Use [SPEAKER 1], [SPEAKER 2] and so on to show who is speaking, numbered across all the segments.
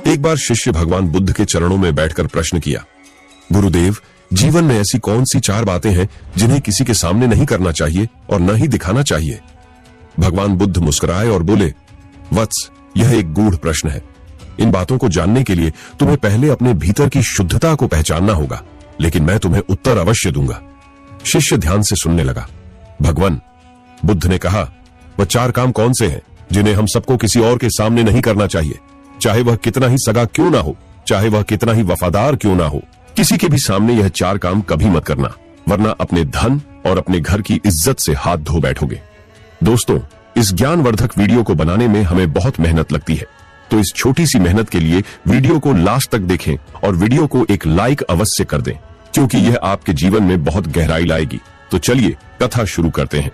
[SPEAKER 1] एक बार शिष्य भगवान बुद्ध के चरणों में बैठकर प्रश्न किया, गुरुदेव, जीवन में ऐसी कौन सी 4 बातें हैं जिन्हें किसी के सामने नहीं करना चाहिए और न ही दिखाना चाहिए? भगवान बुद्ध मुस्कुराए और बोले, वत्स, यह एक गूढ़ प्रश्न है। इन बातों को जानने के लिए तुम्हें पहले अपने भीतर की शुद्धता को पहचानना होगा, लेकिन मैं तुम्हें उत्तर अवश्य दूंगा। शिष्य ध्यान से सुनने लगा। भगवान बुद्ध ने कहा, वह 4 काम कौन से हैं जिन्हें हम सबको किसी और के सामने नहीं करना चाहिए, चाहे वह कितना ही सगा क्यों ना हो, चाहे वह कितना ही वफादार क्यों ना हो। किसी के भी सामने यह 4 काम कभी मत करना, वरना अपने धन और अपने घर की इज्जत से हाथ धो बैठोगे। दोस्तों, इस ज्ञानवर्धक वीडियो को बनाने में हमें बहुत मेहनत लगती है, तो इस छोटी सी मेहनत के लिए वीडियो को लास्ट तक देखें और वीडियो को एक लाइक अवश्य कर दें, क्योंकि यह आपके जीवन में बहुत गहराई लाएगी। तो चलिए कथा शुरू करते हैं।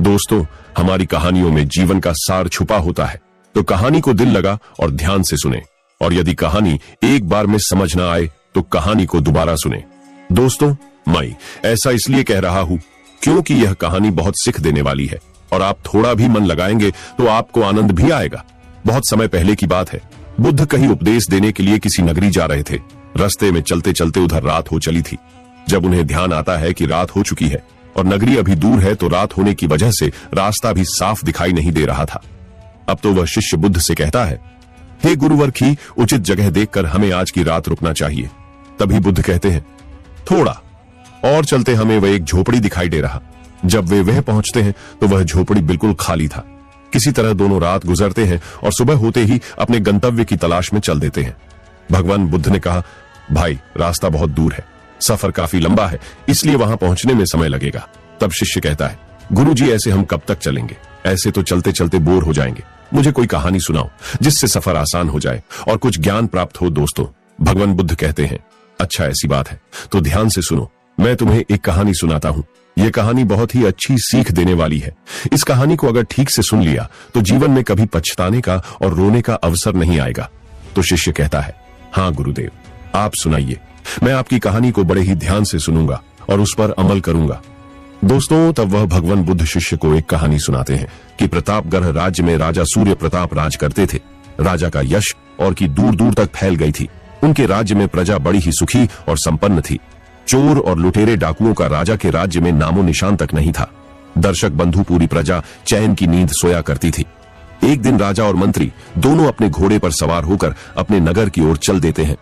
[SPEAKER 1] दोस्तों, हमारी कहानियों में जीवन का सार छुपा होता है, तो कहानी को दिल लगा और ध्यान से सुने, और यदि कहानी एक बार में समझ ना आए तो कहानी को दोबारा सुने। दोस्तों, मैं ऐसा इसलिए कह रहा हूं क्योंकि यह कहानी बहुत सीख देने वाली है, और आप थोड़ा भी मन लगाएंगे तो आपको आनंद भी आएगा। बहुत समय पहले की बात है। बुद्ध कहीं उपदेश देने के लिए किसी नगरी जा रहे थे। रास्ते में चलते चलते उधर रात हो चली थी। जब उन्हें ध्यान आता है कि रात हो चुकी है और नगरी अभी दूर है, तो रात होने की वजह से रास्ता भी साफ दिखाई नहीं दे रहा था। अब तो वह शिष्य बुद्ध से कहता है, हे गुरुवर की, उचित जगह देखकर हमें आज की रात रुकना चाहिए। तभी बुद्ध कहते हैं, थोड़ा और चलते हमें वह एक झोपड़ी दिखाई दे रहा। जब वे वह पहुंचते हैं तो वह झोपड़ी बिल्कुल खाली था। किसी तरह दोनों रात गुजरते हैं और सुबह होते ही अपने गंतव्य की तलाश में चल देते हैं। भगवान बुद्ध ने कहा, भाई, रास्ता बहुत दूर है, सफर काफी लंबा है, इसलिए वहां पहुंचने में समय लगेगा। तब शिष्य कहता है, गुरुजी, ऐसे हम कब तक चलेंगे? ऐसे तो चलते चलते बोर हो जाएंगे। मुझे कोई कहानी सुनाओ जिससे सफर आसान हो जाए और कुछ ज्ञान प्राप्त हो। दोस्तों, भगवान बुद्ध कहते हैं, अच्छा, ऐसी बात है तो ध्यान से सुनो, मैं तुम्हें एक कहानी सुनाता हूँ। यह कहानी बहुत ही अच्छी सीख देने वाली है। इस कहानी को अगर ठीक से सुन लिया तो जीवन में कभी पछताने का और रोने का अवसर नहीं आएगा। तो शिष्य कहता है, हाँ गुरुदेव, आप सुनाइए, मैं आपकी कहानी को बड़े ही ध्यान से सुनूंगा और उस पर अमल करूंगा। दोस्तों, तब वह भगवान बुद्ध शिष्य को एक कहानी सुनाते हैं कि प्रतापगढ़ राज्य में राजा सूर्य प्रताप राज करते थे। राजा का यश और की दूर दूर तक फैल गई थी। उनके राज्य में प्रजा बड़ी ही सुखी और संपन्न थी। चोर और लुटेरे डाकुओं का राजा के राज्य में नामो निशान तक नहीं था। दर्शक बंधु पूरी प्रजा चैन की नींद सोया करती थी। एक दिन राजा और मंत्री दोनों अपने घोड़े पर सवार होकर अपने नगर की ओर चल देते हैं।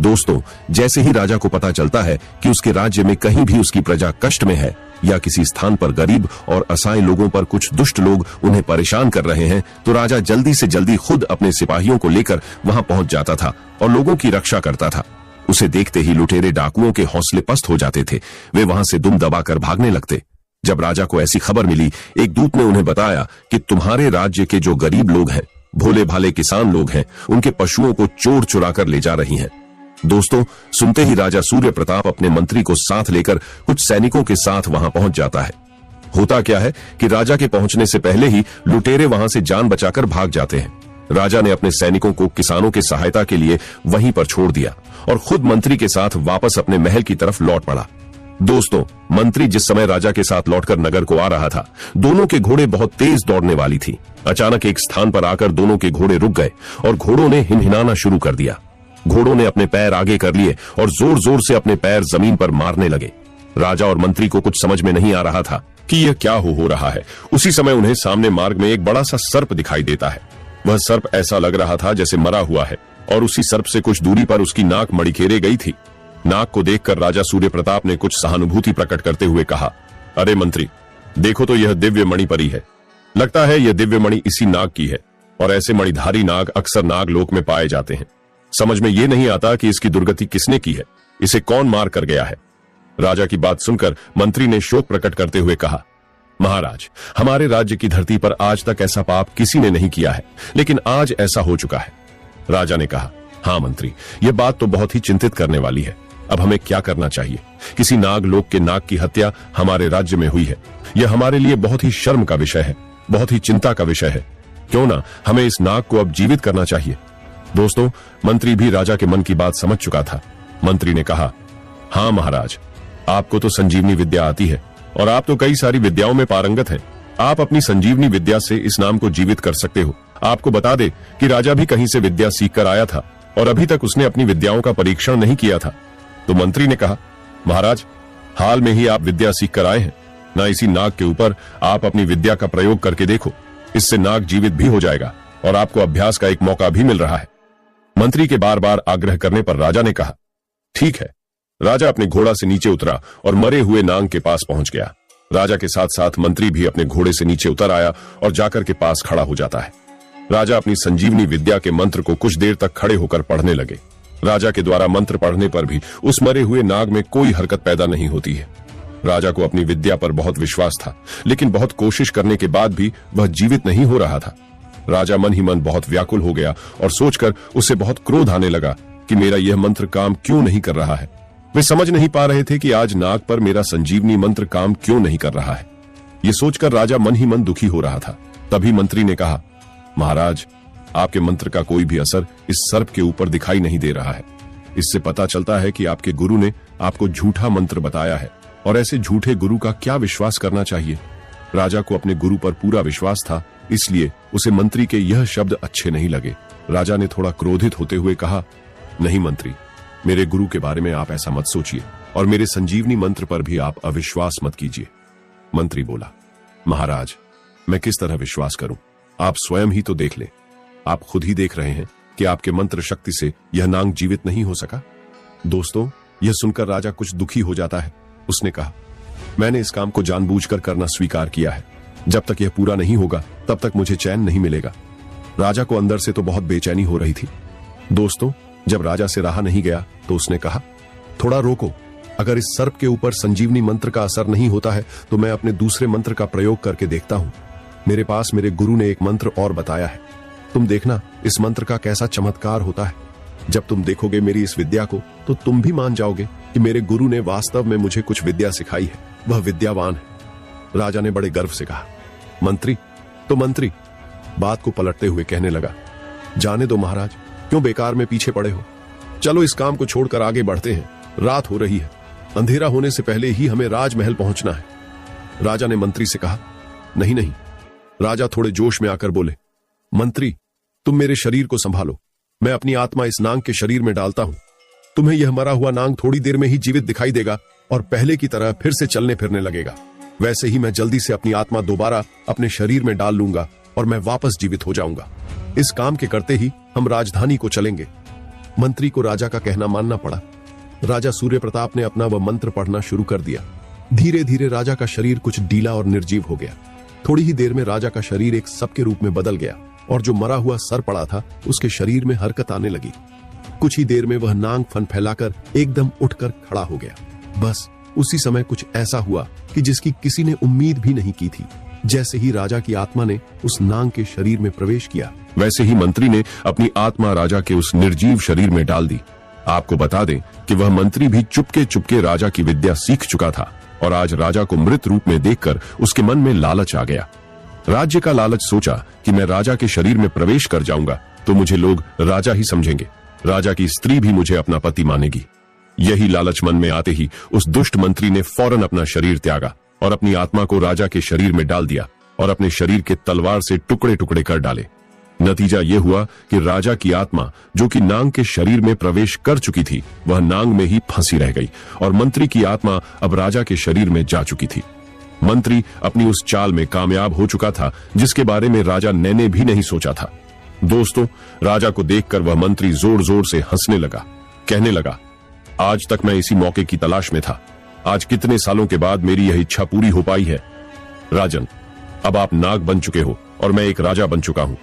[SPEAKER 1] दोस्तों, जैसे ही राजा को पता चलता है कि उसके राज्य में कहीं भी उसकी प्रजा कष्ट में है या किसी स्थान पर गरीब और असहाय लोगों पर कुछ दुष्ट लोग उन्हें परेशान कर रहे हैं, तो राजा जल्दी से जल्दी खुद अपने सिपाहियों को लेकर वहां पहुंच जाता था और लोगों की रक्षा करता था। उसे देखते ही लुटेरे डाकुओं के हौसले पस्त हो जाते थे। वे वहां से दुम दबाकर भागने लगते। जब राजा को ऐसी खबर मिली, एक दूत ने उन्हें बताया कि तुम्हारे राज्य के जो गरीब लोग हैं, भोले भाले किसान लोग हैं, उनके पशुओं को चोर चुरा कर ले जा रही हैं। दोस्तों, सुनते ही राजा सूर्य प्रताप अपने मंत्री को साथ लेकर कुछ सैनिकों के साथ वहां पहुंच जाता है। होता क्या है कि राजा के पहुंचने से पहले ही लुटेरे वहां से जान बचाकर भाग जाते हैं। राजा ने अपने सैनिकों को किसानों की सहायता के लिए वहीं पर छोड़ दिया और खुद मंत्री के साथ वापस अपने महल की तरफ लौट पड़ा। दोस्तों, मंत्री जिस समय राजा के साथ लौटकर नगर को आ रहा था, दोनों के घोड़े बहुत तेज दौड़ने वाली थी। अचानक एक स्थान पर आकर दोनों के घोड़े रुक गए और घोड़ों ने हिनहिनाना शुरू कर दिया। घोड़ों ने अपने पैर आगे कर लिए और जोर जोर से अपने पैर जमीन पर मारने लगे। राजा और मंत्री को कुछ समझ में नहीं आ रहा था कि यह क्या हो रहा है। उसी समय उन्हें सामने मार्ग में एक बड़ा सा सर्प दिखाई देता है। वह सर्प ऐसा लग रहा था जैसे मरा हुआ है और उसी सर्प से कुछ दूरी पर उसकी नाक मड़िकेरे गई थी। नाक को देखकर राजा सूर्य प्रताप ने कुछ सहानुभूति प्रकट करते हुए कहा, अरे मंत्री, देखो तो यह दिव्य मणि परी है। लगता है यह दिव्य मणि इसी नाग की है, और ऐसे मणिधारी नाग अक्सर नागलोक में पाए जाते हैं। समझ में ये नहीं आता कि इसकी दुर्गति किसने की है, इसे कौन मार कर गया है। राजा की बात सुनकर मंत्री ने शोक प्रकट करते हुए कहा, महाराज, हमारे राज्य की धरती पर आज तक ऐसा पाप किसी ने नहीं किया है, लेकिन आज ऐसा हो चुका है। राजा ने कहा, हाँ मंत्री, यह बात तो बहुत ही चिंतित करने वाली है। अब हमें क्या करना चाहिए? किसी नागलोक के नाग की हत्या हमारे राज्य में हुई है। यह हमारे लिए बहुत ही शर्म का विषय है, बहुत ही चिंता का विषय है। क्यों ना हमें इस नाग को अब जीवित करना चाहिए। दोस्तों, मंत्री भी राजा के मन की बात समझ चुका था। मंत्री ने कहा, हाँ महाराज, आपको तो संजीवनी विद्या आती है और आप तो कई सारी विद्याओं में पारंगत हैं। आप अपनी संजीवनी विद्या से इस नाम को जीवित कर सकते हो। आपको बता दे कि राजा भी कहीं से विद्या सीख कर आया था और अभी तक उसने अपनी विद्याओं का परीक्षण नहीं किया था। तो मंत्री ने कहा, महाराज, हाल में ही आप विद्या सीख कर आए हैं, ना इसी नाग के ऊपर आप अपनी विद्या का प्रयोग करके देखो, इससे नाग जीवित भी हो जाएगा और आपको अभ्यास का एक मौका भी मिल रहा है। मंत्री के बार बार आग्रह करने पर राजा ने कहा, ठीक है। राजा अपने घोड़ा से नीचे उतरा और मरे हुए नाग के पास पहुंच गया। राजा के साथ साथ मंत्री भी अपने घोड़े से नीचे उतर आया और जाकर के पास खड़ा हो जाता है। राजा अपनी संजीवनी विद्या के मंत्र को कुछ देर तक खड़े होकर पढ़ने लगे। राजा के द्वारा मंत्र पढ़ने पर भी उस मरे हुए नाग में कोई हरकत पैदा नहीं होती है। राजा को अपनी विद्या पर बहुत विश्वास था, लेकिन बहुत कोशिश करने के बाद भी वह जीवित नहीं हो रहा था। राजा मन ही मन बहुत व्याकुल हो गया और सोचकर उसे बहुत क्रोध आने लगा कि मेरा यह मंत्र काम क्यों नहीं कर रहा है। वे समझ नहीं पा रहे थे कि आज नाग पर मेरा संजीवनी मंत्र काम क्यों नहीं कर रहा है। ये सोचकर राजा मन ही मन दुखी हो रहा था। तभी मंत्री ने कहा, महाराज, आपके मंत्र का कोई भी असर इस सर्प के ऊपर दिखाई नहीं दे रहा है। इससे पता चलता है कि आपके गुरु ने आपको झूठा मंत्र बताया है, और ऐसे झूठे गुरु का क्या विश्वास करना चाहिए। राजा को अपने गुरु पर पूरा विश्वास था, इसलिए उसे मंत्री के यह शब्द अच्छे नहीं लगे। राजा ने थोड़ा क्रोधित होते हुए कहा, नहीं मंत्री, मेरे गुरु के बारे में आप ऐसा मत सोचिए और मेरे संजीवनी मंत्र पर भी आप अविश्वास मत कीजिए। मंत्री बोला, महाराज, मैं किस तरह विश्वास करूं? आप स्वयं ही तो देख लें। आप खुद ही देख रहे हैं कि आपके मंत्र शक्ति से यह नाग जीवित नहीं हो सका। दोस्तों, यह सुनकर राजा कुछ दुखी हो जाता है। उसने कहा, मैंने इस काम को जानबूझकर करना स्वीकार किया है। जब तक यह पूरा नहीं होगा तब तक मुझे चैन नहीं मिलेगा। राजा को अंदर से तो बहुत बेचैनी हो रही थी। दोस्तों, जब राजा से रहा नहीं गया तो उसने कहा, थोड़ा रोको, अगर इस सर्प के ऊपर संजीवनी मंत्र का असर नहीं होता है तो मैं अपने दूसरे मंत्र का प्रयोग करके देखता हूं। मेरे पास मेरे गुरु ने एक मंत्र और बताया है, तुम देखना इस मंत्र का कैसा चमत्कार होता है। जब तुम देखोगे मेरी इस विद्या को तो तुम भी मान जाओगे कि मेरे गुरु ने वास्तव में मुझे कुछ विद्या सिखाई है, वह विद्यावान है। राजा ने बड़े गर्व से कहा। मंत्री बात को पलटते हुए कहने लगा, जाने दो महाराज, क्यों बेकार में पीछे पड़े हो। चलो इस काम को छोड़कर आगे बढ़ते हैं। रात हो रही है, अंधेरा होने से पहले ही हमें राजमहल पहुंचना है। राजा ने मंत्री से कहा, नहीं। राजा थोड़े जोश में आकर बोले, मंत्री, तुम मेरे शरीर को संभालो, मैं अपनी आत्मा इस नाग के शरीर में डालता हूं। तुम्हें यह मरा हुआ नाग थोड़ी देर में ही जीवित दिखाई देगा और पहले की तरह फिर से चलने फिरने लगेगा। वैसे ही मैं जल्दी से अपनी आत्मा दोबारा अपने शरीर में डाल लूंगा और मैं वापस जीवित हो जाऊंगा। इस काम के करते ही हम राजधानी को चलेंगे। मंत्री को राजा का कहना मानना पड़ा। राजा सूर्य प्रताप ने अपना वह मंत्र पढ़ना शुरू कर दिया। धीरे धीरे राजा का शरीर कुछ ढीला और निर्जीव हो गया। थोड़ी ही देर में राजा का शरीर एक सर्प के रूप में बदल गया और जो मरा हुआ सर पड़ा था उसके शरीर में हरकत आने लगी। कुछ ही देर में वह नाग फन फैलाकर एकदम उठकर खड़ा हो गया। बस उसी समय कुछ ऐसा हुआ कि जिसकी किसी ने उम्मीद भी नहीं की थी। जैसे ही राजा की आत्मा ने उस नाग के शरीर में प्रवेश किया, वैसे ही मंत्री ने अपनी आत्मा राजा के उस निर्जीव शरीर में डाल दी। आपको बता दें कि वह मंत्री भी चुपके चुपके राजा की विद्या सीख चुका था और आज राजा को मृत रूप में देखकर उसके मन में लालच आ गया। राज्य का लालच सोचा कि मैं राजा के शरीर में प्रवेश कर जाऊंगा तो मुझे लोग राजा ही समझेंगे, राजा की स्त्री भी मुझे अपना पति मानेगी। यही लालच मन में आते ही उस दुष्ट मंत्री ने फौरन अपना शरीर त्यागा और अपनी आत्मा को राजा के शरीर में डाल दिया और अपने शरीर के तलवार से टुकड़े टुकड़े कर डाले। नतीजा यह हुआ कि राजा की आत्मा, जो कि नाग के शरीर में प्रवेश कर चुकी थी, वह नाग में ही फंसी रह गई और मंत्री की आत्मा अब राजा के शरीर में जा चुकी थी। मंत्री अपनी उस चाल में कामयाब हो चुका था जिसके बारे में राजा ने भी नहीं सोचा था। दोस्तों, राजा को देखकर वह मंत्री जोर जोर से हंसने लगा, कहने लगा, आज तक मैं इसी मौके की तलाश में था। आज कितने सालों के बाद मेरी यह इच्छा पूरी हो पाई है। राजन, अब आप नाग बन चुके हो और मैं एक राजा बन चुका हूं।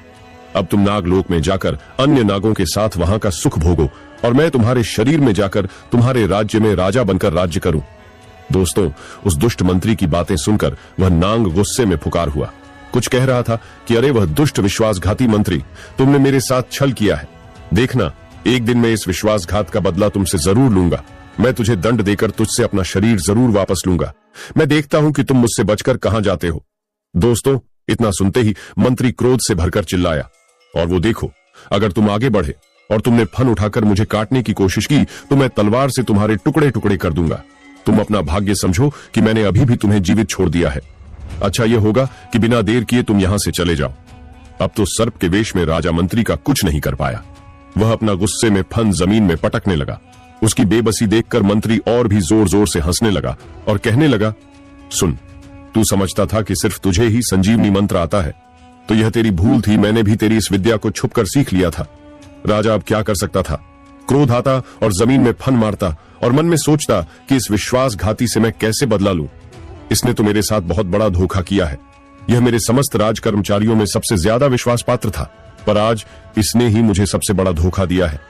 [SPEAKER 1] अब तुम नागलोक में जाकर अन्य नागों के साथ वहां का सुख भोगो और मैं तुम्हारे शरीर में जाकर तुम्हारे राज्य में राजा बनकर राज्य करूं। दोस्तों, उस दुष्ट मंत्री की बातें सुनकर वह नाग गुस्से में फुकार हुआ। कुछ कह रहा था कि अरे वह दुष्ट विश्वासघाती मंत्री, तुमने मेरे साथ छल किया है। देखना, एक दिन मैं इस विश्वासघात का बदला तुमसे जरूर लूंगा। मैं तुझे दंड देकर तुझसे अपना शरीर जरूर वापस लूंगा। मैं देखता हूं कि तुम मुझसे बचकर कहां जाते हो। दोस्तों, इतना सुनते ही मंत्री क्रोध से भरकर चिल्लाया, और वो देखो, अगर तुम आगे बढ़े और तुमने फन उठाकर मुझे काटने की कोशिश की तो मैं तलवार से तुम्हारे टुकड़े टुकड़े कर दूंगा। तुम अपना भाग्य समझो कि मैंने अभी भी तुम्हें जीवित छोड़ दिया है। अच्छा यह होगा कि बिना देर किए तुम यहां से चले जाओ। अब तो सर्प के वेश में राजा मंत्री का कुछ नहीं कर पाया। वह अपना गुस्से में फन जमीन में पटकने लगा। उसकी बेबसी देखकर मंत्री और भी जोर जोर से हंसने लगा और कहने लगा, सुन, तू समझता था कि सिर्फ तुझे ही संजीवनी मंत्र आता है, तो यह तेरी भूल थी। मैंने भी तेरी इस विद्या को छुपकर सीख लिया था। राजा अब क्या कर सकता था? क्रोध आता और जमीन में फन मारता और मन में सोचता कि इस विश्वासघाती से मैं कैसे बदला लूं। इसने तो मेरे साथ बहुत बड़ा धोखा किया है। यह मेरे समस्त राज कर्मचारियों में सबसे ज्यादा विश्वास पात्र था, पर आज इसने ही मुझे सबसे बड़ा धोखा दिया है।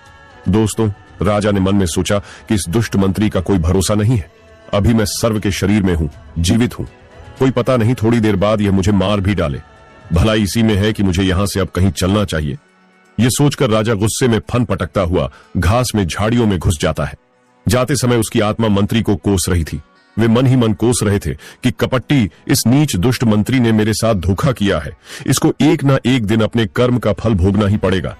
[SPEAKER 1] दोस्तों, राजा ने मन में सोचा कि इस दुष्ट मंत्री का कोई भरोसा नहीं है। अभी मैं सर्व के शरीर में हूं, जीवित हूं, कोई पता नहीं थोड़ी देर बाद यह मुझे मार भी डाले। भलाई इसी में है कि मुझे यहां से अब कहीं चलना चाहिए। यह सोचकर राजा गुस्से में फन पटकता हुआ घास में झाड़ियों में घुस जाता है। जाते समय उसकी आत्मा मंत्री को कोस रही थी। वे मन ही मन कोस रहे थे कि कपट्टी इस नीच दुष्ट मंत्री ने मेरे साथ धोखा किया है। इसको एक ना एक दिन अपने कर्म का फल भोगना ही पड़ेगा।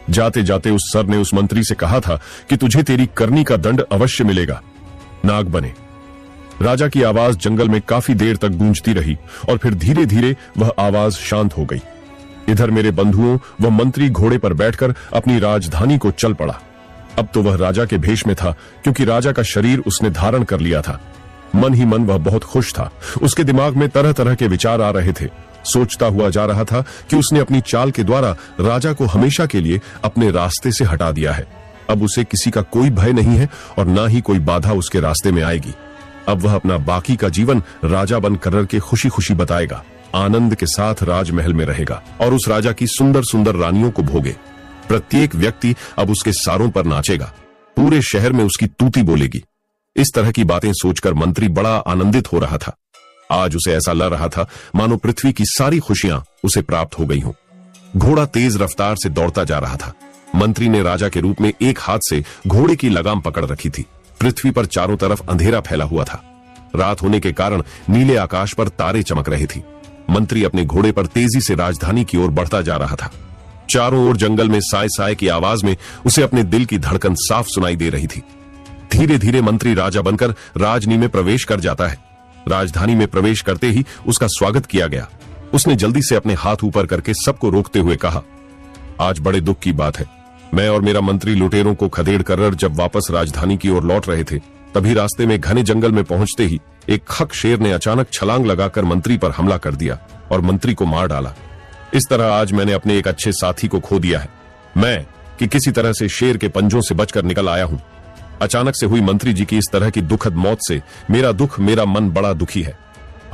[SPEAKER 1] जाते जाते उस सर ने उस मंत्री से कहा था कि तुझे तेरी करनी का दंड अवश्य मिलेगा, नाग बने। राजा की आवाज जंगल में काफी देर तक गूंजती रही और फिर धीरे धीरे वह आवाज शांत हो गई। इधर मेरे बंधुओं, वह मंत्री घोड़े पर बैठकर अपनी राजधानी को चल पड़ा। अब तो वह राजा के भेष में था, क्योंकि राजा का शरीर उसने धारण कर लिया था। मन ही मन वह बहुत खुश था। उसके दिमाग में तरह तरह के विचार आ रहे थे। सोचता हुआ जा रहा था कि उसने अपनी चाल के द्वारा राजा को हमेशा के लिए अपने रास्ते से हटा दिया है। अब उसे किसी का कोई भय नहीं है और ना ही कोई बाधा उसके रास्ते में आएगी। अब वह अपना बाकी का जीवन राजा बनकर के खुशी खुशी बताएगा, आनंद के साथ राजमहल में रहेगा और उस राजा की सुंदर सुंदर रानियों को भोगे। प्रत्येक व्यक्ति अब उसके सारों पर नाचेगा, पूरे शहर में उसकी तूती बोलेगी। इस तरह की बातें सोचकर मंत्री बड़ा आनंदित हो रहा था। आज उसे ऐसा लग रहा था मानो पृथ्वी की सारी खुशियां उसे प्राप्त हो गई हों। घोड़ा तेज रफ्तार से दौड़ता जा रहा था। मंत्री ने राजा के रूप में एक हाथ से घोड़े की लगाम पकड़ रखी थी। पृथ्वी पर चारों तरफ अंधेरा फैला हुआ था। रात होने के कारण नीले आकाश पर तारे चमक रहे थे। मंत्री अपने घोड़े पर तेजी से राजधानी की ओर बढ़ता जा रहा था। चारों ओर जंगल में साय साय की आवाज में उसे अपने दिल की धड़कन साफ सुनाई दे रही थी। धीरे धीरे मंत्री राजा बनकर राजनी में प्रवेश कर जाता है। राजधानी में प्रवेश करते ही उसका स्वागत किया गया। उसने जल्दी से अपने हाथ ऊपर करके सबको रोकते हुए कहा, आज बड़े दुख की बात है। मैं और मेरा मंत्री लुटेरों को खदेड़ कर जब वापस राजधानी की ओर लौट रहे थे, तभी रास्ते में घने जंगल में पहुंचते ही एक खक शेर ने अचानक छलांग लगाकर मंत्री पर हमला कर दिया और मंत्री को मार डाला। इस तरह आज मैंने अपने एक अच्छे साथी को खो दिया है। मैं कि किसी तरह से शेर के पंजों से बचकर निकल आया हूं। अचानक से हुई मंत्री जी की इस तरह की दुखद मौत से मेरा मन बड़ा दुखी है।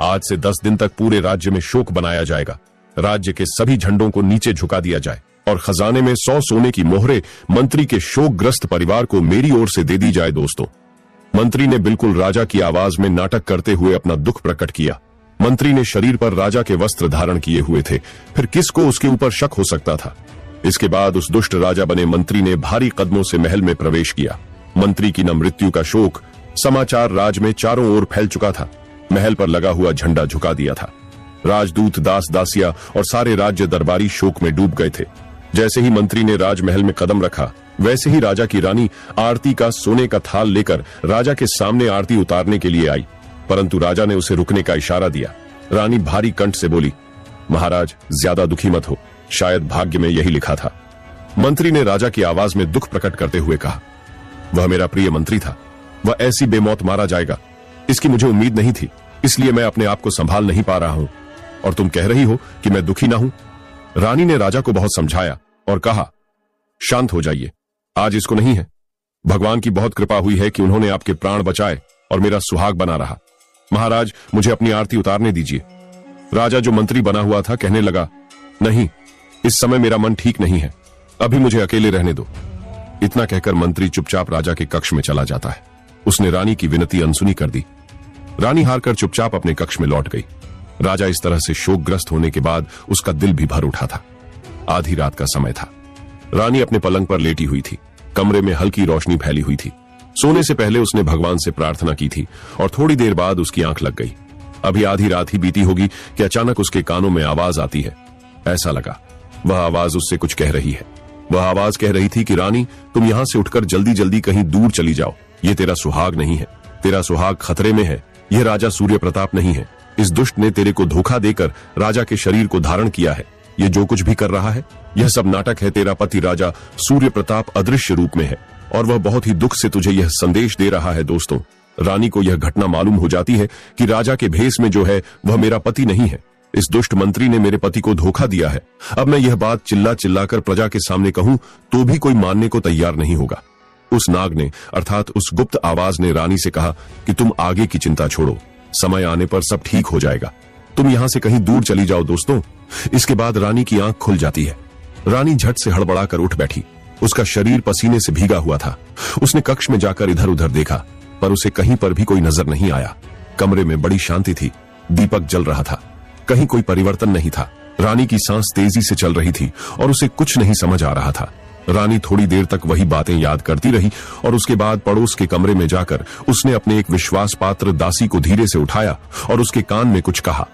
[SPEAKER 1] आज से 10 दिन तक पूरे राज्य में शोक बनाया जाएगा। राज्य के सभी झंडों को नीचे झुका दिया जाए और खजाने में 100 सोने की मोहरें मंत्री के शोकग्रस्त परिवार को मेरी ओर से दे दी जाए। दोस्तों, मंत्री ने बिल्कुल राजा की आवाज में नाटक करते हुए अपना दुख प्रकट किया। मंत्री ने शरीर पर राजा के वस्त्र धारण किए हुए थे, फिर किसको उसके ऊपर शक हो सकता था। इसके बाद उस दुष्ट राजा बने मंत्री ने भारी कदमों से महल में प्रवेश किया। मंत्री की न मृत्यु का शोक समाचार राज में चारों ओर फैल चुका था। महल पर लगा हुआ झंडा झुका दिया था। राजदूत, दास दासिया और सारे राज्य दरबारी शोक में डूब गए थे। जैसे ही मंत्री ने राजमहल में कदम रखा, वैसे ही राजा की रानी आरती का सोने का थाल लेकर राजा के सामने आरती उतारने के लिए आई, परंतु राजा ने उसे रुकने का इशारा दिया। रानी भारी कंठ से बोली, महाराज ज्यादा दुखी मत हो, शायद भाग्य में यही लिखा था। मंत्री ने राजा की आवाज में दुख प्रकट करते हुए कहा, वह मेरा प्रिय मंत्री था, वह ऐसी बेमौत मारा जाएगा, इसकी मुझे उम्मीद नहीं थी, इसलिए मैं अपने आप को संभाल नहीं पा रहा हूं, और तुम कह रही हो कि मैं दुखी ना हूं। रानी ने राजा को बहुत समझाया और कहा, शांत हो जाइए, आज इसको नहीं है। भगवान की बहुत कृपा हुई है कि उन्होंने आपके प्राण बचाए और मेरा सुहाग बना रहा। महाराज, मुझे अपनी आरती उतारने दीजिए। राजा जो मंत्री बना हुआ था कहने लगा, नहीं, इस समय मेरा मन ठीक नहीं है, अभी मुझे अकेले रहने दो। इतना कहकर मंत्री चुपचाप राजा के कक्ष में चला जाता है। उसने रानी की विनती अनसुनी कर दी। रानी हारकर चुपचाप अपने कक्ष में लौट गई। राजा इस तरह से शोकग्रस्त होने के बाद उसका दिल भी भर उठा था। आधी रात का समय था। रानी अपने पलंग पर लेटी हुई थी। कमरे में हल्की रोशनी फैली हुई थी। सोने से पहले उसने भगवान से प्रार्थना की थी और थोड़ी देर बाद उसकी आंख लग गई। अभी आधी रात ही बीती होगी कि अचानक उसके कानों में आवाज आती है। ऐसा लगा वह आवाज उससे कुछ कह रही है। वह आवाज कह रही थी कि रानी, तुम यहां से उठकर जल्दी जल्दी कहीं दूर चली जाओ। ये तेरा सुहाग नहीं है, तेरा सुहाग खतरे में है। यह राजा सूर्य प्रताप नहीं है। इस दुष्ट ने तेरे को धोखा देकर राजा के शरीर को धारण किया है। ये जो कुछ भी कर रहा है यह सब नाटक है। तेरा पति राजा सूर्य प्रताप अदृश्य रूप में है और वह बहुत ही दुख से तुझे यह संदेश दे रहा है। दोस्तों, रानी को यह घटना मालूम हो जाती है कि राजा के भेष में जो है वह मेरा पति नहीं है। इस दुष्ट मंत्री ने मेरे पति को धोखा दिया है। अब मैं यह बात चिल्ला चिल्लाकर प्रजा के सामने कहूं तो भी कोई मानने को तैयार नहीं होगा। उस नाग ने अर्थात उस गुप्त आवाज ने रानी से कहा कि तुम आगे की चिंता छोड़ो, समय आने पर सब ठीक हो जाएगा, तुम यहां से कहीं दूर चली जाओ। दोस्तों, इसके बाद रानी की आंख खुल जाती है। रानी झट से हड़बड़ाकर उठ बैठी। उसका शरीर पसीने से भीगा हुआ था। उसने कक्ष में जाकर इधर उधर देखा पर उसे कहीं पर भी कोई नजर नहीं आया। कमरे में बड़ी शांति थी, दीपक जल रहा था, कहीं कोई परिवर्तन नहीं था। रानी की सांस तेजी से चल रही थी और उसे कुछ नहीं समझ आ रहा था। रानी थोड़ी देर तक वही बातें याद करती रही और उसके बाद पड़ोस के कमरे में जाकर उसने अपने एक विश्वास पात्र दासी को धीरे से उठाया और उसके कान में कुछ कहा।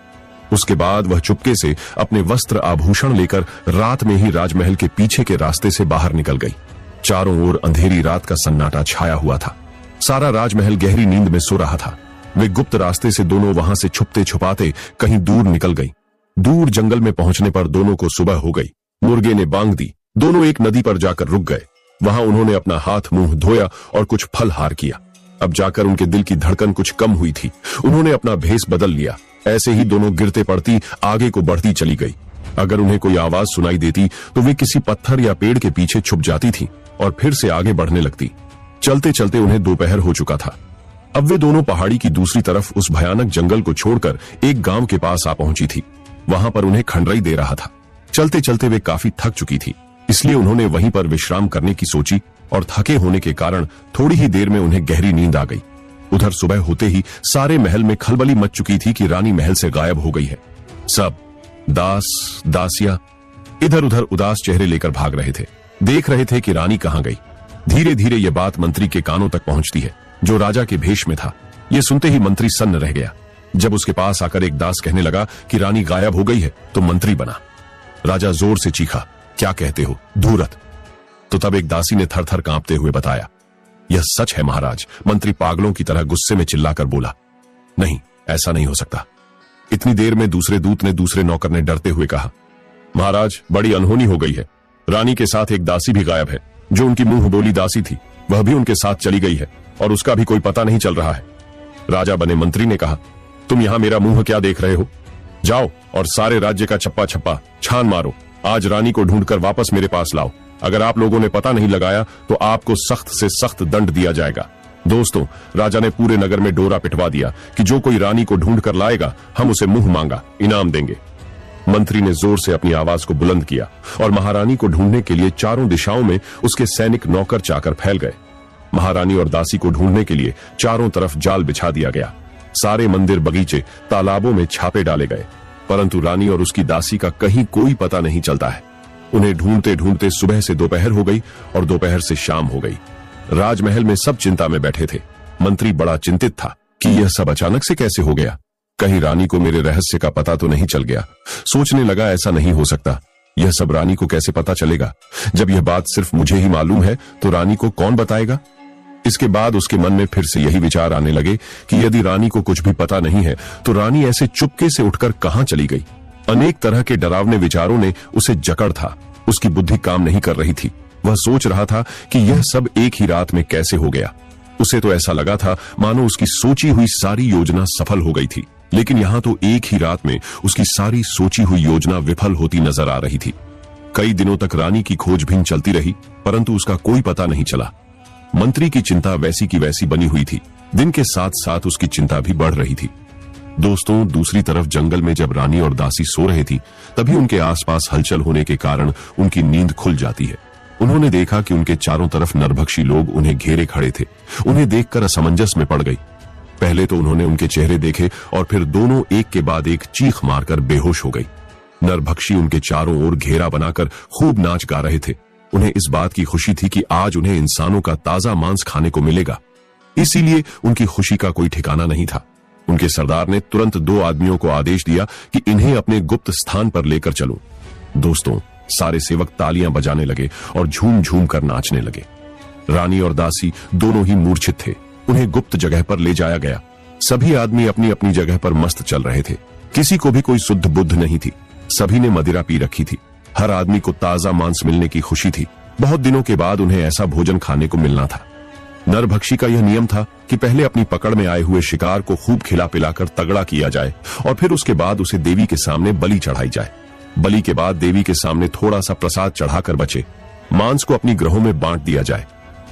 [SPEAKER 1] उसके बाद वह चुपके से अपने वस्त्र आभूषण लेकर रात में ही राजमहल के पीछे के रास्ते से बाहर निकल गई। चारों ओर अंधेरी रात का सन्नाटा छाया हुआ था। सारा राजमहल गहरी नींद में सो रहा था। वे गुप्त रास्ते से दोनों वहां से छुपते छुपाते कहीं दूर निकल गई। दूर जंगल में पहुंचने पर दोनों को सुबह हो गई। मुर्गे ने बांग दी। दोनों एक नदी पर जाकर रुक गए। वहां उन्होंने अपना हाथ मुंह धोया और कुछ फलहार किया। अब जाकर उनके दिल की धड़कन कुछ कम हुई थी। उन्होंने अपना भेष बदल लिया। ऐसे ही दोनों गिरते पड़ती आगे को बढ़ती चली गई। अगर उन्हें कोई आवाज सुनाई देती तो वे किसी पत्थर या पेड़ के पीछे छुप जाती थी और फिर से आगे बढ़ने लगती। चलते चलते उन्हें दोपहर हो चुका था। अब वे दोनों पहाड़ी की दूसरी तरफ उस भयानक जंगल को छोड़कर एक गांव के पास आ पहुंची थी। वहां पर उन्हें खंडराई दे रहा था। चलते चलते वे काफी थक चुकी थी, इसलिए उन्होंने वहीं पर विश्राम करने की सोची और थके होने के कारण थोड़ी ही देर में उन्हें गहरी नींद आ गई। उधर सुबह होते ही सारे महल में खलबली मच चुकी थी कि रानी महल से गायब हो गई है। सब दास दासियां इधर उधर उदास चेहरे लेकर भाग रहे थे, देख रहे थे कि रानी कहां गई। धीरे धीरे यह बात मंत्री के कानों तक पहुंचती है, जो राजा के भेष में था। यह सुनते ही मंत्री सन्न रह गया। जब उसके पास आकर एक दास कहने लगा कि रानी गायब हो गई है तो मंत्री बना। राजा जोर से चीखा, क्या कहते हो धूर्त? तो तब एक दासी ने थर थर कांपते हुए बताया, यह सच है महाराज। मंत्री पागलों की तरह गुस्से में चिल्लाकर बोला, नहीं, ऐसा नहीं हो सकता। इतनी देर में दूसरे दूत ने दूसरे नौकर ने डरते हुए कहा, महाराज बड़ी अनहोनी हो गई है। रानी के साथ एक दासी भी गायब है। जो उनकी मुंह बोली दासी थी वह भी उनके साथ चली गई है और उसका भी कोई पता नहीं चल रहा है। राजा बने मंत्री ने कहा, तुम यहां मेरा मुंह क्या देख रहे हो? जाओ और सारे राज्य का छप्पा छप्पा छान मारो। आज रानी को ढूंढकर वापस मेरे पास लाओ। अगर आप लोगों ने पता नहीं लगाया तो आपको सख्त से सख्त दंड दिया जाएगा। दोस्तों, राजा ने पूरे नगर में डोरा पिटवा दिया कि जो कोई रानी को ढूंढ कर लाएगा हम उसे मुंह मांगा इनाम देंगे। मंत्री ने जोर से अपनी आवाज को बुलंद किया और महारानी को ढूंढने के लिए चारों दिशाओं में उसके सैनिक नौकर चाकर फैल गए। महारानी और दासी को ढूंढने के लिए चारों तरफ जाल बिछा दिया गया। सारे मंदिर, बगीचे, तालाबों में छापे डाले गए, परंतु रानी और उसकी दासी का कहीं कोई पता नहीं चलता है। उन्हें ढूंढते ढूंढते सुबह से दोपहर हो गई और दोपहर से शाम हो गई। राजमहल में सब चिंता में बैठे थे। मंत्री बड़ा चिंतित था कि यह सब अचानक से कैसे हो गया। कहीं रानी को मेरे रहस्य का पता तो नहीं चल गया। सोचने लगा, ऐसा नहीं हो सकता। यह सब रानी को कैसे पता चलेगा? जब यह बात सिर्फ मुझे ही मालूम है तो रानी को कौन बताएगा? इसके बाद उसके मन में फिर से यही विचार आने लगे कि यदि रानी को कुछ भी पता नहीं है तो रानी ऐसे चुपके से उठकर कहां चली गई। अनेक तरह के डरावने विचारों ने उसे जकड़ था। उसकी बुद्धि काम नहीं कर रही थी। वह सोच रहा था कि यह सब एक ही रात में कैसे हो गया। उसे तो ऐसा लगा था मानो उसकी सोची हुई सारी योजना सफल हो गई थी, लेकिन यहां तो एक ही रात में उसकी सारी सोची हुई योजना विफल होती नजर आ रही थी। कई दिनों तक रानी की खोजबीन चलती रही, परंतु उसका कोई पता नहीं चला। मंत्री की चिंता वैसी की वैसी बनी हुई थी। दिन के साथ साथ उसकी चिंता भी बढ़ रही थी। दोस्तों, दूसरी तरफ जंगल में जब रानी और दासी सो रहे थी तभी उनके आसपास हलचल होने के कारण उनकी नींद खुल जाती है। उन्होंने देखा कि उनके चारों तरफ नरभक्षी लोग उन्हें घेरे खड़े थे। उन्हें देखकर असमंजस में पड़ गई। पहले तो उन्होंने उनके चेहरे देखे और फिर दोनों एक के बाद एक चीख मारकर बेहोश हो गई। नरभक्षी उनके चारों ओर घेरा बनाकर खूब नाच गा रहे थे। उन्हें इस बात की खुशी थी कि आज उन्हें इंसानों का ताजा मांस खाने को मिलेगा। इसीलिए उनकी खुशी का कोई ठिकाना नहीं था। उनके सरदार ने तुरंत 2 आदमियों को आदेश दिया कि इन्हें अपने गुप्त स्थान पर लेकर चलो। दोस्तों, सारे सेवक तालियां बजाने लगे और झूम झूम कर नाचने लगे। रानी और दासी दोनों ही मूर्छित थे। उन्हें गुप्त जगह पर ले जाया गया। सभी आदमी अपनी अपनी जगह पर मस्त चल रहे थे। किसी को भी कोई शुद्ध बुद्ध नहीं थी। सभी ने मदिरा पी रखी थी। हर आदमी को ताजा मांस मिलने की खुशी थी। बहुत दिनों के बाद उन्हें ऐसा भोजन खाने को मिलना था। नरभक्षी का यह नियम था कि पहले अपनी पकड़ में आए हुए शिकार को खूब खिला पिलाकर तगड़ा किया जाए और फिर उसके बाद उसे देवी के सामने बलि चढ़ाई जाए। बलि के बाद देवी के सामने थोड़ा सा प्रसाद चढ़ाकर बचे मांस को अपनी ग्रहों में बांट दिया जाए।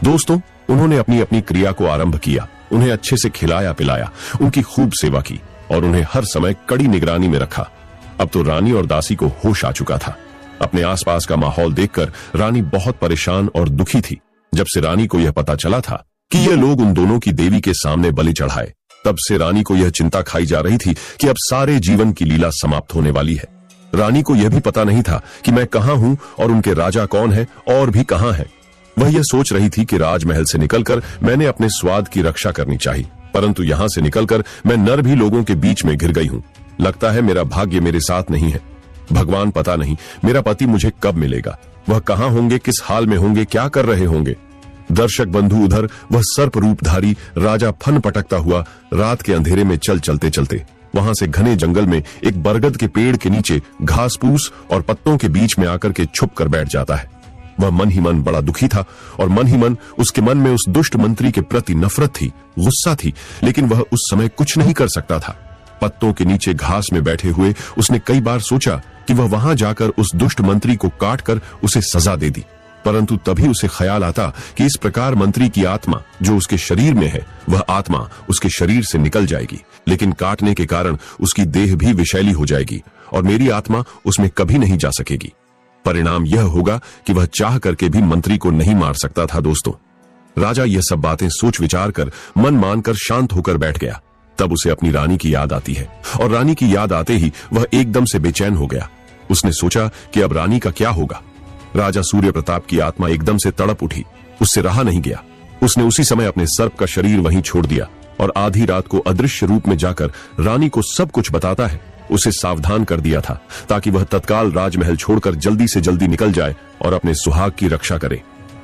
[SPEAKER 1] दोस्तों, उन्होंने अपनी अपनी क्रिया को आरंभ किया। उन्हें अच्छे से खिलाया पिलाया, उनकी खूब सेवा की और उन्हें हर समय कड़ी निगरानी में रखा। अब तो रानी और दासी को होश आ चुका था। अपने आसपास का माहौल देखकर रानी बहुत परेशान और दुखी थी। जब से रानी को यह पता चला था कि ये लोग उन दोनों की देवी के सामने बलि चढ़ाए, तब से रानी को यह चिंता खाई जा रही थी कि अब सारे जीवन की लीला समाप्त होने वाली है। रानी को यह भी पता नहीं था कि मैं कहां हूं और उनके राजा कौन है और भी कहां है। वह यह सोच रही थी कि राजमहल से निकलकर मैंने अपने स्वाद की रक्षा करनी चाहिए, परंतु यहां से निकलकर मैं नर भी लोगों के बीच में घिर गई हूं। लगता है मेरा भाग्य मेरे साथ नहीं है। भगवान, पता नहीं मेरा पति मुझे कब मिलेगा, वह कहां होंगे, किस हाल में होंगे, क्या कर रहे होंगे। दर्शक बंधु उधर वह सर्प रूपधारी राजा फन पटकता हुआ रात के अंधेरे में चलते चलते वहां से घने जंगल में एक बरगद के पेड़ के नीचे घास फूस और पत्तों के बीच में आकर के छुप कर बैठ जाता है। वह मन ही मन बड़ा दुखी था और मन ही मन उसके मन में उस दुष्ट मंत्री के प्रति नफरत थी, गुस्सा थी, लेकिन वह उस समय कुछ नहीं कर सकता था। पत्तों के नीचे घास में बैठे हुए उसने कई बार सोचा कि वह वहां जाकर उस दुष्ट मंत्री को काट कर उसे सजा दे दी, परंतु तभी उसे ख्याल आता कि इस प्रकार मंत्री की आत्मा जो उसके शरीर में है, वह आत्मा उसके शरीर से निकल जाएगी, लेकिन काटने के कारण उसकी देह भी विषैली हो जाएगी और मेरी आत्मा उसमें कभी नहीं जा सकेगी। परिणाम यह होगा कि वह चाह करके भी मंत्री को नहीं मार सकता था। दोस्तों, राजा यह सब बातें सोच विचार कर मन मानकर शांत होकर बैठ गया। तब उसे अपनी रानी की याद आती है और रानी की याद आते ही वह एकदम से बेचैन हो गया। उसने सोचा कि अब रानी का क्या होगा। राजा सूर्य प्रताप की आत्मा एकदम से तड़प उठी, उससे रहा नहीं गया। उसने उसी समय अपने सर्प का शरीर वहीं छोड़ दिया और आधी रात को अदृश्य रूप में जाकर रानी को सब कुछ बताता है। उसे सावधान कर दिया था ताकि वह तत्काल राजमहल छोड़कर जल्दी से जल्दी निकल जाए और अपने सुहाग की रक्षा करे।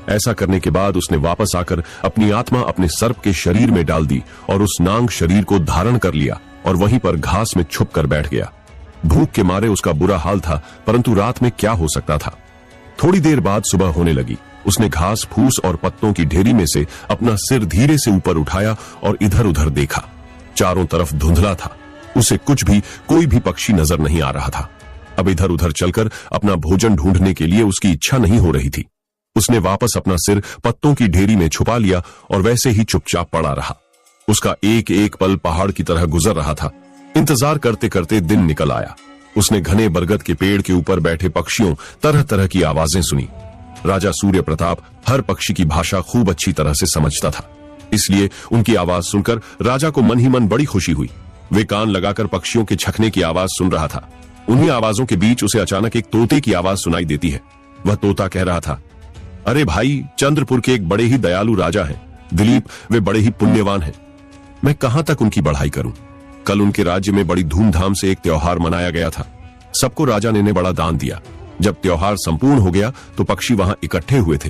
[SPEAKER 1] ऐसा करने के बाद उसने वापस आकर अपनी आत्मा अपने सर्प के शरीर में डाल दी और उस नांग शरीर को धारण कर लिया और वहीं पर घास में छुप कर बैठ गया। भूख के मारे उसका बुरा हाल था, परंतु रात में क्या हो सकता था। थोड़ी देर बाद सुबह होने लगी। उसने घास फूस और पत्तों की ढेरी में से अपना सिर धीरे से ऊपर उठाया और इधर उधर देखा। चारों तरफ धुंधला था, उसे कुछ भी, कोई भी पक्षी नजर नहीं आ रहा था। अब इधर उधर चलकर अपना भोजन ढूंढने के लिए उसकी इच्छा नहीं हो रही थी। उसने वापस अपना सिर पत्तों की ढेरी में छुपा लिया और वैसे ही चुपचाप पड़ा रहा। उसका एक एक पल पहाड़ की तरह गुजर रहा था। इंतजार करते करते दिन निकल आया। उसने घने बरगद के पेड़ के ऊपर बैठे पक्षियों तरह तरह की आवाजें सुनी। राजा सूर्य प्रताप हर पक्षी की भाषा खूब अच्छी तरह से समझता था, इसलिए उनकी आवाज सुनकर राजा को मन ही मन बड़ी खुशी हुई। वे कान लगाकर पक्षियों के छकने की आवाज सुन रहा था। उन्हीं आवाजों के बीच उसे अचानक एक तोते की आवाज सुनाई देती है। वह तोता कह रहा था, अरे भाई, चंद्रपुर के एक बड़े ही दयालु राजा हैं, दिलीप, वे बड़े ही पुण्यवान हैं। मैं कहां तक उनकी बढ़ाई करूं। कल उनके राज्य में बड़ी धूमधाम से एक त्योहार मनाया गया था। सबको राजा ने बड़ा दान दिया। जब त्योहार संपूर्ण हो गया तो पक्षी वहां इकट्ठे हुए थे।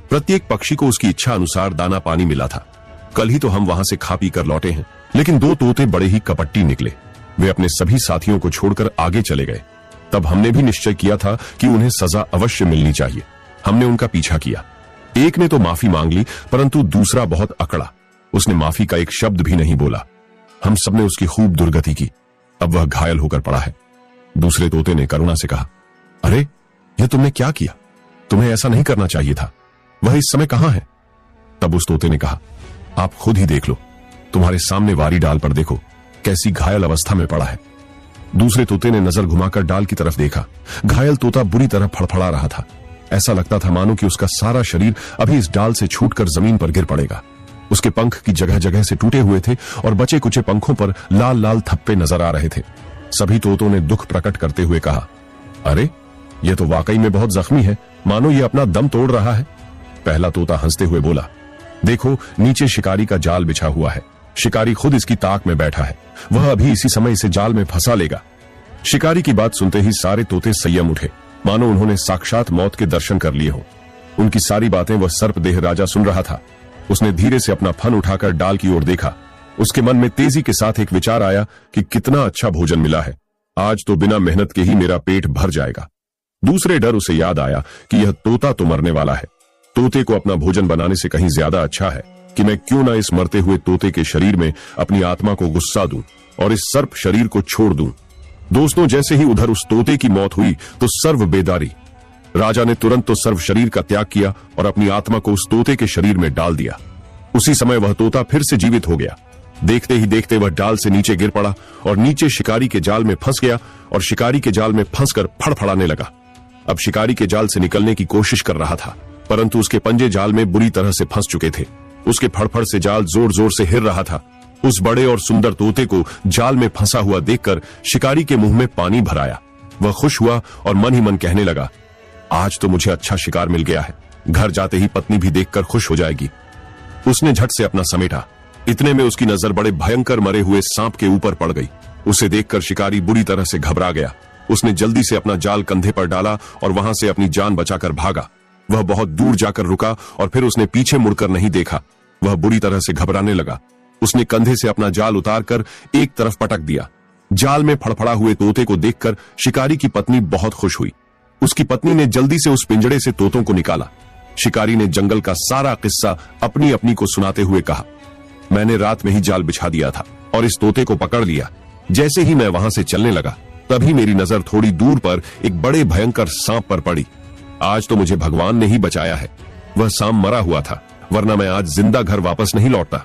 [SPEAKER 1] प्रत्येक पक्षी को उसकी इच्छा अनुसार दाना पानी मिला था। कल ही तो हम वहां से खा पी कर लौटे हैं, लेकिन दो तोते बड़े ही कपट्टी निकले। वे अपने सभी साथियों को छोड़कर आगे चले गए। तब हमने भी निश्चय किया था कि उन्हें सजा अवश्य मिलनी चाहिए। हमने उनका पीछा किया। एक ने तो माफी मांग ली, परंतु दूसरा बहुत अकड़ा। उसने माफी का एक शब्द भी नहीं बोला। हम सबने उसकी खूब दुर्गति की। अब वह घायल होकर पड़ा है। दूसरे तोते ने करुणा से कहा, अरे, यह तुमने क्या किया? तुम्हें ऐसा नहीं करना चाहिए था। वह इस समय कहां है? तब उस तोते ने कहा, आप खुद ही देख लो, तुम्हारे सामने वारी डाल पर देखो, कैसी घायल अवस्था में पड़ा है। दूसरे तोते ने नजर घुमाकर डाल की तरफ देखा। घायल तोता बुरी तरह फड़फड़ा रहा था। ऐसा लगता था मानो कि उसका सारा शरीर अभी इस डाल से छूटकर जमीन पर गिर पड़ेगा। उसके पंख की जगह जगह से टूटे हुए थे और बचे कुचे पंखों पर लाल लाल थप्पे नजर आ रहे थे। सभी तोतों ने दुख प्रकट करते हुए कहा, अरे, यह तो वाकई में बहुत जख्मी है, मानो ये अपना दम तोड़ रहा है। पहला तोता हंसते हुए बोला, देखो, नीचे शिकारी का जाल बिछा हुआ है। शिकारी खुद इसकी ताक में बैठा है। वह अभी इसी समय इसे जाल में फंसा लेगा। शिकारी की बात सुनते ही सारे तोते संयम उठे, मानो उन्होंने साक्षात मौत के दर्शन कर लिए हों। उनकी सारी बातें वह सर्पदेह राजा सुन रहा था। उसने धीरे से अपना फन उठाकर डाल की ओर देखा। उसके मन में तेजी के साथ एक विचार आया कि कितना अच्छा भोजन मिला है। आज तो बिना मेहनत के ही मेरा पेट भर जाएगा। दूसरे डर उसे याद आया कि यह तोता तो मरने वाला है। तोते को अपना भोजन बनाने से कहीं ज्यादा अच्छा है कि मैं क्यों ना इस मरते हुए तोते के शरीर में अपनी आत्मा को गुस्सा दूं और इस सर्प शरीर को छोड़ दूं। दोस्तों, जैसे ही उधर उस तोते की मौत हुई तो सर्व बेदारी। राजा ने तुरंत तो सर्व शरीर का त्याग किया और अपनी आत्मा को उस तोते के शरीर में डाल दिया। उसी समय वह तोता फिर से जीवित हो गया। देखते ही देखते वह डाल से नीचे गिर पड़ा और नीचे शिकारी के जाल में फंस गया और शिकारी के जाल में फंसकर फड़फड़ाने लगा। अब शिकारी के जाल से निकलने की कोशिश कर रहा था, परंतु उसके पंजे जाल में बुरी तरह से फंस चुके थे। उसके फड़फड़ से जाल जोर जोर से हिल रहा था। उस बड़े और सुंदर तोते को जाल में फंसा हुआ देखकर शिकारी के मुंह में पानी भर आया। वह खुश हुआ और मन ही मन कहने लगा, आज तो मुझे अच्छा शिकार मिल गया है। घर जाते ही पत्नी भी देखकर खुश हो जाएगी। उसने झट से अपना समेटा। इतने में उसकी नजर बड़े भयंकर मरे हुए सांप के ऊपर पड़ गई। उसे देखकर शिकारी बुरी तरह से घबरा गया। उसने जल्दी से अपना जाल कंधे पर डाला और वहां से अपनी जान बचाकर भागा। वह बहुत दूर जाकर रुका और फिर उसने पीछे मुड़कर नहीं देखा। वह बुरी तरह से घबराने लगा। उसने कंधे से अपना जाल उतारकर एक तरफ पटक दिया। जाल में फड़फड़ा हुए तोते को देखकर शिकारी की पत्नी बहुत खुश हुई। उसकी पत्नी ने जल्दी से उस पिंजड़े से तोतों को निकाला। शिकारी ने जंगल का सारा किस्सा अपनी अपनी को सुनाते हुए कहा, मैंने रात में ही जाल बिछा दिया था और इस तोते को पकड़ लिया। जैसे ही मैं वहां से चलने लगा तभी मेरी नजर थोड़ी दूर पर एक बड़े भयंकर सांप पर पड़ी। आज तो मुझे भगवान ने ही बचाया है। वह सांप मरा हुआ था, वरना मैं आज जिंदा घर वापस नहीं लौटता।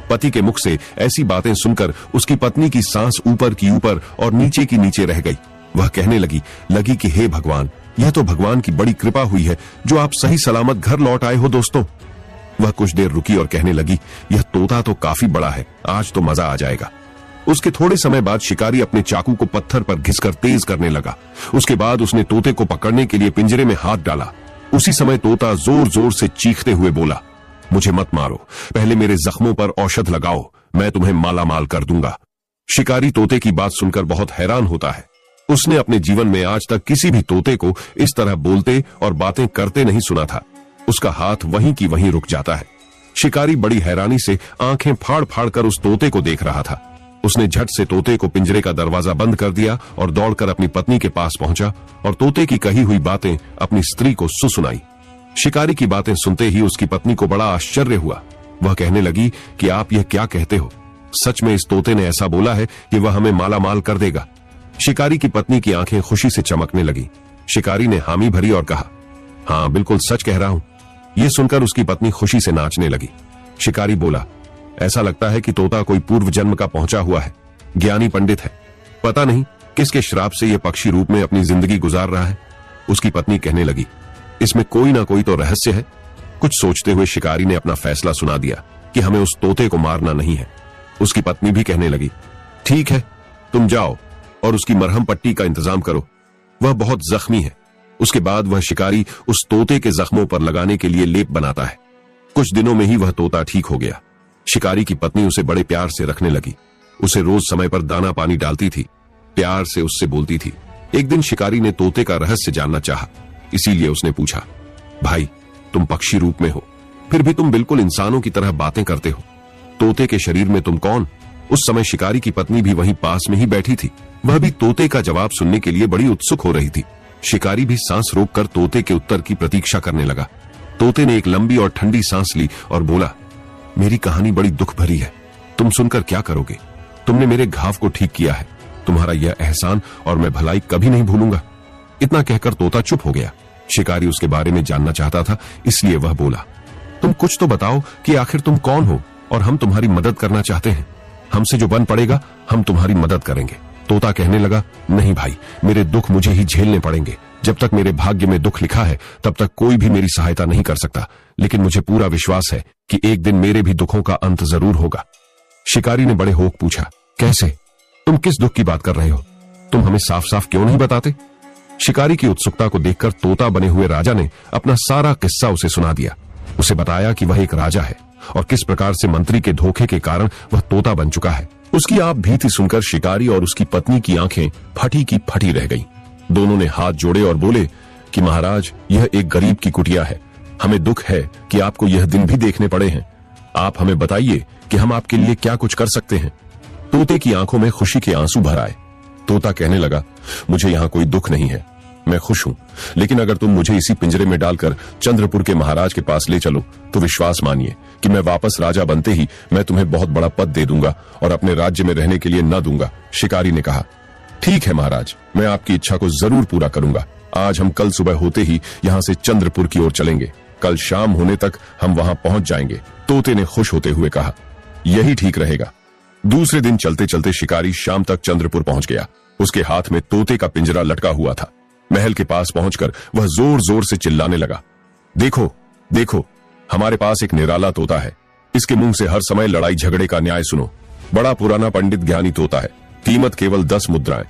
[SPEAKER 1] पति के मुख से ऐसी बातें सुनकर उसकी पत्नी की सांस ऊपर की ऊपर और नीचे की नीचे रह गई। वह कहने लगी कि हे भगवान, यह तो भगवान की बड़ी कृपा हुई है जो आप सही सलामत घर लौट आए हो। दोस्तों, वह कुछ देर रुकी और कहने लगी, यह तोता तो काफी बड़ा है, आज तो मजा आ जाएगा। उसके थोड़े समय बाद शिकारी अपने चाकू को पत्थर पर घिसकर तेज करने लगा। उसके बाद उसने तोते को पकड़ने के लिए पिंजरे में हाथ डाला। उसी समय तोता जोर जोर से चीखते हुए बोला, मुझे मत मारो, पहले मेरे जख्मों पर औषध लगाओ, मैं तुम्हें माला माल कर दूंगा। शिकारी तोते की बात सुनकर बहुत हैरान होता है। उसने अपने जीवन में आज तक किसी भी तोते को इस तरह बोलते और बातें करते नहीं सुना था। उसका हाथ वहीं की वहीं रुक जाता है। शिकारी बड़ी हैरानी से आंखें फाड़ फाड़ कर उस तोते को देख रहा था। उसने झट से तोते को पिंजरे का दरवाजा बंद कर दिया और दौड़कर अपनी पत्नी के पास पहुंचा और तोते की कही हुई बातें अपनी स्त्री को सुनाई। शिकारी की बातें सुनते ही उसकी पत्नी को बड़ा आश्चर्य हुआ। वह कहने लगी कि आप यह क्या कहते हो? सच में इस तोते ने ऐसा बोला है कि वह हमें माला माल कर देगा? शिकारी की पत्नी की आंखें खुशी से चमकने लगी। शिकारी ने हामी भरी और कहा, हाँ, बिल्कुल सच कह रहा हूं। यह सुनकर उसकी पत्नी खुशी से नाचने लगी। शिकारी बोला, ऐसा लगता है कि तोता कोई पूर्व जन्म का पहुंचा हुआ है, ज्ञानी पंडित है। पता नहीं किसके श्राप से यह पक्षी रूप में अपनी जिंदगी गुजार रहा है। उसकी पत्नी कहने लगी, इसमें कोई ना कोई तो रहस्य है। कुछ सोचते हुए शिकारी ने अपना फैसला सुना दिया कि हमें उस तोते को मारना नहीं है। उसकी पत्नी भी कहने लगी, ठीक है, तुम जाओ और उसकी मरहम पट्टी का इंतजाम करो, वह बहुत जख्मी है। उसके बाद वह शिकारी उस तोते के जख्मों पर लगाने के लिए लेप बनाता है। कुछ दिनों में ही वह तोता ठीक हो गया। शिकारी की पत्नी उसे बड़े प्यार से रखने लगी। उसे रोज समय पर दाना पानी डालती थी, प्यार से उससे बोलती थी। एक दिन शिकारी ने तोते का रहस्य जानना चाहा, इसीलिए उसने पूछा, भाई, तुम पक्षी रूप में हो, फिर भी तुम बिल्कुल इंसानों की तरह बातें करते हो। तोते के शरीर में तुम कौन? उस समय शिकारी की पत्नी भी वहीं पास में ही बैठी थी। वह भी तोते का जवाब सुनने के लिए बड़ी उत्सुक हो रही थी। शिकारी भी सांस रोककर तोते के उत्तर की प्रतीक्षा करने लगा। तोते ने एक लंबी और ठंडी सांस ली और बोला, मेरी कहानी बड़ी दुख भरी है, तुम सुनकर क्या करोगे? तुमने मेरे घाव को ठीक किया है, तुम्हारा यह एहसान और मैं भलाई कभी नहीं भूलूंगा। इतना कहकर तोता चुप हो गया। शिकारी उसके बारे में जानना चाहता था, इसलिए वह बोला, तुम कुछ तो बताओ कि आखिर तुम कौन हो और हम तुम्हारी मदद करना चाहते हैं। हमसे जो बन पड़ेगा हम तुम्हारी मदद करेंगे। तोता कहने लगा, नहीं भाई, मेरे दुख मुझे ही झेलने पड़ेंगे। जब तक मेरे भाग्य में दुख लिखा है तब तक कोई भी मेरी सहायता नहीं कर सकता, लेकिन मुझे पूरा विश्वास है कि एक दिन मेरे भी दुखों का अंत जरूर होगा। शिकारी ने बड़े होक पूछा, कैसे? तुम किस दुख की बात कर रहे हो? तुम हमें साफ साफ क्यों नहीं बताते? शिकारी की उत्सुकता को देखकर तोता बने हुए राजा ने अपना सारा किस्सा उसे सुना दिया। उसे बताया कि वह एक राजा है और किस प्रकार से मंत्री के धोखे के कारण वह तोता बन चुका है। उसकी आप भीति सुनकर शिकारी और उसकी पत्नी की आंखें फटी की फटी रह गईं। दोनों ने हाथ जोड़े और बोले कि महाराज, यह एक गरीब की कुटिया है। हमें दुख है कि आपको यह दिन भी देखने पड़े हैं। आप हमें बताइए कि हम आपके लिए क्या कुछ कर सकते हैं। तोते की आंखों में खुशी के आंसू भर आए। तोता कहने लगा, मुझे यहाँ कोई दुख नहीं है, मैं खुश हूं, लेकिन अगर तुम मुझे इसी पिंजरे में डालकर चंद्रपुर के महाराज के पास ले चलो तो विश्वास मानिए कि मैं वापस राजा बनते ही मैं तुम्हें बहुत बड़ा पद दे दूंगा और अपने राज्य में रहने के लिए न दूंगा। शिकारी ने कहा, ठीक है महाराज, मैं आपकी इच्छा को जरूर पूरा करूंगा। आज हम कल सुबह होते ही यहाँ से चंद्रपुर की ओर चलेंगे, कल शाम होने तक हम वहां पहुंच जाएंगे। तोते ने खुश होते हुए कहा, यही ठीक रहेगा। दूसरे दिन चलते चलते शिकारी शाम तक चंद्रपुर पहुंच गया। उसके हाथ में तोते का पिंजरा लटका हुआ था। महल के पास पहुंचकर वह जोर जोर से चिल्लाने लगा, देखो देखो, हमारे पास एक निराला तोता है। इसके मुंह से हर समय लड़ाई झगड़े का न्याय सुनो। बड़ा पुराना पंडित ज्ञानी तोता है, कीमत केवल 10 मुद्राएं।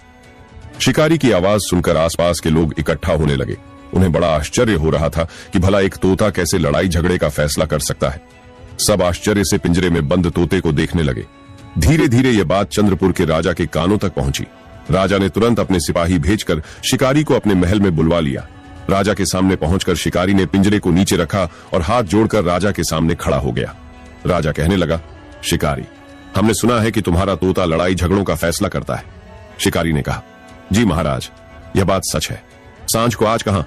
[SPEAKER 1] शिकारी की आवाज सुनकर आसपास के लोग इकट्ठा होने लगे। उन्हें बड़ा आश्चर्य हो रहा था कि भला एक तोता कैसे लड़ाई झगड़े का फैसला कर सकता है। सब आश्चर्य से पिंजरे में बंद तोते को देखने लगे। धीरे धीरे यह बात चंद्रपुर के राजा के कानों तक पहुंची। राजा ने तुरंत अपने सिपाही भेजकर शिकारी को अपने महल में बुलवा लिया। राजा के सामने पहुंचकर शिकारी ने पिंजरे को नीचे रखा और हाथ जोड़कर राजा के सामने खड़ा हो गया। राजा कहने लगा, शिकारी, हमने सुना है कि तुम्हारा तोता लड़ाई झगड़ों का फैसला करता है। शिकारी ने कहा, जी महाराज, यह बात सच है। सांझ को आज कहां,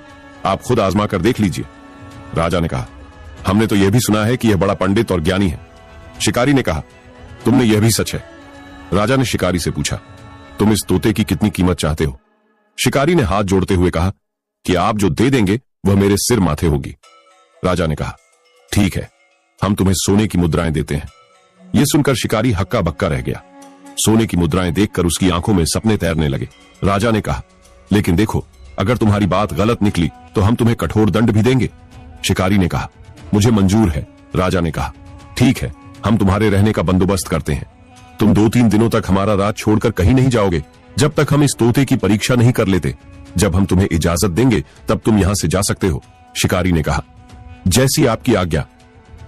[SPEAKER 1] आप खुद आजमा कर देख लीजिए। राजा ने कहा, हमने तो यह भी सुना है कि यह बड़ा पंडित और ज्ञानी है। शिकारी ने कहा, तुमने यह भी सच है। राजा ने शिकारी से पूछा, तुम इस तोते की कितनी कीमत चाहते हो? शिकारी ने हाथ जोड़ते हुए कहा कि आप जो दे देंगे वह मेरे सिर माथे होगी। राजा ने कहा, ठीक है, हम तुम्हें सोने की मुद्राएं देते हैं। यह सुनकर शिकारी हक्का बक्का रह गया। सोने की मुद्राएं देखकर उसकी आंखों में सपने तैरने लगे। राजा ने कहा, लेकिन देखो, अगर तुम्हारी बात गलत निकली तो हम तुम्हें कठोर दंड भी देंगे। शिकारी ने कहा, मुझे मंजूर है। राजा ने कहा, ठीक है, हम तुम्हारे रहने का बंदोबस्त करते हैं। तुम 2-3 दिनों तक हमारा राज छोड़कर कहीं नहीं जाओगे जब तक हम इस तोते की परीक्षा नहीं कर लेते। जब हम तुम्हें इजाजत देंगे तब तुम यहां से जा सकते हो। शिकारी ने कहा, जैसी आपकी आज्ञा।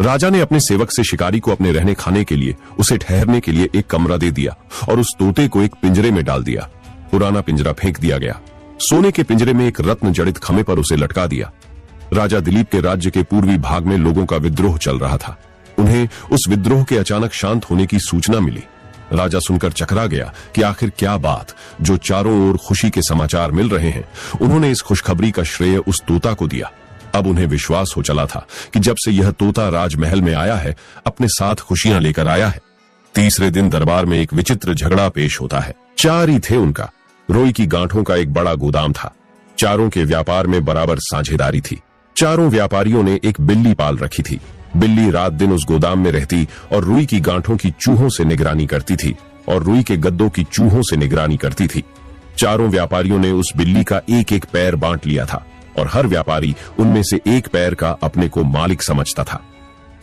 [SPEAKER 1] राजा ने अपने सेवक से शिकारी को अपने रहने खाने के लिए, उसे ठहरने के लिए एक कमरा दे दिया और उस तोते को एक पिंजरे में डाल दिया। पुराना पिंजरा फेंक दिया गया। सोने के पिंजरे में एक रत्न जड़ित खम्भे पर उसे लटका दिया। राजा दिलीप के राज्य के पूर्वी भाग में लोगों का विद्रोह चल रहा था। उन्हें उस विद्रोह के अचानक शांत होने की सूचना मिली। राजा सुनकर चकरा गया कि आखिर क्या बात, जो चारों ओर खुशी के समाचार मिल रहे हैं। उन्होंने इस खुशखबरी का श्रेय उस तोता को दिया। अब उन्हें विश्वास हो चला था कि जब से यह तोता राजमहल में आया है, अपने साथ खुशियां लेकर आया है। तीसरे दिन दरबार में एक विचित्र झगड़ा पेश होता है। 4 ही थे उनका। रोई की गांठों का एक बड़ा गोदाम था। चारों के व्यापार में बराबर साझेदारी थी। चारों व्यापारियों ने एक बिल्ली पाल रखी थी। बिल्ली रात दिन उस गोदाम में रहती और रुई की गांठों की चूहों से निगरानी करती थी और रुई के गद्दों की चूहों से निगरानी करती थी। चारों व्यापारियों ने उस बिल्ली का एक एक पैर बांट लिया था और हर व्यापारी उनमें से एक पैर का अपने को मालिक समझता था।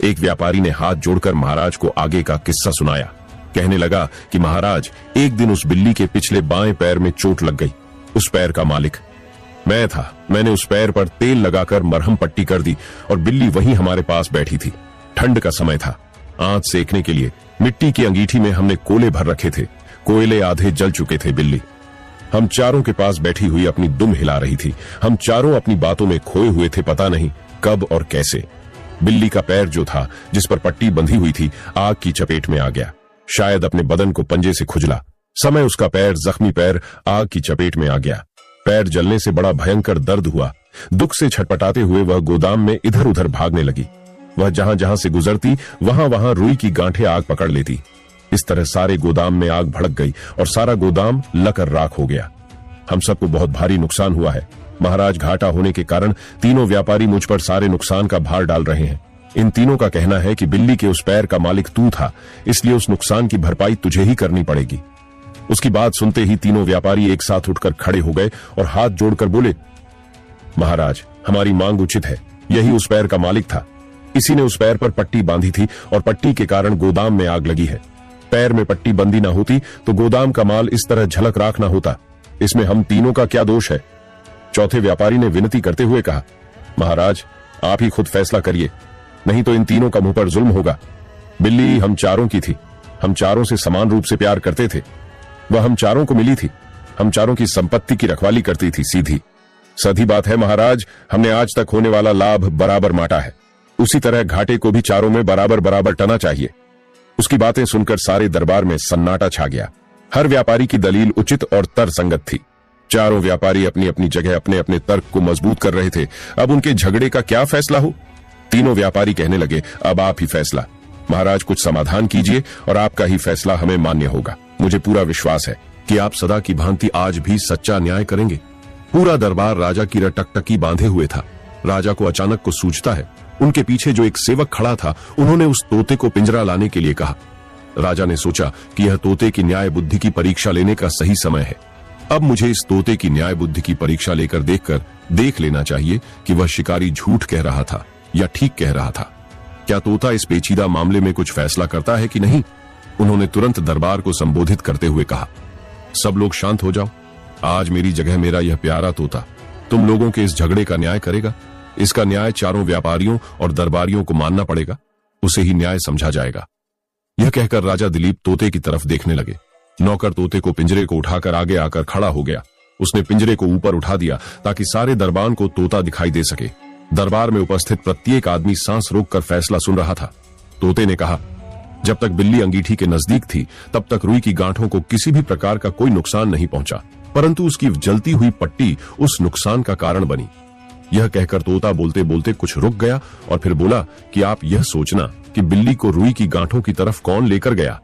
[SPEAKER 1] एक व्यापारी ने हाथ जोड़कर महाराज को आगे का किस्सा सुनाया। कहने लगा कि महाराज, एक दिन उस बिल्ली के पिछले बाएं पैर में चोट लग गई। उस पैर का मालिक मैं था। मैंने उस पैर पर तेल लगाकर मरहम पट्टी कर दी और बिल्ली वहीं हमारे पास बैठी थी। ठंड का समय था। आंच सेकने के लिए मिट्टी की अंगीठी में हमने कोले भर रखे थे। कोयले आधे जल चुके थे। बिल्ली हम चारों के पास बैठी हुई अपनी दुम हिला रही थी। हम चारों अपनी बातों में खोए हुए थे, पता नहीं कब और कैसे। बिल्ली का पैर जो था, जिस पर पट्टी बंधी हुई थी, आग की चपेट में आ गया। शायद अपने बदन को पंजे से खुजला। समय उसका पैर, जख्मी पैर, आग की चपेट में आ गया। पैर जलने से बड़ा भयंकर दर्द हुआ। दुख से छटपटाते हुए वह गोदाम में इधर उधर भागने लगी। वह जहां जहां से गुजरती वहां वहां रुई की गांठें आग पकड़ लेती। इस तरह सारे गोदाम में आग भड़क गई और सारा गोदाम लकर राख हो गया। हम सबको बहुत भारी नुकसान हुआ है महाराज। घाटा होने के कारण तीनों व्यापारी मुझ पर सारे नुकसान का भार डाल रहे हैं। इन तीनों का कहना है कि बिल्ली के उस पैर का मालिक तू था, इसलिए उस नुकसान की भरपाई तुझे ही करनी पड़ेगी। उसकी बात सुनते ही तीनों व्यापारी एक साथ उठकर खड़े हो गए और हाथ जोड़कर बोले, महाराज, हमारी मांग उचित है। यही उस पैर का मालिक था। इसी ने उस पैर पर पट्टी बांधी थी और पट्टी के कारण गोदाम में आग लगी है। पैर में पट्टी बंदी ना होती तो गोदाम का माल इस तरह झलक राख ना होता। इसमें हम तीनों का क्या दोष है? चौथे व्यापारी ने विनती करते हुए कहा, महाराज, आप ही खुद फैसला करिए, नहीं तो इन तीनों का मुंह पर जुल्म होगा। बिल्ली हम चारों की थी। हम चारों से समान रूप से प्यार करते थे। वह हम चारों को मिली थी। हम चारों की संपत्ति की रखवाली करती थी। सीधी सधी बात है महाराज, हमने आज तक होने वाला लाभ बराबर बांटा है। उसी तरह घाटे को भी चारों में बराबर बराबर टना चाहिए। उसकी बातें सुनकर सारे दरबार में सन्नाटा छा गया। हर व्यापारी की दलील उचित और तर्कसंगत थी। चारों व्यापारी अपनी अपनी जगह अपने अपने तर्क को मजबूत कर रहे थे। अब उनके झगड़े का क्या फैसला हो? तीनों व्यापारी कहने लगे, अब आप ही फैसला। महाराज, कुछ समाधान कीजिए और आपका ही फैसला हमें मान्य होगा। मुझे पूरा विश्वास है कि आप सदा की भांति आज भी सच्चा न्याय करेंगे। पूरा दरबार राजा की रटकटकी बांधे हुए था। राजा को अचानक कुछ सूझता है। उनके पीछे जो एक सेवक खड़ा था, उन्होंने उस तोते को पिंजरा लाने के लिए कहा। राजा ने सोचा कि यह तोते की न्याय बुद्धि की परीक्षा लेने का सही समय है। अब मुझे इस तोते की न्याय बुद्धि की परीक्षा लेकर देख लेना चाहिए कि वह शिकारी झूठ कह रहा था या ठीक कह रहा था। क्या तोता इस पेचीदा मामले में कुछ फैसला करता है कि नहीं? उन्होंने तुरंत दरबार को संबोधित करते हुए कहा, सब लोग शांत हो जाओ। आज मेरी जगह मेरा यह प्यारा तोता तुम लोगों के इस झगड़े का न्याय करेगा। इसका न्याय चारों व्यापारियों और दरबारियों को मानना पड़ेगा। उसे ही न्याय समझा जाएगा। यह कहकर राजा दिलीप तोते की तरफ देखने लगे। नौकर तोते को पिंजरे को उठाकर आगे आकर खड़ा हो गया। उसने पिंजरे को ऊपर उठा दिया ताकि सारे दरबार को तोता दिखाई दे सके। दरबार में उपस्थित प्रत्येक आदमी सांस रोककर फैसला सुन रहा था। तोते ने कहा, जब तक बिल्ली अंगीठी के नजदीक थी तब तक रुई की गांठों को किसी भी प्रकार का कोई नुकसान नहीं पहुंचा, परंतु उसकी जलती हुई पट्टी उस नुकसान का कारण बनी। यह कहकर तोता बोलते बोलते कुछ रुक गया और फिर बोला कि आप यह सोचना कि बिल्ली को रुई की गांठों की तरफ कौन लेकर गया।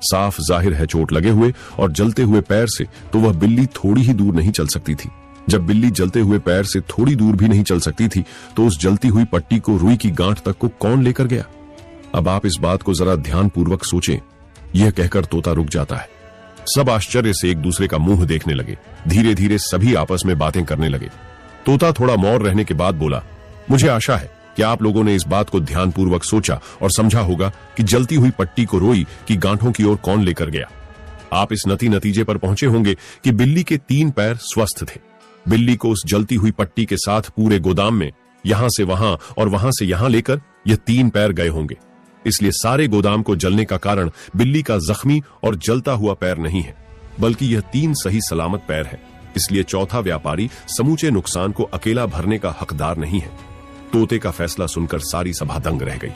[SPEAKER 1] साफ जाहिर है चोट लगे हुए और जलते हुए पैर से तो वह बिल्ली थोड़ी ही दूर नहीं चल सकती थी। जब बिल्ली जलते हुए पैर से थोड़ी दूर भी नहीं चल सकती थी तो उस जलती हुई पट्टी को रुई की गांठ तक को कौन लेकर गया? अब आप इस बात को जरा ध्यानपूर्वक सोचें। यह कहकर तोता रुक जाता है। सब आश्चर्य से एक दूसरे का मुंह देखने लगे। धीरे धीरे सभी आपस में बातें करने लगे। तोता थोड़ा मौन रहने के बाद बोला, मुझे आशा है कि आप लोगों ने इस बात को ध्यानपूर्वक सोचा और समझा होगा कि जलती हुई पट्टी को रुई की गांठों की ओर कौन लेकर गया। आप इस नतीजे पर पहुंचे होंगे कि बिल्ली के 3 पैर स्वस्थ थे। बिल्ली को उस जलती हुई पट्टी के साथ पूरे गोदाम में यहां से वहां और वहां से यहां लेकर यह 3 पैर गए होंगे। इसलिए सारे गोदाम को जलने का कारण बिल्ली का जख्मी और जलता हुआ पैर नहीं है, बल्कि यह 3 सही सलामत पैर है। इसलिए चौथा व्यापारी समूचे नुकसान को अकेला भरने का हकदार नहीं है। तोते का फैसला सुनकर सारी सभा दंग रह गई।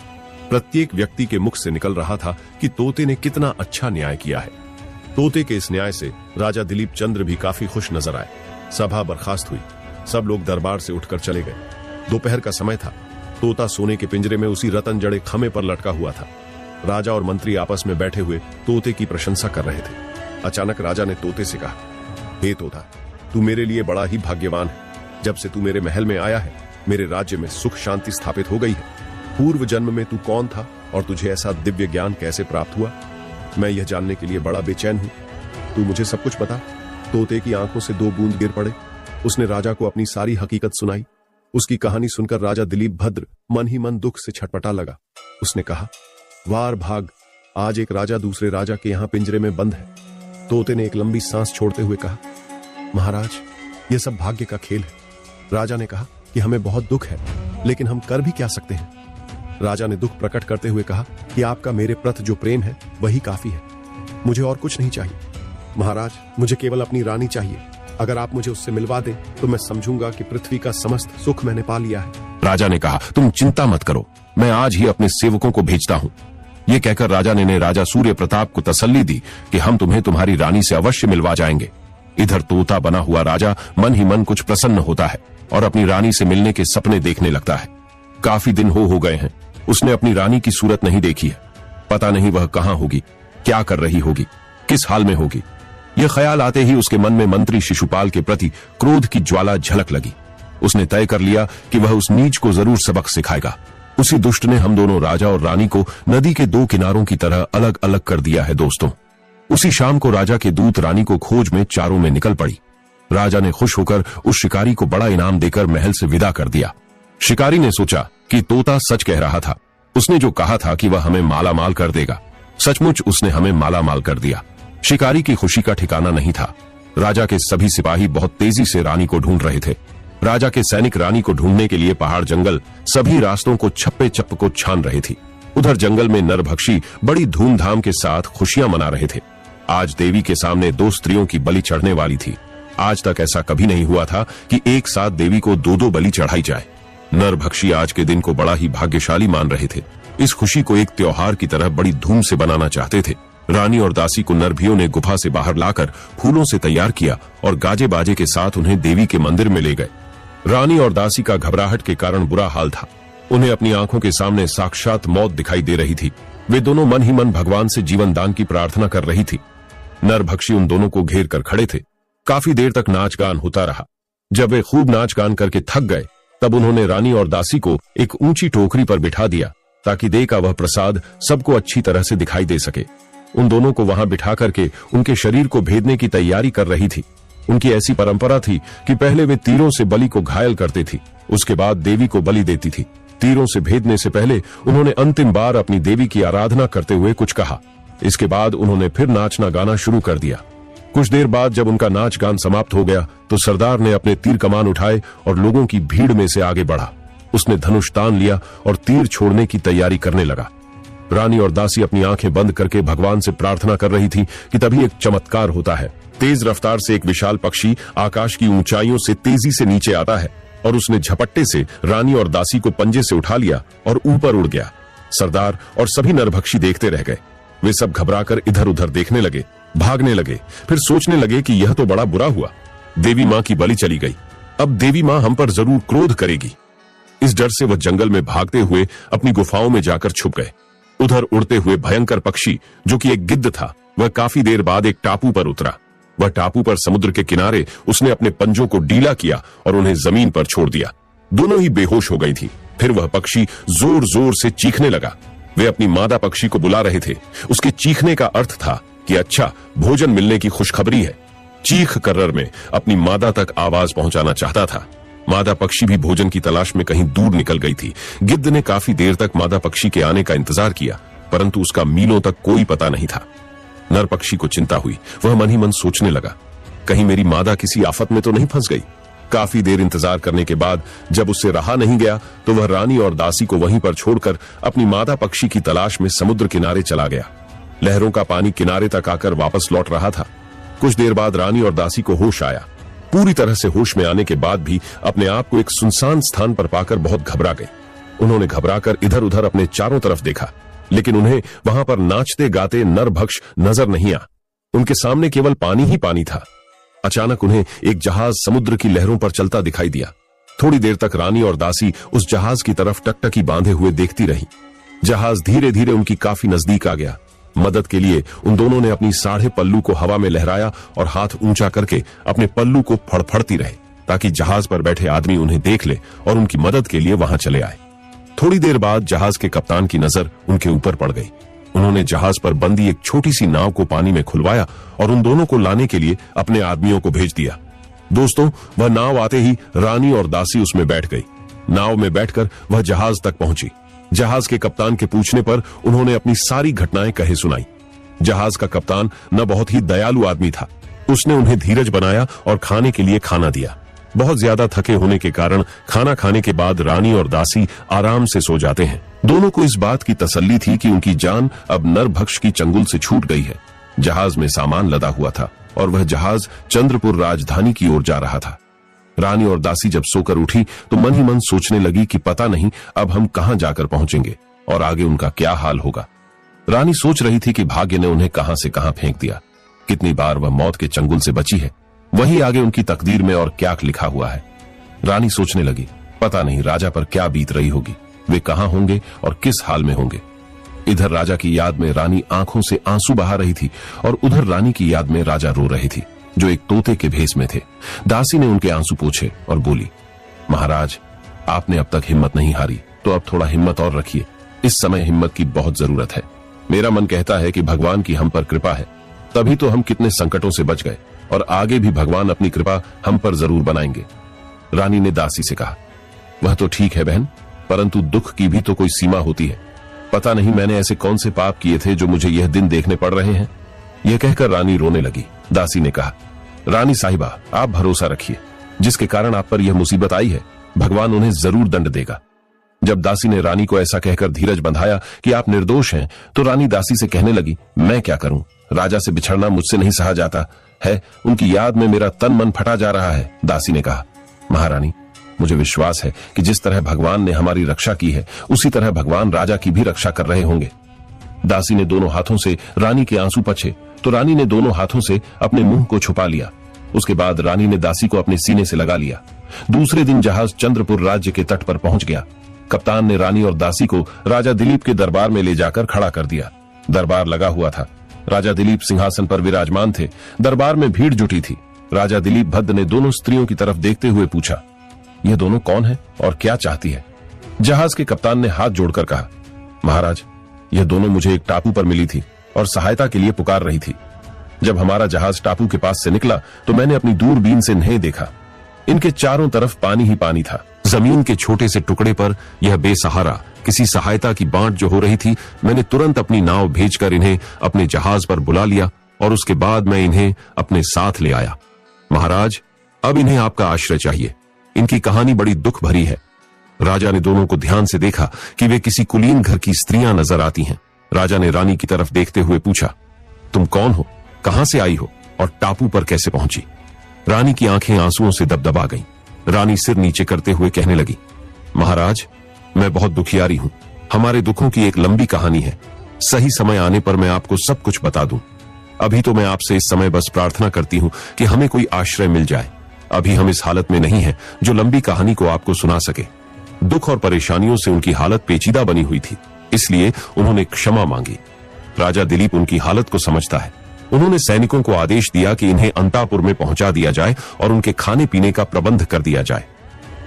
[SPEAKER 1] प्रत्येक व्यक्ति के मुख से निकल रहा था कि तोते ने कितना अच्छा न्याय किया है। तोते के इस न्याय से राजा दिलीप चंद्र भी काफी खुश नजर आए। सभा बर्खास्त हुई। सब लोग दरबार से उठकर चले गए। दोपहर का समय था। तोता सोने के पिंजरे में उसी रतन जड़े खम्भे पर लटका हुआ था। राजा और मंत्री आपस में बैठे हुए तोते की प्रशंसा कर रहे थे। अचानक राजा ने तोते से कहा, हे तोता, तू मेरे लिए बड़ा ही भाग्यवान है। जब से तू मेरे महल में आया है, मेरे राज्य में सुख शांति स्थापित हो गई है। पूर्व जन्म में तू कौन था और तुझे ऐसा दिव्य ज्ञान कैसे प्राप्त हुआ? मैं यह जानने के लिए बड़ा बेचैन हूं। तू मुझे सब कुछ बता। तोते की आंखों से 2 बूंद गिर पड़े। उसने राजा को अपनी सारी हकीकत सुनाई। उसकी कहानी सुनकर राजा दिलीप भद्र मन ही मन दुख से छटपटा लगा। उसने कहा, वार भाग, आज एक राजा दूसरे राजा के यहां पिंजरे में बंद है। तोते ने एक लंबी सांस छोड़ते हुए कहा, महाराज, यह सब भाग्य का खेल है। राजा ने कहा कि हमें बहुत दुख है, लेकिन हम कर भी क्या सकते हैं। राजा ने दुख प्रकट करते हुए कहा कि आपका मेरे प्रति जो प्रेम है वही काफी है। मुझे और कुछ नहीं चाहिए। महाराज, मुझे केवल अपनी रानी चाहिए। अगर आप मुझे उससे मिलवा दें तो मैं समझूंगा कि पृथ्वी का समस्त सुख मैंने पा लिया है। राजा ने कहा, तुम चिंता मत करो, मैं आज ही अपने सेवकों को भेजता हूँ। ये कहकर राजा ने राजा सूर्य प्रताप को तसल्ली दी कि हम तुम्हें तुम्हारी रानी से अवश्य मिलवा जाएंगे। इधर तोता बना हुआ राजा मन ही मन कुछ प्रसन्न होता है और अपनी रानी से मिलने के सपने देखने लगता है। काफी दिन हो गए हैं, उसने अपनी रानी की सूरत नहीं देखी है। पता नहीं वह कहाँ होगी, क्या कर रही होगी, किस हाल में होगी। यह ख्याल आते ही उसके मन में मंत्री शिशुपाल के प्रति क्रोध की ज्वाला झलक लगी। उसने तय कर लिया कि वह उस नीच को जरूर सबक सिखाएगा। उसी दुष्ट ने हम दोनों राजा और रानी को नदी के 2 किनारों की तरह अलग अलग कर दिया है। दोस्तों, उसी शाम को राजा के दूत रानी को खोज में चारों में निकल पड़ी। राजा ने खुश होकर उस शिकारी को बड़ा इनाम देकर महल से विदा कर दिया। शिकारी ने सोचा कि तोता सच कह रहा था। उसने जो कहा था कि वह हमें माला माल कर देगा, सचमुच उसने हमें माला माल कर दिया। शिकारी की खुशी का ठिकाना नहीं था। राजा के सभी सिपाही बहुत तेजी से रानी को ढूंढ रहे थे। राजा के सैनिक रानी को ढूंढने के लिए पहाड़ जंगल सभी रास्तों को छप्पे चप्प को छान रहे थे। उधर जंगल में नरभक्षी बड़ी धूमधाम के साथ खुशियां मना रहे थे। आज देवी के सामने 2 स्त्रियों की बलि चढ़ने वाली थी। आज तक ऐसा कभी नहीं हुआ था कि एक साथ देवी को 2-2 बलि चढ़ाई जाए। नरभक्षी आज के दिन को बड़ा ही भाग्यशाली मान रहे थे। इस खुशी को एक त्योहार की तरह बड़ी धूम से बनाना चाहते थे। रानी और दासी को नरभियों ने गुफा से बाहर लाकर फूलों से तैयार किया और गाजे बाजे के साथ उन्हें देवी के मंदिर में ले गए। रानी और दासी का घबराहट के कारण बुरा हाल था। उन्हें अपनी आंखों के सामने साक्षात मौत दिखाई दे रही थी। वे दोनों मन ही मन भगवान से जीवन दान की प्रार्थना कर रही थी। नरभक्षी उन दोनों को घेर कर खड़े थे। काफी देर तक नाच गान होता रहा। जब वे खूब नाच गान करके थक गए, तब उन्होंने रानी और दासी को एक ऊंची टोकरी पर बिठा दिया ताकि देह का वह प्रसाद सबको अच्छी तरह से दिखाई दे सके। उन दोनों को वहां बिठा करके उनके शरीर को भेदने की तैयारी कर रही थी। उनकी ऐसी परंपरा थी कि पहले वे तीरों से बलि को घायल करते थी, उसके बाद देवी को बलि देती थी। तीरों से भेदने से पहले उन्होंने अंतिम बार अपनी देवी की आराधना करते हुए कुछ कहा। इसके बाद उन्होंने फिर नाचना गाना शुरू कर दिया। कुछ देर बाद जब उनका नाच गान समाप्त हो गया तो सरदार ने अपने तीर कमान उठाए और लोगों की भीड़ में से आगे बढ़ा। उसने धनुष तान लिया और तीर छोड़ने की तैयारी करने लगा। रानी और दासी अपनी आंखें बंद करके भगवान से प्रार्थना कर रही थी कि तभी एक चमत्कार होता है। तेज रफ्तार से एक विशाल पक्षी आकाश की ऊंचाइयों से तेजी से नीचे आता है और उसने झपट्टे से रानी और दासी को पंजे से उठा लिया और ऊपर उड़ गया। सरदार और सभी नरभक्षी देखते रह गए। वे सब घबराकर इधर उधर देखने लगे, भागने लगे, फिर सोचने लगे कि यह तो बड़ा बुरा हुआ। देवी मां की बलि चली गई। अब देवी मां हम पर जरूर क्रोध करेगी। इस डर से वह जंगल में भागते हुए अपनी गुफाओं में जाकर छुप गए। उधर उड़ते हुए भयंकर पक्षी, जो कि एक गिद्ध था, वह काफी देर बाद एक टापू पर उतरा। वह टापू पर समुद्र के किनारे उसने अपने पंजों को ढीला किया और उन्हें जमीन पर छोड़ दिया। दोनों ही बेहोश हो गई थी। फिर वह पक्षी जोर जोर से चीखने लगा। वे अपनी मादा पक्षी को बुला रहे थे। उसके चीखने का अर्थ था कि अच्छा, भोजन मिलने की खुशखबरी है। चीख कर्रर में अपनी मादा तक आवाज पहुंचाना चाहता था। मादा पक्षी भी भोजन की तलाश में कहीं दूर निकल गई थी। गिद्ध ने काफी देर तक मादा पक्षी के आने का इंतजार किया, परंतु उसका मीलों तक कोई पता नहीं था। नर पक्षी को चिंता हुई। वह मन ही मन सोचने लगा, कहीं मेरी मादा किसी आफत में तो नहीं फंस गई। काफी देर इंतजार करने के बाद जब उससे रहा नहीं गया तो वह रानी और दासी को वहीं पर छोड़कर अपनी मादा पक्षी की तलाश में समुद्र किनारे चला गया। लहरों का पानी किनारे तक आकर वापस लौट रहा था। कुछ देर बाद रानी और दासी को होश आया। पूरी तरह से होश में आने के बाद भी अपने आप को एक सुनसान स्थान पर पाकर बहुत घबरा गए। उन्होंने घबराकर इधर उधर अपने चारों तरफ देखा, लेकिन उन्हें वहां पर नाचते गाते नरभक्ष नजर नहीं आया। उनके सामने केवल पानी ही पानी था। अचानक उन्हें एक जहाज समुद्र की लहरों पर चलता दिखाई दिया। थोड़ी देर तक रानी और दासी उस जहाज की तरफ टकटकी बांधे हुए देखती रही। जहाज धीरे धीरे उनकी काफी नजदीक आ गया। मदद के लिए उन दोनों ने अपनी साढ़े पल्लू को हवा में लहराया और हाथ ऊंचा करके अपने पल्लू को फड़फड़ती रहे ताकि जहाज पर बैठे आदमी उन्हें देख ले और उनकी मदद के लिए वहां चले आए। थोड़ी देर बाद जहाज के कप्तान की नजर उनके ऊपर पड़ गई। उन्होंने जहाज पर बंदी एक छोटी सी नाव को पानी में खुलवाया और उन दोनों को लाने के लिए अपने आदमियों को भेज दिया। दोस्तों, वह नाव आते ही रानी और दासी उसमें बैठ गई। नाव में बैठकर वह जहाज तक पहुंची। जहाज के कप्तान के पूछने पर उन्होंने अपनी सारी घटनाएं कहे सुनाई। जहाज का कप्तान न बहुत ही दयालु आदमी था। उसने उन्हें धीरज बनाया और खाने के लिए खाना दिया। बहुत ज्यादा थके होने के कारण खाना खाने के बाद रानी और दासी आराम से सो जाते हैं। दोनों को इस बात की तसल्ली थी कि उनकी जान अब नरभक्ष की चंगुल से छूट गई है। जहाज में सामान लदा हुआ था और वह जहाज चंद्रपुर राजधानी की ओर जा रहा था। रानी और दासी जब सोकर उठी तो मन ही मन सोचने लगी कि पता नहीं अब हम कहां जाकर पहुंचेंगे और आगे उनका क्या हाल होगा। रानी सोच रही थी कि भाग्य ने उन्हें कहां से कहां फेंक दिया। कितनी बार वह मौत के चंगुल से बची है, वही आगे उनकी तकदीर में और क्या लिखा हुआ है। रानी सोचने लगी, पता नहीं राजा पर क्या बीत रही होगी, वे कहां होंगे और किस हाल में होंगे। इधर राजा की याद में रानी आंखों से आंसू बहा रही थी और उधर रानी की याद में राजा रो रही थी, जो एक तोते के भेष में थे। दासी ने उनके आंसू पोंछे और बोली, महाराज, आपने अब तक हिम्मत नहीं हारी, तो अब थोड़ा हिम्मत और रखिए। इस समय हिम्मत की बहुत जरूरत है। मेरा मन कहता है कि भगवान की हम पर कृपा है, तभी तो हम कितने संकटों से बच गए और आगे भी भगवान अपनी कृपा हम पर जरूर बनाएंगे। रानी ने दासी से कहा, वह तो ठीक है बहन, परंतु दुख की भी तो कोई सीमा होती है। पता नहीं मैंने ऐसे कौन से पाप किए थे जो मुझे यह दिन देखने पड़ रहे हैं। यह कहकर रानी रोने लगी। दासी ने कहा, रानी साहिबा, आप भरोसा रखिए, जिसके कारण आप पर यह मुसीबत आई है, भगवान उन्हें जरूर दंड देगा। जब दासी ने रानी को ऐसा कहकर धीरज बंधाया कि आप निर्दोष हैं, तो रानी दासी से कहने लगी, मैं क्या करूं, राजा से बिछड़ना मुझसे नहीं सहा जाता है, उनकी याद में मेरा तन मन फटा जा रहा है। दासी ने कहा, महारानी, मुझे विश्वास है कि जिस तरह भगवान ने हमारी रक्षा की है, उसी तरह भगवान राजा की भी रक्षा कर रहे होंगे। दासी ने दोनों हाथों से रानी के आंसू पोंछे तो रानी ने दोनों हाथों से अपने मुंह को छुपा लिया। उसके बाद रानी ने दासी को अपने सीने से लगा लिया। दूसरे दिन जहाज चंद्रपुर राज्य के तट पर पहुंच गया। कप्तान ने रानी और दासी को राजा दिलीप के दरबार में ले जाकर खड़ा कर दिया। दरबार लगा हुआ था। राजा दिलीप सिंहासन पर विराजमान थे। दरबार में भीड़ जुटी थी। राजा दिलीप भद्र ने दोनों स्त्रियों की तरफ देखते हुए पूछा, ये दोनों कौन है और क्या चाहती है? जहाज के कप्तान ने हाथ जोड़कर कहा, महाराज, ये दोनों मुझे एक टापू पर मिली थी और सहायता के लिए पुकार रही थी। जब हमारा जहाज टापू के पास से निकला तो मैंने अपनी दूरबीन से इन्हें देखा। इनके चारों तरफ पानी ही पानी था। जमीन के छोटे से टुकड़े पर यह बेसहारा किसी सहायता की बांट जो हो रही थी, मैंने तुरंत अपनी नाव भेजकर इन्हें अपने जहाज पर बुला लिया और उसके बाद मैं इन्हें अपने साथ ले आया। महाराज, अब इन्हें आपका आश्रय चाहिए। इनकी कहानी बड़ी दुख भरी है। राजा ने दोनों को ध्यान से देखा कि वे किसी कुलीन घर की स्त्रियां नजर आती हैं। राजा ने रानी की तरफ देखते हुए पूछा, तुम कौन हो, कहां से आई हो और टापू पर कैसे पहुंची? रानी की आंखें आंसुओं से दबदबा गईं। रानी सिर नीचे करते हुए कहने लगी, महाराज, मैं बहुत दुखियारी हूं। हमारे दुखों की एक लंबी कहानी है। सही समय आने पर मैं आपको सब कुछ बता दूं। अभी तो मैं आपसे इस समय बस प्रार्थना करती हूं कि हमें कोई आश्रय मिल जाए। अभी हम इस हालत में नहीं हैं जो लंबी कहानी को आपको सुना सके। दुख और परेशानियों से उनकी हालत पेचीदा बनी हुई थी, इसलिए उन्होंने क्षमा मांगी। राजा दिलीप उनकी हालत को समझता है। उन्होंने सैनिकों को आदेश दिया कि इन्हें अंतापुर में पहुंचा दिया जाए और उनके खाने पीने का प्रबंध कर दिया जाए।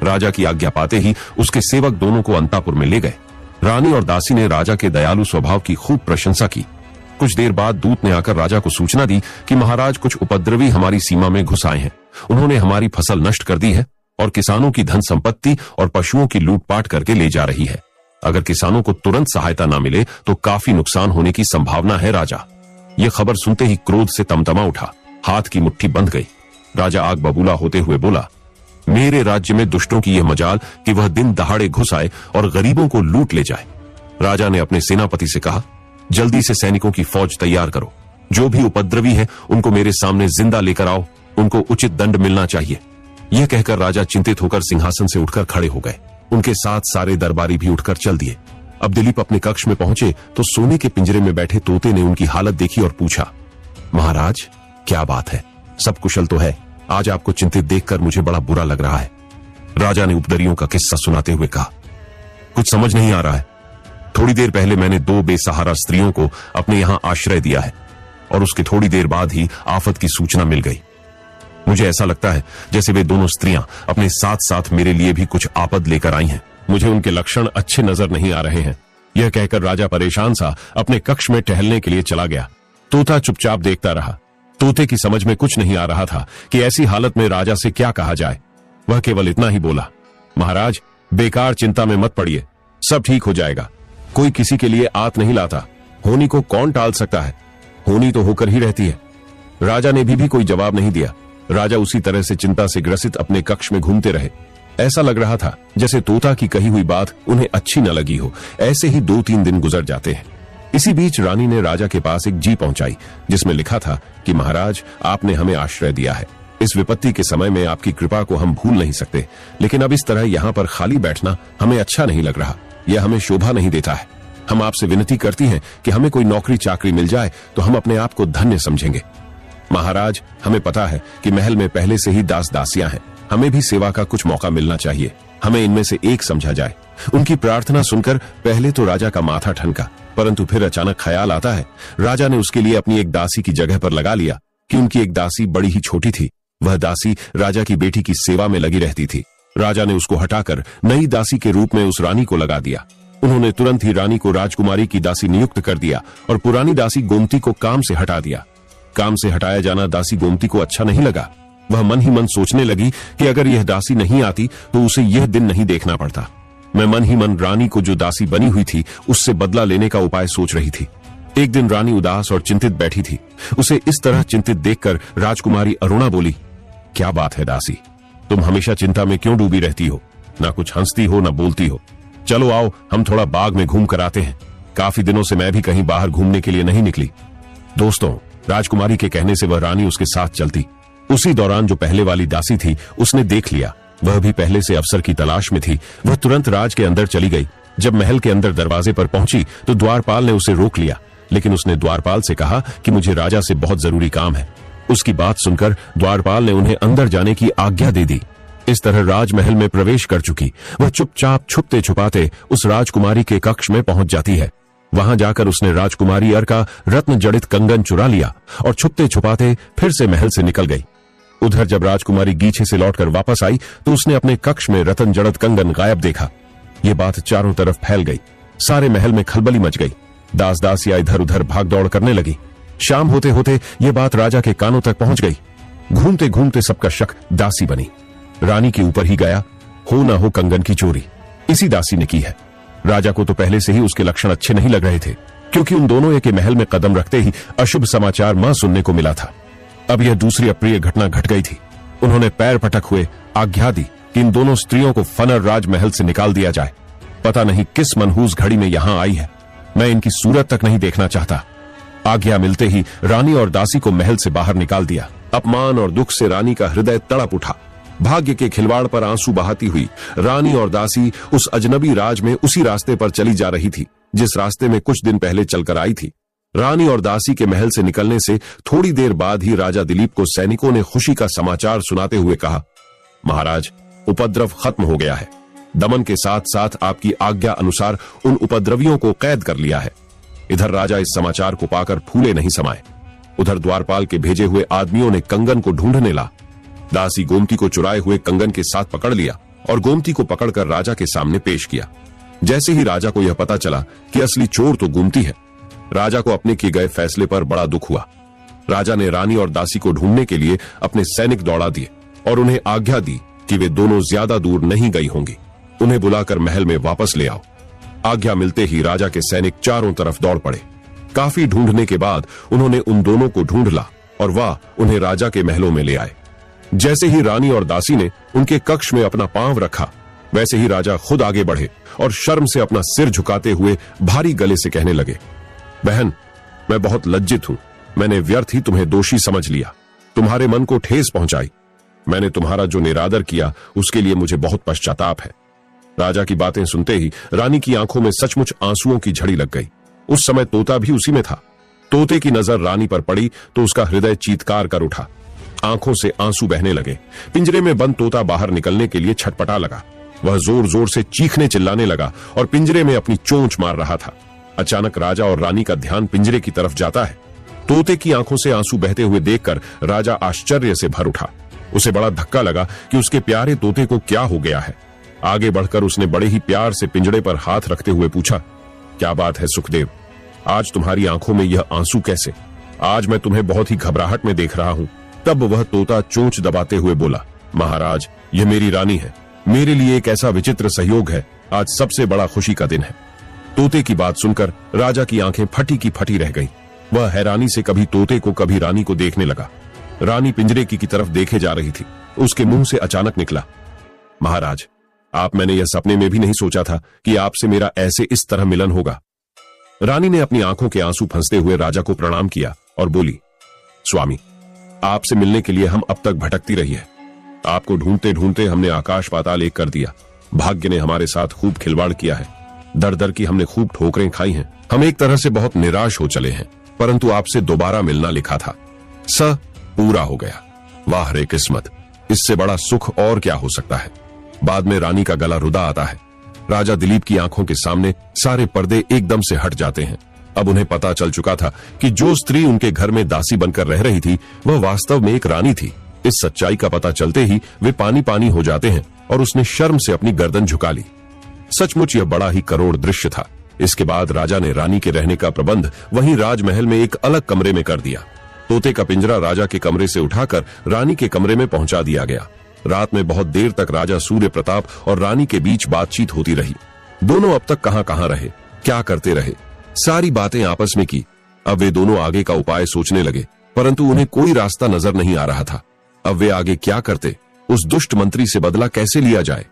[SPEAKER 1] राजा की आज्ञा पाते ही उसके सेवक दोनों को अंतापुर में ले गए। रानी और दासी ने राजा के दयालु स्वभाव की खूब प्रशंसा की। कुछ देर बाद दूत ने आकर राजा को सूचना दी कि महाराज, कुछ उपद्रवी हमारी सीमा में घुस आए हैं। उन्होंने हमारी फसल नष्ट कर दी है और किसानों की धन संपत्ति और पशुओं की लूटपाट करके ले जा रही है। अगर किसानों को तुरंत सहायता न मिले तो काफी नुकसान होने की संभावना है। राजा, यह खबर सुनते ही क्रोध से तमतमा उठा। हाथ की मुट्ठी बंध गई। राजा आग बबूला होते हुए बोला, मेरे राज्य में दुष्टों की यह मजाल कि वह दिन दहाड़े घुस आए और गरीबों को लूट ले जाए। राजा ने अपने सेनापति से कहा, जल्दी से सैनिकों की फौज तैयार करो। जो भी उपद्रवी है उनको मेरे सामने जिंदा लेकर आओ। उनको उचित दंड मिलना चाहिए। यह कहकर राजा चिंतित होकर सिंहासन से उठकर खड़े हो गए। उनके साथ सारे दरबारी भी उठकर चल दिए। अब दिलीप अपने कक्ष में पहुंचे तो सोने के पिंजरे में बैठे तोते ने उनकी हालत देखी और पूछा, महाराज, क्या बात है? सब कुशल तो है? आज आपको चिंतित देखकर मुझे बड़ा बुरा लग रहा है। राजा ने उपदरियों का किस्सा सुनाते हुए कहा, कुछ समझ नहीं आ रहा है। थोड़ी देर पहले मैंने 2 बेसहारा स्त्रियों को अपने यहां आश्रय दिया है और उसके थोड़ी देर बाद ही आफत की सूचना मिल गई। मुझे ऐसा लगता है जैसे वे दोनों स्त्रियां अपने साथ साथ मेरे लिए भी कुछ आपद लेकर आई हैं। मुझे उनके लक्षण अच्छे नजर नहीं आ रहे हैं। यह कहकर राजा परेशान सा अपने कक्ष में टहलने के लिए चला गया। तोता चुपचाप देखता रहा। तोते की समझ में कुछ नहीं आ रहा था कि ऐसी हालत में राजा से क्या कहा जाए। वह केवल इतना ही बोला, महाराज, बेकार चिंता में मत पड़िए, सब ठीक हो जाएगा। कोई किसी के लिए आत नहीं लाता। होनी को कौन टाल सकता है? होनी तो होकर ही रहती है। राजा ने भी कोई जवाब नहीं दिया। राजा उसी तरह से चिंता से ग्रसित अपने कक्ष में घूमते रहे। ऐसा लग रहा था जैसे तोता की कही हुई बात उन्हें अच्छी न लगी हो। ऐसे ही 2-3 दिन गुजर जाते हैं। इसी बीच रानी ने राजा के पास एक जी पहुंचाई जिसमें लिखा था कि महाराज, आपने हमें आश्रय दिया है। इस विपत्ति के समय में आपकी कृपा को हम भूल नहीं सकते, लेकिन अब इस तरह यहाँ पर खाली बैठना हमें अच्छा नहीं लग रहा। यह हमें शोभा नहीं देता है। हम आपसे विनती करती हैं कि हमें कोई नौकरी चाकरी मिल जाए तो हम अपने आप को धन्य समझेंगे। महाराज, हमें पता है कि महल में पहले से ही दास दासियां हैं। हमें भी सेवा का कुछ मौका मिलना चाहिए। हमें इनमें से एक समझा जाए। उनकी प्रार्थना सुनकर पहले तो राजा का माथा ठनका, परंतु फिर अचानक ख्याल आता है। राजा ने उसके लिए अपनी एक दासी की जगह पर लगा लिया कि उनकी एक दासी बड़ी ही छोटी थी। वह दासी राजा की बेटी की सेवा में लगी रहती थी। राजा ने उसको हटाकर नई दासी के रूप में उस रानी को लगा दिया। उन्होंने तुरंत ही रानी को राजकुमारी की दासी नियुक्त कर दिया और पुरानी दासी गोमती को काम से हटा दिया। काम से हटाया जाना दासी गोमती को अच्छा नहीं लगा। वह मन ही मन सोचने लगी कि अगर यह दासी नहीं आती तो उसे यह दिन नहीं देखना पड़ता। मैं मन ही मन रानी को जो दासी बनी हुई थी उससे बदला लेने का उपाय सोच रही थी। एक दिन रानी उदास और चिंतित बैठी थी। उसे इस तरह चिंतित देखकर राजकुमारी अरुणा बोली, क्या बात है दासी, तुम हमेशा चिंता में क्यों डूबी रहती हो? ना कुछ हंसती हो ना बोलती हो। चलो आओ, हम थोड़ा बाग में घूम कर आते हैं। काफी दिनों से मैं भी कहीं बाहर घूमने के लिए नहीं निकली। दोस्तों, राजकुमारी के कहने से वह रानी उसके साथ चलती। उसी दौरान जो पहले वाली दासी थी उसने देख लिया वह भी पहले से अफसर की तलाश में थी। वह तुरंत राज के अंदर चली गई जब महल के अंदर दरवाजे पर पहुंची तो द्वारपाल ने उसे रोक लिया, लेकिन उसने द्वारपाल से कहा कि मुझे राजा से बहुत जरूरी काम है। उसकी बात सुनकर द्वारपाल ने उन्हें अंदर जाने की आज्ञा दे दी। इस तरह राजमहल में प्रवेश कर चुकी वह चुपचाप छुपते छुपाते उस राजकुमारी के कक्ष में पहुंच जाती है। वहां जाकर उसने राजकुमारी अर का रत्न जड़ित कंगन चुरा लिया और छुपते छुपाते फिर से महल से निकल गई। उधर जब राजकुमारी गीछे से लौटकर वापस आई तो उसने अपने कक्ष में रत्न जड़ित कंगन गायब देखा। ये बात चारों तरफ फैल गई। सारे महल में खलबली मच गई। दास दासियां इधर उधर भाग दौड़ करने लगी। शाम होते होते ये बात राजा के कानों तक पहुंच गई। घूमते घूमते सबका शक दासी बनी। रानी के ऊपर ही गया, हो ना हो कंगन की चोरी इसी दासी ने की है। राजा को तो पहले से ही उसके लक्षण अच्छे नहीं लग रहे थे, क्योंकि उन दोनों एक महल में कदम रखते ही अशुभ समाचार मां सुनने को मिला था। अब यह दूसरी अप्रिय घटना घट गई थी। उन्होंने पैर पटक हुए आज्ञा दी कि इन दोनों स्त्रियों को फनर राजमहल से निकाल दिया जाए। पता नहीं किस मनहूस घड़ी में यहां आई है, मैं इनकी सूरत तक नहीं देखना चाहता। आज्ञा मिलते ही रानी और दासी को महल से बाहर निकाल दिया। अपमान और दुख से रानी का हृदय तड़प उठा। भाग्य के खिलवाड़ पर आंसू बहाती हुई रानी और दासी उस अजनबी राज में उसी रास्ते पर चली जा रही थी जिस रास्ते में कुछ दिन पहले चलकर आई थी। रानी और दासी के महल से निकलने से थोड़ी देर बाद ही राजा दिलीप को सैनिकों ने खुशी का समाचार सुनाते हुए कहा, महाराज, उपद्रव खत्म हो गया है। दमन के साथ साथ आपकी आज्ञा अनुसार उन उपद्रवियों को कैद कर लिया है। इधर राजा इस समाचार को पाकर फूले नहीं समाये। उधर द्वारपाल के भेजे हुए आदमियों ने कंगन को ढूंढने ला। दासी गोमती को चुराए हुए कंगन के साथ पकड़ लिया और गोमती को पकड़कर राजा के सामने पेश किया। जैसे ही राजा को यह पता चला कि असली चोर तो गोमती है, राजा को अपने किए गए फैसले पर बड़ा दुख हुआ। राजा ने रानी और दासी को ढूंढने के लिए अपने सैनिक दौड़ा दिए और उन्हें आज्ञा दी कि वे दोनों ज्यादा दूर नहीं गई होंगी। उन्हें बुलाकर महल में वापस ले आओ। आज्ञा मिलते ही राजा के सैनिक चारों तरफ दौड़ पड़े। काफी ढूंढने के बाद उन्होंने उन दोनों को ढूंढ ला और वह उन्हें राजा के महलों में ले आए। जैसे ही रानी और दासी ने उनके कक्ष में अपना पांव रखा, वैसे ही राजा खुद आगे बढ़े और शर्म से अपना सिर झुकाते हुए भारी गले से कहने लगे, बहन, मैं बहुत लज्जित हूं। मैंने व्यर्थ ही तुम्हें दोषी समझ लिया, तुम्हारे मन को ठेस पहुंचाई। मैंने तुम्हारा जो निरादर किया उसके लिए मुझे बहुत पश्चाताप है। राजा की बातें सुनते ही रानी की आंखों में सचमुच आंसुओं की झड़ी लग गई। उस समय तोता भी उसी में था। तोते की नजर रानी पर पड़ी तो उसका हृदय चीत्कार कर उठा। आंखों से आंसू बहने लगे। पिंजरे में बंद तोता बाहर निकलने के लिए छटपटा लगा। वह जोर जोर से चीखने चिल्लाने लगा और पिंजरे में अपनी चोंच मार रहा था। अचानक राजा और रानी का ध्यान पिंजरे की तरफ जाता है। तोते की आंखों से आंसू बहते हुए देखकर राजा आश्चर्य से भर उठा। उसे बड़ा धक्का लगा कि उसके प्यारे तोते को क्या हो गया है। आगे बढ़कर उसने बड़े ही प्यार से पिंजरे पर हाथ रखते हुए पूछा, क्या बात है सुखदेव, आज तुम्हारी आंखों में यह आंसू कैसे? आज मैं तुम्हें बहुत ही घबराहट में देख रहा हूँ। तब वह तोता चोंच दबाते हुए बोला, महाराज, यह मेरी रानी है। मेरे लिए एक ऐसा विचित्र सहयोग है। आज सबसे बड़ा खुशी का दिन है। तोते की बात सुनकर राजा की आंखें फटी की फटी रह गईं। वह हैरानी से कभी तोते को कभी रानी को देखने लगा। रानी पिंजरे की तरफ देखे जा रही थी। उसके मुंह से अचानक निकला, महाराज, आप, मैंने यह सपने में भी नहीं सोचा था कि आपसे मेरा ऐसे इस तरह मिलन होगा। रानी ने अपनी आंखों के आंसू फंसते हुए राजा को प्रणाम किया और बोली, स्वामी, आपसे मिलने के लिए हम अब तक भटकती रही है। आपको ढूंढते ढूंढते हमने आकाश पाताल एक कर दिया। भाग्य ने हमारे साथ खूब खिलवाड़ किया है। दर दर की हमने खूब ठोकरें खाई हैं। हम एक तरह से बहुत निराश हो चले हैं, परंतु आपसे दोबारा मिलना लिखा था। पूरा हो गया। वाह रे किस्मत, इससे बड़ा सुख और क्या हो सकता है। बाद में रानी का गला रुदा आता है। राजा दिलीप की आंखों के सामने सारे पर्दे एकदम से हट जाते हैं। अब उन्हें पता चल चुका था कि जो स्त्री उनके घर में दासी बनकर रह रही थी वह वास्तव में एक रानी थी। इस सच्चाई का पता चलते ही वे पानी पानी हो जाते हैं और उसने शर्म से अपनी गर्दन झुका ली। सचमुच यह बड़ा ही करोड़ दृश्य था। इसके बाद राजा ने रानी के रहने का प्रबंध वहीं राजमहल में एक अलग कमरे में कर दिया। तोते का पिंजरा राजा के कमरे से उठाकर रानी के कमरे में पहुंचा दिया गया। रात में बहुत देर तक राजा सूर्य प्रताप और रानी के बीच बातचीत होती रही। दोनों अब तक कहां रहे, क्या करते रहे, सारी बातें आपस में की। अब वे दोनों आगे का उपाय सोचने लगे, परंतु उन्हें कोई रास्ता नजर नहीं आ रहा था। अब वे आगे क्या करते, उस दुष्ट मंत्री से बदला कैसे लिया जाए।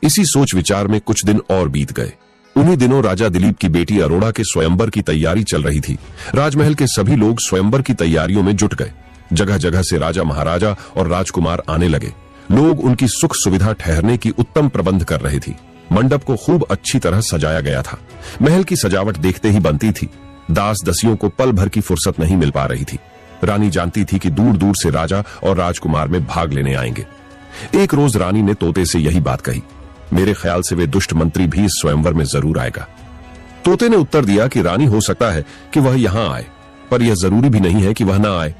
[SPEAKER 1] इसी सोच विचार में कुछ दिन और बीत गए। उन्हीं दिनों राजा दिलीप की बेटी अरोड़ा के स्वयंवर की तैयारी चल रही थी। राजमहल के सभी लोग स्वयंवर की तैयारियों में जुट गए। जगह जगह से राजा महाराजा और राजकुमार आने लगे। लोग उनकी सुख सुविधा ठहरने की उत्तम प्रबंध कर रहे थे। मंडप को खूब अच्छी तरह सजाया गया था। महल की सजावट देखते ही बनती थी। दास दसियों को पल भर की फुर्सत नहीं मिल पा रही थी। रानी जानती थी कि दूर दूर से राजा और राजकुमार में भाग लेने आएंगे। एक रोज रानी ने तोते से यही बात कही, मेरे ख्याल से वे दुष्ट मंत्री भी इस स्वयंवर में जरूर आएगा। तोते ने उत्तर दिया कि रानी हो सकता है कि वह यहां आए, पर यह जरूरी भी नहीं है कि वह ना आए।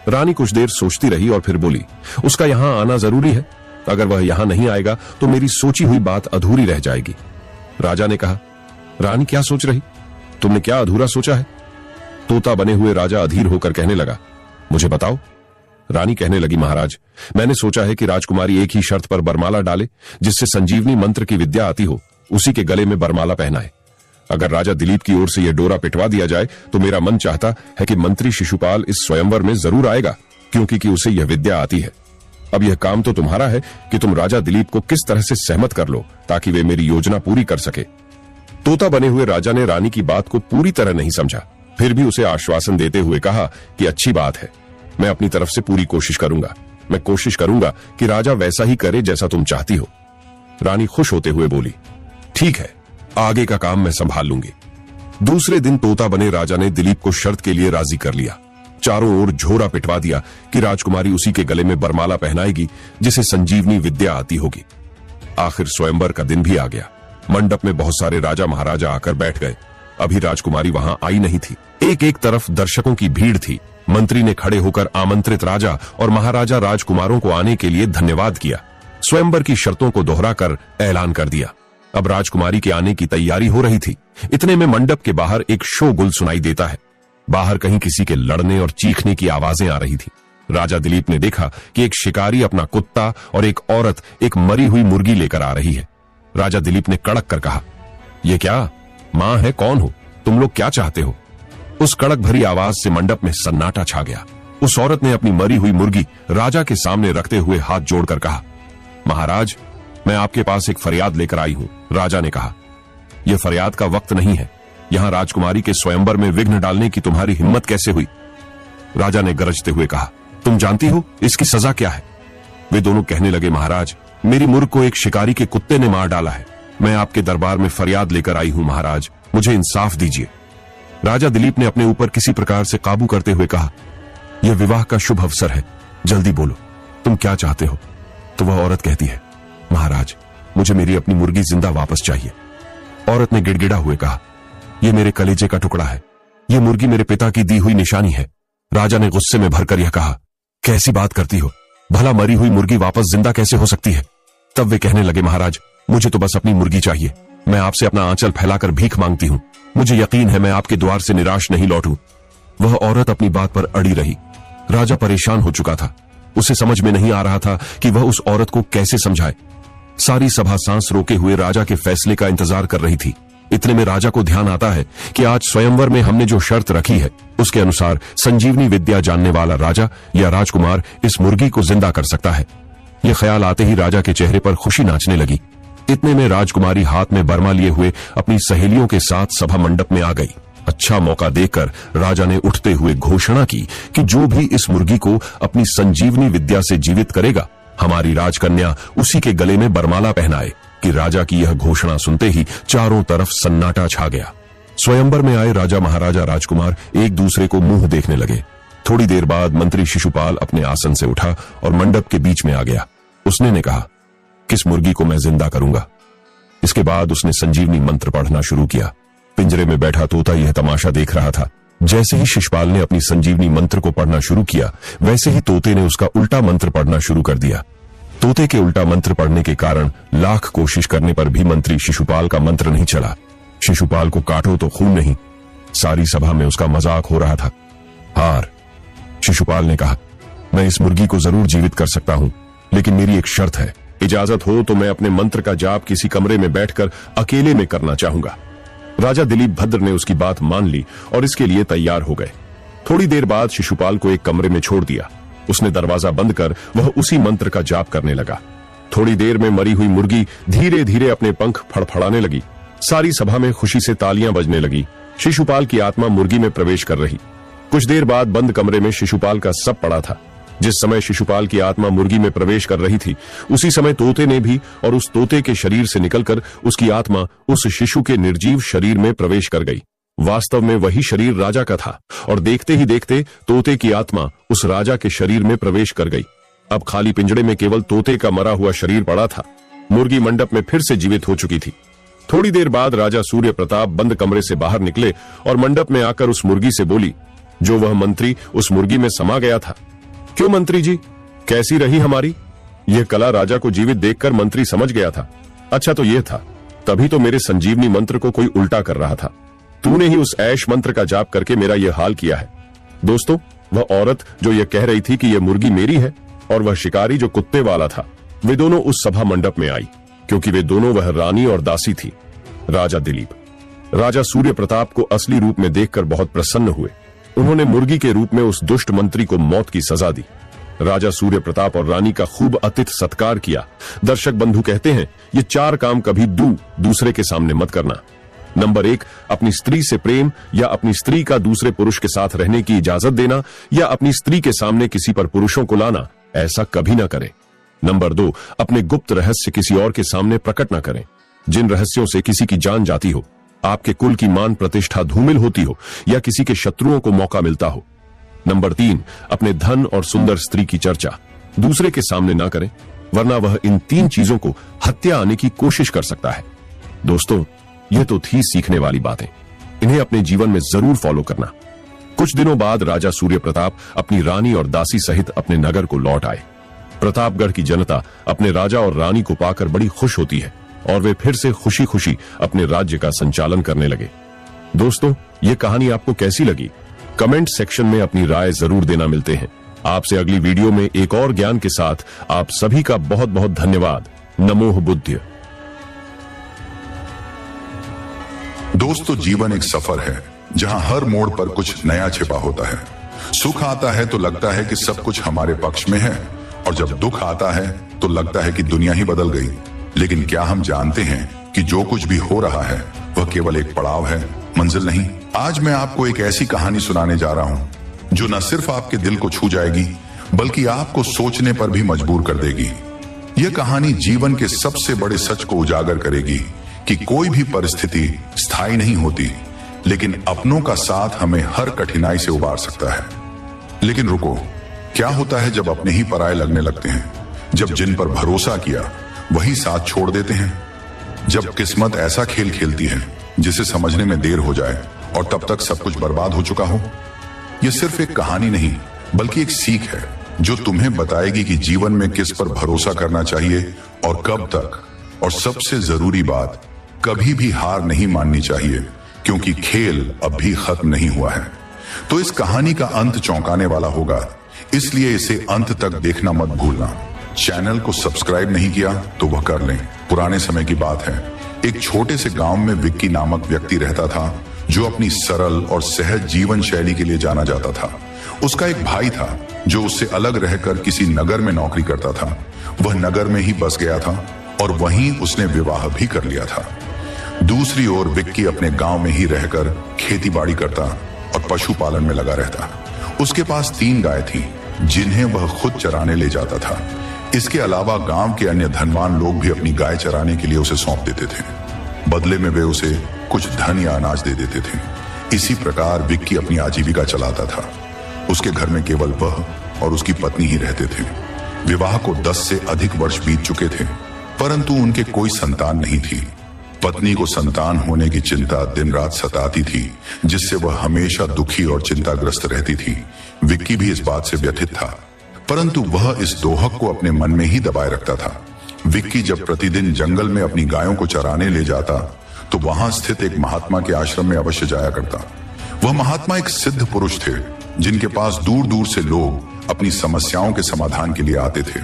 [SPEAKER 1] रानी कुछ देर सोचती रही और फिर बोली, उसका यहां आना जरूरी है। अगर वह यहां नहीं आएगा तो मेरी सोची हुई बात अधूरी रह जाएगी। राजा ने कहा, रानी क्या सोच रही? तुमने क्या अधूरा सोचा है? तोता बने हुए राजा अधीर होकर कहने लगा, मुझे बताओ। रानी कहने लगी, महाराज, मैंने सोचा है कि राजकुमारी एक ही शर्त पर बरमाला डाले, जिससे संजीवनी मंत्र की विद्या आती हो, उसी के गले में बरमाला पहनाए। अगर राजा दिलीप की ओर से यह डोरा पिटवा दिया जाए तो मेरा मन चाहता है कि मंत्री शिशुपाल इस स्वयंवर में जरूर आएगा, क्योंकि उसे यह विद्या आती है। अब यह काम तो तुम्हारा है कि तुम राजा दिलीप को किस तरह से सहमत कर लो ताकि वे मेरी योजना पूरी कर सके। तोता बने हुए राजा ने रानी की बात को पूरी तरह नहीं समझा, फिर भी उसे आश्वासन देते हुए कहा कि अच्छी बात है, मैं अपनी तरफ से पूरी कोशिश करूंगा। मैं कोशिश करूंगा कि राजा वैसा ही करे जैसा तुम चाहती हो। रानी खुश होते हुए बोली, ठीक है, आगे का काम मैं संभाल लूंगी। दूसरे दिन तोता बने राजा ने दिलीप को शर्त के लिए राजी कर लिया। चारों ओर झोरा पिटवा दिया कि राजकुमारी उसी के गले में बरमाला पहनाएगी जिसे संजीवनी विद्या आती होगी। आखिर स्वयंवर का दिन भी आ गया। मंडप में बहुत सारे राजा महाराजा आकर बैठ गए। अभी राजकुमारी वहां आई नहीं थी। एक एक तरफ दर्शकों की भीड़ थी। मंत्री ने खड़े होकर आमंत्रित राजा और महाराजा राजकुमारों को आने के लिए धन्यवाद किया। स्वयंवर की शर्तों को दोहराकर ऐलान कर दिया। अब राजकुमारी के आने की तैयारी हो रही थी। इतने में मंडप के बाहर एक शोगुल सुनाई देता है। बाहर कहीं किसी के लड़ने और चीखने की आवाजें आ रही थी। राजा दिलीप ने देखा कि एक शिकारी अपना कुत्ता और एक औरत एक मरी हुई मुर्गी लेकर आ रही है। राजा दिलीप ने कड़क कर कहा, ये क्या? मां है? कौन हो तुम लोग? क्या चाहते हो? उस कड़क भरी आवाज से मंडप में सन्नाटा छा गया। उस औरत ने अपनी मरी हुई मुर्गी राजा के सामने रखते हुए हाथ जोड़कर कहा, महाराज, मैं आपके पास एक फरियाद लेकर आई हूं। राजा ने कहा, यह फरियाद का वक्त नहीं है। यहां राजकुमारी के स्वयंवर में विघ्न डालने की तुम्हारी हिम्मत कैसे हुई? राजा ने गरजते हुए कहा, तुम जानती हो इसकी सजा क्या है? वे दोनों कहने लगे, महाराज, मेरी मुर्ग को एक शिकारी के कुत्ते ने मार डाला है। मैं आपके दरबार में फरियाद लेकर आई हूं महाराज, मुझे इंसाफ दीजिए। राजा दिलीप ने अपने ऊपर किसी प्रकार से काबू करते हुए कहा, यह विवाह का शुभ अवसर है, जल्दी बोलो, तुम क्या चाहते हो? तो वह औरत कहती है, महाराज, मुझे मेरी अपनी मुर्गी जिंदा वापस चाहिए। औरत ने गिड़गिड़ा हुए कहा, यह मेरे कलेजे का टुकड़ा है, यह मुर्गी मेरे पिता की दी हुई निशानी है। राजा ने गुस्से में भरकर यह कहा, कैसी बात करती हो? भला मरी हुई मुर्गी वापस जिंदा कैसे हो सकती है? तब वे कहने लगे, महाराज, मुझे तो बस अपनी मुर्गी चाहिए। मैं आपसे अपना आंचल फैलाकर भीख मांगती हूं। मुझे यकीन है मैं आपके द्वार से निराश नहीं लौटूं। वह औरत अपनी बात पर अड़ी रही। राजा परेशान हो चुका था। उसे समझ में नहीं आ रहा था कि वह उस औरत को कैसे समझाए। सारी सभा सांस रोके हुए राजा के फैसले का इंतजार कर रही थी। इतने में राजा को ध्यान आता है कि आज स्वयंवर में हमने जो शर्त रखी है उसके अनुसार संजीवनी विद्या जानने वाला राजा या राजकुमार इस मुर्गी को जिंदा कर सकता है। यह ख्याल आते ही राजा के चेहरे पर खुशी नाचने लगी। इतने में राजकुमारी हाथ में बरमा लिए हुए अपनी सहेलियों के साथ सभा मंडप में आ गई। अच्छा मौका देखकर राजा ने उठते हुए घोषणा की कि जो भी इस मुर्गी को अपनी संजीवनी विद्या से जीवित करेगा, हमारी राजकन्या उसी के गले में बरमाला पहनाए। कि राजा की यह घोषणा सुनते ही चारों तरफ सन्नाटा छा गया। स्वयंवर में आए राजा महाराजा राजकुमार एक दूसरे को मुंह देखने लगे। थोड़ी देर बाद मंत्री शिशुपाल अपने आसन से उठा और मंडप के बीच में आ गया। उसने ने कहा, किस मुर्गी को मैं जिंदा करूंगा? इसके बाद उसने संजीवनी मंत्र पढ़ना शुरू किया। पिंजरे में बैठा तोता यह तमाशा देख रहा था। जैसे ही शिशुपाल ने अपनी संजीवनी मंत्र को पढ़ना शुरू किया, वैसे ही तोते ने उसका उल्टा मंत्र पढ़ना शुरू कर दिया। तोते के उल्टा मंत्र पढ़ने के कारण लाख कोशिश करने पर भी मंत्री शिशुपाल का मंत्र नहीं चला। शिशुपाल को काटो तो खून नहीं। सारी सभा में उसका मजाक हो रहा था। हार। शिशुपाल ने कहा, मैं इस मुर्गी को जरूर जीवित कर सकता हूं, लेकिन मेरी एक शर्त है। इजाजत हो तो मैं अपने मंत्र का जाप किसी कमरे में बैठकर अकेले में करना चाहूंगा। राजा दिलीप भद्र ने उसकी बात मान ली और इसके लिए तैयार हो गए। थोड़ी देर बाद शिशुपाल को एक कमरे में छोड़ दिया। उसने दरवाजा बंद कर वह उसी मंत्र का जाप करने लगा। थोड़ी देर में मरी हुई मुर्गी धीरे धीरे अपने पंख फड़फड़ाने लगी। सारी सभा में खुशी से तालियां बजने लगी। शिशुपाल की आत्मा मुर्गी में प्रवेश कर रही। कुछ देर बाद बंद कमरे में शिशुपाल का सब पड़ा था। जिस समय शिशुपाल की आत्मा मुर्गी में प्रवेश कर रही थी, उसी समय तोते ने भी, और उस तोते के शरीर से निकलकर उसकी आत्मा उस शिशु के निर्जीव शरीर में प्रवेश कर गई। वास्तव में वही शरीर राजा का था, और देखते ही देखते तोते की आत्मा उस राजा के शरीर में प्रवेश कर गई। अब खाली पिंजड़े में केवल तोते का मरा हुआ शरीर पड़ा था। मुर्गी मंडप में फिर से जीवित हो चुकी थी। थोड़ी देर बाद राजा सूर्य प्रताप बंद कमरे से बाहर निकले और मंडप में आकर उस मुर्गी से बोली, जो वह मंत्री उस मुर्गी में समा गया था। क्यों मंत्री जी, कैसी रही हमारी? यह कला राजा को जीवित देखकर मंत्री समझ गया था। अच्छा तो यह था, तभी तो मेरे संजीवनी मंत्र को कोई उल्टा कर रहा था। तूने ही उस ऐश मंत्र का जाप करके मेरा यह हाल किया है। दोस्तों, वह औरत जो यह कह रही थी कि यह मुर्गी मेरी है, और वह शिकारी जो कुत्ते वाला था, वे दोनों उस सभा मंडप में आई, क्योंकि वे दोनों वह रानी और दासी थी। राजा दिलीप राजा सूर्य प्रताप को असली रूप में देखकर बहुत प्रसन्न हुए। उन्होंने मुर्गी के रूप में उस दुष्ट मंत्री को मौत की सजा दी। राजा सूर्य प्रताप और रानी का खूब अतिथि सत्कार किया। दर्शक बंधु कहते हैं, ये 4 काम कभी दूसरे के सामने मत करना। नंबर 1, अपनी स्त्री से प्रेम या अपनी स्त्री का दूसरे पुरुष के साथ रहने की इजाजत देना, या अपनी स्त्री के सामने किसी पर पुरुषों को लाना, ऐसा कभी ना करें। नंबर 2, अपने गुप्त रहस्य किसी और के सामने प्रकट ना करें। जिन रहस्यों से किसी की जान जाती हो, आपके कुल की मान प्रतिष्ठा धूमिल होती हो, या किसी के शत्रुओं को मौका मिलता हो। नंबर 3, अपने धन और सुंदर स्त्री की चर्चा दूसरे के सामने ना करें, वरना वह इन 3 चीजों को हत्या आने की कोशिश कर सकता है। दोस्तों, यह तो थी सीखने वाली बातें, इन्हें अपने जीवन में जरूर फॉलो करना। कुछ दिनों बाद राजा सूर्य प्रताप अपनी रानी और दासी सहित अपने नगर को लौट आए। प्रतापगढ़ की जनता अपने राजा और रानी को पाकर बड़ी खुश होती है, और वे फिर से खुशी खुशी अपने राज्य का संचालन करने लगे। दोस्तों, ये कहानी आपको कैसी लगी? कमेंट सेक्शन में अपनी राय जरूर देना। मिलते हैं आपसे अगली वीडियो में एक और ज्ञान के साथ। आप सभी का बहुत बहुत धन्यवाद। नमोः बुद्ध।
[SPEAKER 2] दोस्तों, जीवन एक सफर है जहां हर मोड़ पर कुछ नया छिपा होता है। सुख आता है तो लगता है कि सब कुछ हमारे पक्ष में है, और जब दुख आता है तो लगता है कि दुनिया ही बदल गई। लेकिन क्या हम जानते हैं कि जो कुछ भी हो रहा है वह केवल एक पड़ाव है, मंजिल नहीं। आज मैं आपको एक ऐसी कहानी सुनाने जा रहा हूं जो न सिर्फ आपके दिल को छू जाएगी, बल्कि आपको सोचने पर भी मजबूर कर देगी। यह कहानी जीवन के सबसे बड़े सच को उजागर करेगी कि कोई भी परिस्थिति स्थायी नहीं होती, लेकिन अपनों का साथ हमें हर कठिनाई से उबार सकता है। लेकिन रुको, क्या होता है जब अपने ही पराये लगने लगते हैं? जब जिन पर भरोसा किया वही साथ छोड़ देते हैं? जब किस्मत ऐसा खेल खेलती है जिसे समझने में देर हो जाए और तब तक सब कुछ बर्बाद हो चुका हो? यह सिर्फ एक कहानी नहीं, बल्कि एक सीख है जो तुम्हें बताएगी कि जीवन में किस पर भरोसा करना चाहिए और कब तक। और सबसे जरूरी बात, कभी भी हार नहीं माननी चाहिए, क्योंकि खेल अब भी खत्म नहीं हुआ है। तो इस कहानी का अंत चौंकाने वाला होगा, इसलिए इसे अंत तक देखना मत भूलना। चैनल को सब्सक्राइब नहीं किया तो वह कर लें। पुराने समय की बात है, एक छोटे से गांव में विक्की नामक व्यक्ति रहता था, जो अपनी सरल और सहज जीवन शैली के लिए जाना जाता था। उसका एक भाई था जो उससे अलग रहकर किसी नगर में नौकरी करता था। वह नगर में ही बस गया था और वहीं उसने विवाह भी कर लिया था। दूसरी ओर विक्की अपने गांव में ही रहकर खेती बाड़ी करता और पशुपालन में लगा रहता। उसके पास 3 गाय थी, जिन्हें वह खुद चराने ले जाता था। इसके अलावा गांव के अन्य धनवान लोग भी अपनी गाय चराने के लिए उसे सौंप देते थे। बदले में वे उसे कुछ धन या अनाज दे देते थे। इसी प्रकार विक्की अपनी आजीविका चलाता था। उसके घर में केवल वह और उसकी पत्नी ही रहते थे। विवाह को 10 से अधिक वर्ष बीत चुके थे, परंतु उनके कोई संतान नहीं थी। पत्नी को संतान होने की चिंता दिन रात सताती थी, जिससे वह हमेशा दुखी और चिंताग्रस्त रहती थी। विक्की भी इस बात से व्यथित था, परंतु वह इस दोहक को अपने मन में ही दबाए रखता था। विक्की जब प्रतिदिन जंगल में अपनी गायों को चराने ले जाता, तो वहां स्थित एक महात्मा के आश्रम में अवश्य जाया करता। वह महात्मा एक सिद्ध पुरुष थे, जिनके पास दूर दूर से लोग अपनी समस्याओं के समाधान के लिए आते थे।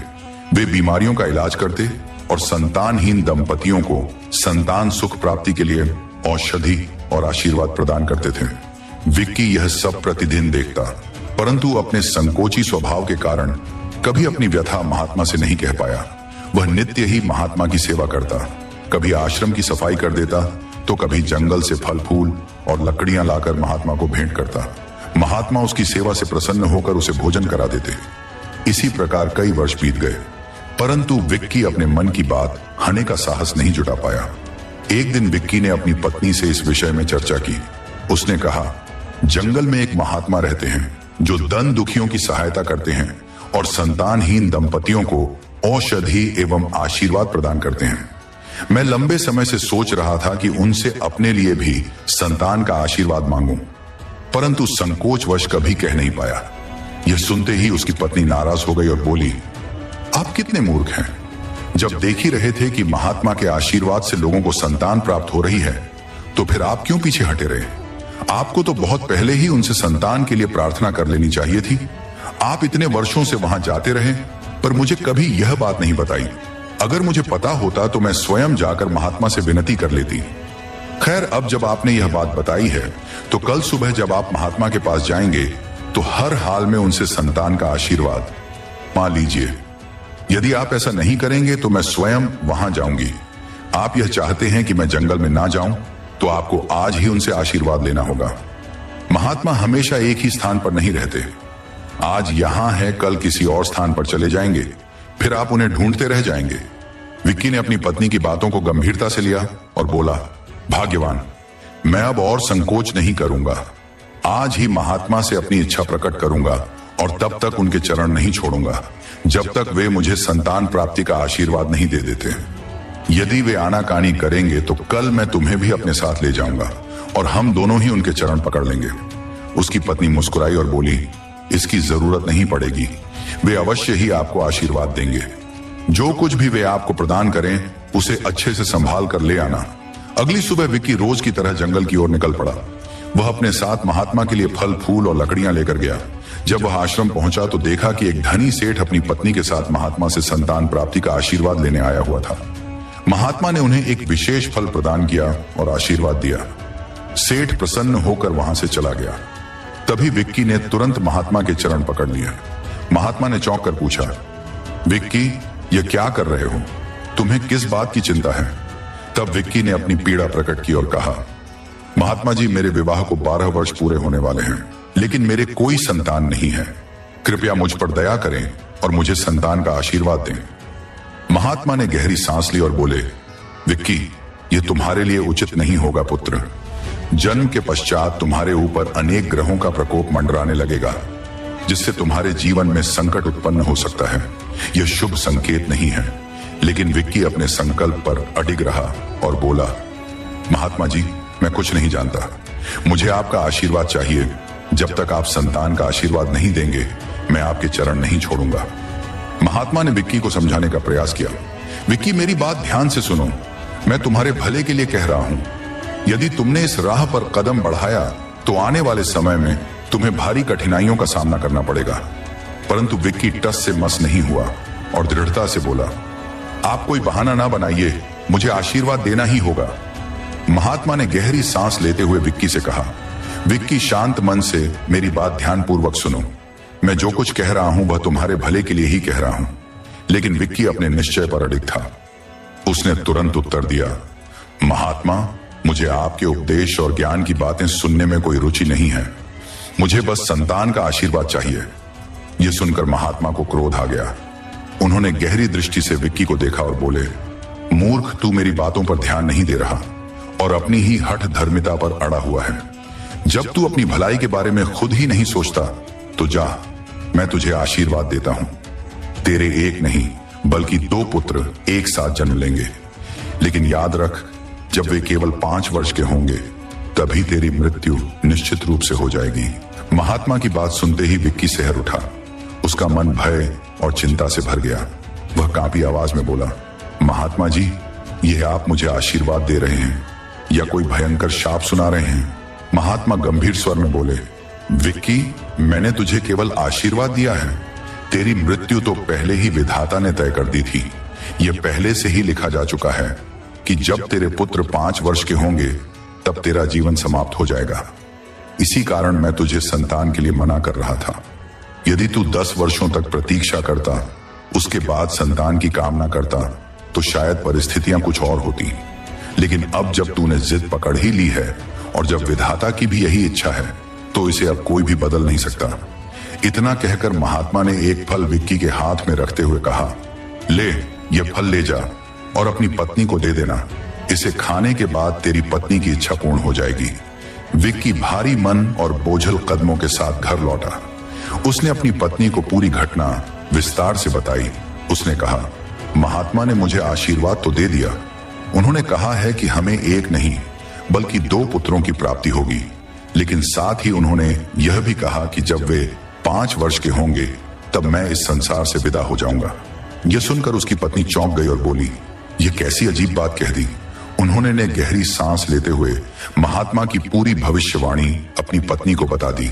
[SPEAKER 2] वे बीमारियों का इलाज करते और संतानहीन दंपतियों को संतान सुख प्राप्ति के लिए औषधि और आशीर्वाद प्रदान करते थे। विक्की यह सब प्रतिदिन देखता, परंतु अपने संकोची स्वभाव के कारण कभी अपनी व्यथा महात्मा से नहीं कह पाया। वह नित्य ही महात्मा की सेवा करता, कभी आश्रम की सफाई कर देता, तो कभी जंगल से फल फूल और लकड़ियां लाकर महात्मा को भेंट करता। महात्मा उसकी सेवा से प्रसन्न होकर उसे भोजन करा देते। इसी प्रकार कई वर्ष बीत गए, परंतु विक्की अपने मन की बात हने का साहस नहीं जुटा पाया। एक दिन विक्की ने अपनी पत्नी से इस विषय में चर्चा की। उसने कहा, जंगल में एक महात्मा रहते हैं जो दन दुखियों की सहायता करते हैं और संतानहीन दंपतियों को औषधि एवं आशीर्वाद प्रदान करते हैं। मैं लंबे समय से सोच रहा था कि उनसे अपने लिए भी संतान का आशीर्वाद मांगूं, परंतु संकोचवश कभी कह नहीं पाया। यह सुनते ही उसकी पत्नी नाराज हो गई और बोली, आप कितने मूर्ख हैं। जब देख ही रहे थे कि महात्मा के आशीर्वाद से लोगों को संतान प्राप्त हो रही है, तो फिर आप क्यों पीछे हटे रहे। आपको तो बहुत पहले ही उनसे संतान के लिए प्रार्थना कर लेनी चाहिए थी। आप इतने वर्षों से वहां जाते रहे, पर मुझे कभी यह बात नहीं बताई। अगर मुझे पता होता तो मैं स्वयं जाकर महात्मा से विनती कर लेती। खैर, अब जब आपने यह बात बताई है, तो कल सुबह जब आप महात्मा के पास जाएंगे तो हर हाल में उनसे संतान का आशीर्वाद पा लीजिए। यदि आप ऐसा नहीं करेंगे तो मैं स्वयं वहां जाऊंगी। आप यह चाहते हैं कि मैं जंगल में ना जाऊं, तो आपको आज ही उनसे आशीर्वाद लेना होगा। महात्मा हमेशा एक ही स्थान पर नहीं रहते। आज यहां है, कल किसी और स्थान पर चले जाएंगे, फिर आप उन्हें ढूंढते रह जाएंगे। विक्की ने अपनी पत्नी की बातों को गंभीरता से लिया और बोला, भाग्यवान, मैं अब और संकोच नहीं करूंगा। आज ही महात्मा से अपनी इच्छा प्रकट करूंगा और तब तक उनके चरण नहीं छोड़ूंगा जब तक वे मुझे संतान प्राप्ति का आशीर्वाद नहीं दे देते। यदि वे आनाकानी करेंगे तो कल मैं तुम्हें भी अपने साथ ले जाऊंगा और हम दोनों ही उनके चरण पकड़ लेंगे। उसकी पत्नी मुस्कुराई और बोली, इसकी जरूरत नहीं पड़ेगी, वे अवश्य ही आपको आशीर्वाद देंगे। जो कुछ भी वे आपको प्रदान करें उसे अच्छे से संभाल कर ले आना। अगली सुबह विक्की रोज की तरह जंगल की ओर निकल पड़ा। वह अपने साथ महात्मा के लिए फल फूल और लकड़ियां लेकर गया। जब वह आश्रम पहुंचा तो देखा कि एक धनी सेठ अपनी पत्नी के साथ महात्मा से संतान प्राप्ति का आशीर्वाद लेने आया हुआ था। महात्मा ने उन्हें एक विशेष फल प्रदान किया और आशीर्वाद दिया। सेठ प्रसन्न होकर वहां से चला गया। तभी विक्की ने तुरंत महात्मा के चरण पकड़ लिए। महात्मा ने चौंक कर पूछा, विक्की, ये क्या कर रहे हो? तुम्हें किस बात की चिंता है? तब विक्की ने अपनी पीड़ा प्रकट की और कहा, महात्मा जी, मेरे विवाह को 12 वर्ष पूरे होने वाले हैं, लेकिन मेरे कोई संतान नहीं है। कृपया मुझ पर दया करें और मुझे संतान का आशीर्वाद दें। महात्मा ने गहरी सांस ली और बोले, विक्की, ये तुम्हारे लिए उचित नहीं होगा पुत्र। जन्म के पश्चात तुम्हारे ऊपर अनेक ग्रहों का प्रकोप मंडराने लगेगा, जिससे तुम्हारे जीवन में संकट उत्पन्न हो सकता है। यह शुभ संकेत नहीं है। लेकिन विक्की अपने संकल्प पर अडिग रहा और बोला, महात्मा जी, मैं कुछ नहीं जानता। मुझे आपका आशीर्वाद चाहिए। जब तक आप संतान का आशीर्वाद नहीं देंगे, मैं आपके चरण नहीं छोड़ूंगा। महात्मा ने विक्की को समझाने का प्रयास किया। विक्की, मेरी बात ध्यान से सुनो। मैं तुम्हारे भले के लिए कह रहा हूं। यदि तुमने इस राह पर कदम बढ़ाया तो आने वाले समय में तुम्हें भारी कठिनाइयों का सामना करना पड़ेगा। परंतु विक्की टस से मस नहीं हुआ और दृढ़ता से बोला, आप कोई बहाना ना बनाइए, मुझे आशीर्वाद देना ही होगा। महात्मा ने गहरी सांस लेते हुए विक्की से कहा, विक्की, शांत मन से मेरी बात ध्यानपूर्वक सुनो। मैं जो कुछ कह रहा हूं वह तुम्हारे भले के लिए ही कह रहा हूं। लेकिन विक्की अपने निश्चय पर अडिग था। उसने तुरंत उत्तर दिया, महात्मा, मुझे आपके उपदेश और ज्ञान की बातें सुनने में कोई रुचि नहीं है। मुझे बस संतान का आशीर्वाद चाहिए। यह सुनकर महात्मा को क्रोध आ गया। उन्होंने गहरी दृष्टि से विक्की को देखा और बोले, मूर्ख, तू मेरी बातों पर ध्यान नहीं दे रहा और अपनी ही हठ धर्मिता पर अड़ा हुआ है। जब तू अपनी भलाई के बारे में खुद ही नहीं सोचता तो जा, मैं तुझे आशीर्वाद देता हूं। तेरे एक नहीं बल्कि 2 पुत्र एक साथ जन्म लेंगे। लेकिन याद रख, जब वे केवल 5 वर्ष के होंगे तभी तेरी मृत्यु निश्चित रूप से हो जाएगी। महात्मा की बात सुनते ही विक्की सहर उठा। उसका मन भय और चिंता से भर गया। वह कांपी आवाज में बोला, महात्मा जी, यह आप मुझे आशीर्वाद दे रहे हैं या कोई भयंकर शाप सुना रहे हैं? महात्मा गंभीर स्वर में बोले, विक्की, मैंने तुझे केवल आशीर्वाद दिया है। तेरी मृत्यु तो पहले ही विधाता ने तय कर दी थी। यह पहले से ही लिखा जा चुका है कि जब तेरे पुत्र 5 वर्ष के होंगे तब तेरा जीवन समाप्त हो जाएगा। इसी कारण मैं तुझे संतान के लिए मना कर रहा था। यदि तू 10 वर्षों तक प्रतीक्षा करता, उसके बाद संतान की कामना करता, तो शायद परिस्थितियां कुछ और होती। लेकिन अब जब तूने जिद पकड़ ही ली है और जब विधाता की भी यही इच्छा है, तो इसे अब कोई भी बदल नहीं सकता। इतना कहकर महात्मा ने एक फल विक्की के हाथ में रखते हुए कहा, ले ये फल ले जा और अपनी पत्नी को दे देना। इसे खाने के बाद तेरी पत्नी की इच्छा पूर्ण हो जाएगी। विक्की भारी मन और बोझल कदमों के साथ घर लौटा। उसने अपनी पत्नी को पूरी घटना विस्तार से बताई। उसने कहा, महात्मा ने मुझे आशीर्वाद तो दे दिया। उन्होंने कहा है कि हमें एक नहीं बल्कि 2 पुत्रों की प्राप्ति होगी, लेकिन साथ ही उन्होंने यह भी कहा कि जब वे 5 वर्ष के होंगे तब मैं इस संसार से विदा हो जाऊंगा। यह सुनकर उसकी पत्नी चौंक गई और बोली, यह कैसी अजीब बात कह दी। उन्होंने ने गहरी सांस लेते हुए महात्मा की पूरी भविष्यवाणी अपनी पत्नी को बता दी।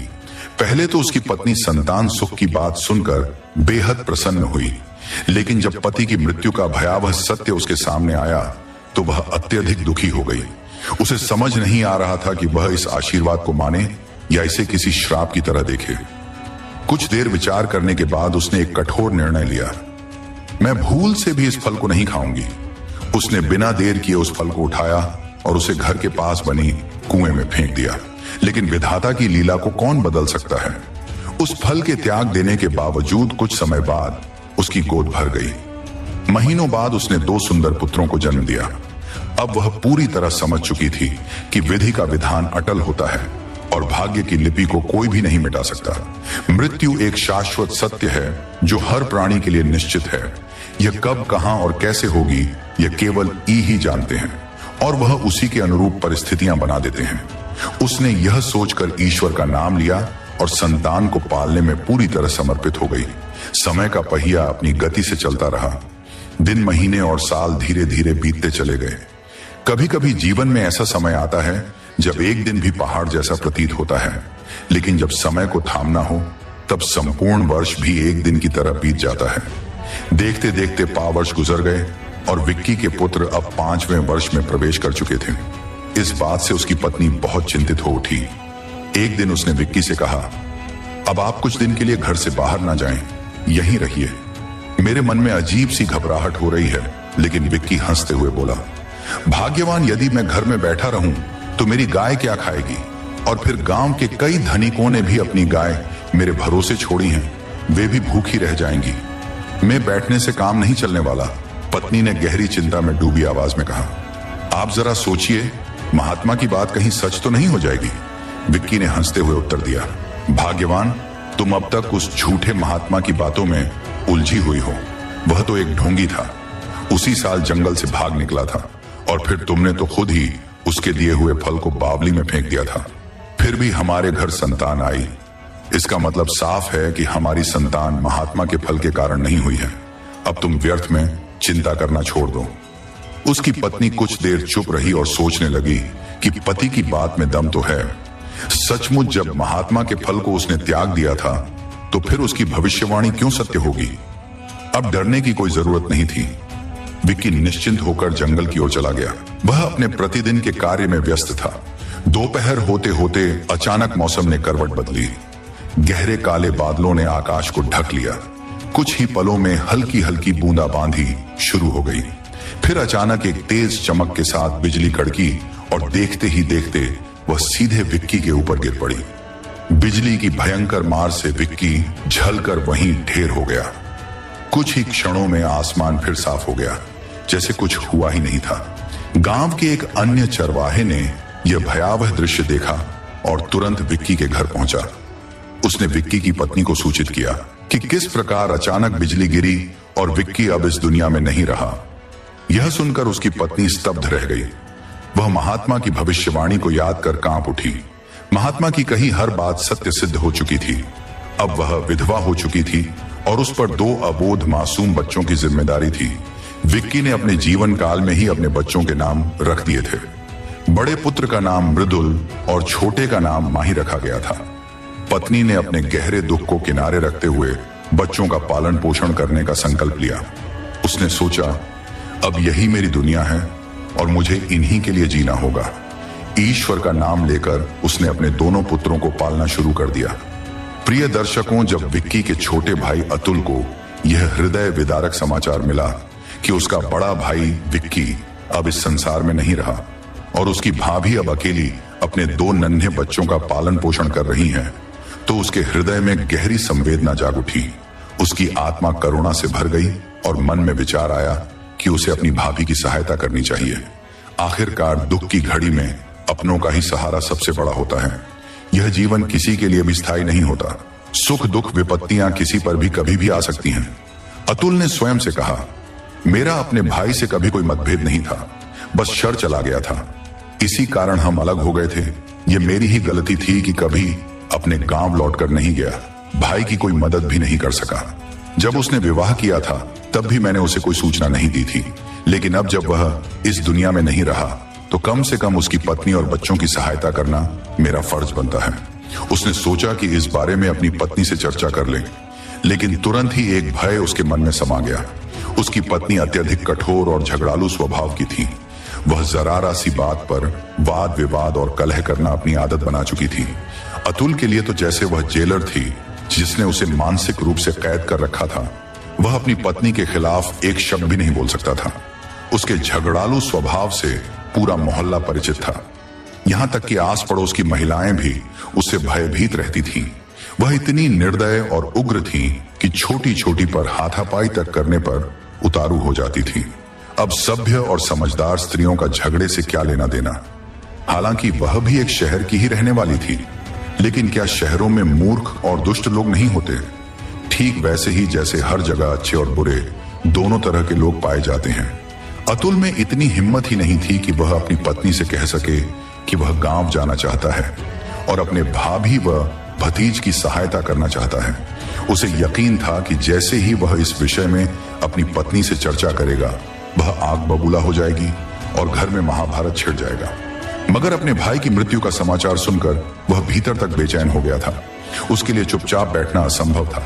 [SPEAKER 2] पहले तो उसकी पत्नी संतान सुख की बात सुनकर बेहद प्रसन्न हुई, लेकिन जब पति की मृत्यु का भयावह सत्य उसके सामने आया तो वह अत्यधिक दुखी हो गई। उसे समझ नहीं आ रहा था कि वह इस आशीर्वाद को माने या इसे किसी श्राप की तरह देखे। कुछ देर विचार करने के बाद उसने एक कठोर निर्णय लिया, मैं भूल से भी इस फल को नहीं खाऊंगी। उसने बिना देर किए उस फल को उठाया और उसे घर के पास बनी कुएं में फेंक दिया। लेकिन विधाता की लीला को कौन बदल सकता है। उस फल के त्याग देने के बावजूद कुछ समय बाद उसकी गोद भर गई। महीनों बाद उसने 2 सुंदर पुत्रों को जन्म दिया। अब वह पूरी तरह समझ चुकी थी कि विधि का विधान अटल होता है और भाग्य की लिपि को कोई भी नहीं मिटा सकता। मृत्यु एक शाश्वत सत्य है जो हर प्राणी के लिए निश्चित है। यह कब, कहां और कैसे होगी यह केवल ई ही जानते हैं और वह उसी के अनुरूप परिस्थितियां बना देते हैं। उसने यह सोचकर ईश्वर का नाम लिया और संतान को पालने में पूरी तरह समर्पित हो गई। समय का पहिया अपनी गति से चलता रहा। दिन, महीने और साल धीरे धीरे बीतते चले गए। कभी कभी जीवन में ऐसा समय आता है जब एक दिन भी पहाड़ जैसा प्रतीत होता है, लेकिन जब समय को थामना हो तब संपूर्ण वर्ष भी एक दिन की तरह बीत जाता है। देखते देखते 5 वर्ष गुजर गए और विक्की के पुत्र अब 5वें वर्ष में प्रवेश कर चुके थे। इस बात से उसकी पत्नी बहुत चिंतित हो उठी। एक दिन उसने विक्की से कहा, अब आप कुछ दिन के लिए घर से बाहर ना जाएं, यहीं रहिए। मेरे मन में अजीब सी घबराहट हो रही है। लेकिन विक्की हंसते हुए बोला, भाग्यवान, यदि मैं घर में बैठा रहूं तो मेरी गाय क्या खाएगी? और फिर गांव के कई धनिकों ने भी अपनी गाय मेरे भरोसे छोड़ी हैं, वे भी भूखी रह जाएंगी। मैं बैठने से काम नहीं चलने वाला। पत्नी ने गहरी चिंता में डूबी आवाज में कहा, आप जरा सोचिए, महात्मा की बात कहीं सच तो नहीं हो जाएगी? विक्की ने हंसते हुए उत्तर दिया, भाग्यवान, तुम अब तक उस झूठे महात्मा की बातों में उलझी हुई हो। वह तो एक ढोंगी था, उसी साल जंगल से भाग निकला था और फिर तुमने तो खुद ही उसके दिए हुए फल को बावली में फेंक दिया था। फिर भी हमारे घर संतान आई। इसका मतलब साफ है कि हमारी संतान महात्मा के फल के कारण नहीं हुई है। अब तुम व्यर्थ में चिंता करना छोड़ दो। उसकी पत्नी कुछ देर चुप रही और सोचने लगी कि पति की बात में दम तो है। सचमुच जब महात्मा के फल को उसने त्याग दिया था तो फिर उसकी भविष्यवाणी क्यों सत्य होगी? अब डरने की कोई जरूरत नहीं थी। विक्की निश्चिंत होकर जंगल की ओर चला गया। वह अपने प्रतिदिन के कार्य में व्यस्त था। दोपहर होते होते अचानक मौसम ने करवट बदली। गहरे काले बादलों ने आकाश को ढक लिया। कुछ ही पलों में हल्की हल्की बूंदाबांदी शुरू हो गई। फिर अचानक एक तेज चमक के साथ बिजली कड़की और देखते ही देखते वह सीधे विक्की के ऊपर गिर पड़ी। बिजली की भयंकर मार से विक्की झलकर वहीं ढेर हो गया। कुछ ही क्षणों में आसमान फिर साफ हो गया, जैसे कुछ हुआ ही नहीं था। गांव के एक अन्य चरवाहे ने यह भयावह दृश्य देखा और तुरंत विक्की के घर पहुंचा। उसने विक्की की पत्नी को सूचित किया कि किस प्रकार अचानक बिजली गिरी और विक्की अब इस दुनिया में नहीं रहा। यह सुनकर उसकी पत्नी स्तब्ध रह गई। वह महात्मा की भविष्यवाणी को याद कर कांप उठी। महात्मा की कही हर बात सत्य सिद्ध हो चुकी थी। अब वह विधवा हो चुकी थी और उस पर 2 अबोध मासूम बच्चों की जिम्मेदारी थी। विक्की ने अपने जीवन काल में ही अपने बच्चों के नाम रख दिए थे। बड़े पुत्र का नाम मृदुल और छोटे का नाम माही रखा गया था। पत्नी ने अपने गहरे दुख को किनारे रखते हुए बच्चों का पालन पोषण करने का संकल्प लिया। उसने सोचा, अब यही मेरी दुनिया है और मुझे इन्हीं के लिए जीना होगा। ईश्वर का नाम लेकर उसने अपने दोनों पुत्रों को पालना शुरू कर दिया। प्रिय दर्शकों, जब विक्की के छोटे भाई अतुल को यह हृदय विदारक समाचार मिला कि उसका बड़ा भाई विक्की अब इस संसार में नहीं रहा और उसकी भाभी अब अकेली अपने 2 नन्हे बच्चों का पालन पोषण कर रही हैं, तो उसके हृदय में गहरी संवेदना जाग उठी। उसकी आत्मा करुणा से भर गई और मन में विचार आया कि उसे अपनी भाभी की सहायता करनी चाहिए। आखिरकार दुख की घड़ी में अपनों का ही सहारा सबसे बड़ा होता है। यह जीवन किसी के लिए भी स्थायी नहीं होता। सुख दुख विपत्तियां किसी पर भी कभी भी आ सकती हैं। अतुल ने स्वयं से कहा, मेरा अपने भाई से कभी कोई मतभेद नहीं था, बस शर चला गया था। इसी कारण हम अलग हो गए थे। ये मेरी ही गलती थी कि कभी अपने गांव लौटकर नहीं गया, भाई की कोई मदद भी नहीं कर सका। जब उसने विवाह किया था तब भी मैंने उसे कोई सूचना नहीं दी थी, लेकिन अब जब वह इस दुनिया में नहीं रहा तो कम से कम उसकी पत्नी और बच्चों की सहायता करना मेरा फर्ज बनता है। उसने सोचा कि इस बारे में अपनी पत्नी से चर्चा कर ले, लेकिन तुरंत ही एक भय उसके मन में समा गया। उसकी पत्नी अत्यधिक कठोर और झगड़ालू स्वभाव की थी। वह जरा सी बात पर वाद विवाद और कलह करना अपनी आदत बना चुकी थी। अतुल के लिए तो जैसे वह जेलर थी जिसने उसे मानसिक रूप से कैद कर रखा था। वह अपनी पत्नी के खिलाफ एक शब्द भी नहीं बोल सकता था। उसके झगड़ालू स्वभाव से पूरा मोहल्ला परिचित था। यहां तक कि आस पड़ोस की महिलाएं भी उससे भयभीत रहती थीं। वह इतनी निर्दय और उग्र थी कि छोटी छोटी पर हाथापाई तक करने पर उतारू हो जाती थी। अब सभ्य और समझदार स्त्रियों का झगड़े से क्या लेना देना। हालांकि वह भी एक शहर की ही रहने वाली थी, लेकिन क्या शहरों में मूर्ख और दुष्ट लोग नहीं होते? ठीक वैसे ही जैसे हर जगह अच्छे और बुरे दोनों तरह के लोग पाए जाते हैं। अतुल में इतनी हिम्मत ही नहीं थी कि वह अपनी पत्नी से कह सके कि वह गांव जाना चाहता है और अपने भाभी व भतीज की सहायता करना चाहता है। उसे यकीन था कि जैसे ही वह इस विषय में अपनी पत्नी से चर्चा करेगा, वह आग बबूला हो जाएगी और घर में महाभारत छिड़ जाएगा। मगर अपने भाई की मृत्यु का समाचार सुनकर वह भीतर तक बेचैन हो गया था। उसके लिए चुपचाप बैठना असंभव था।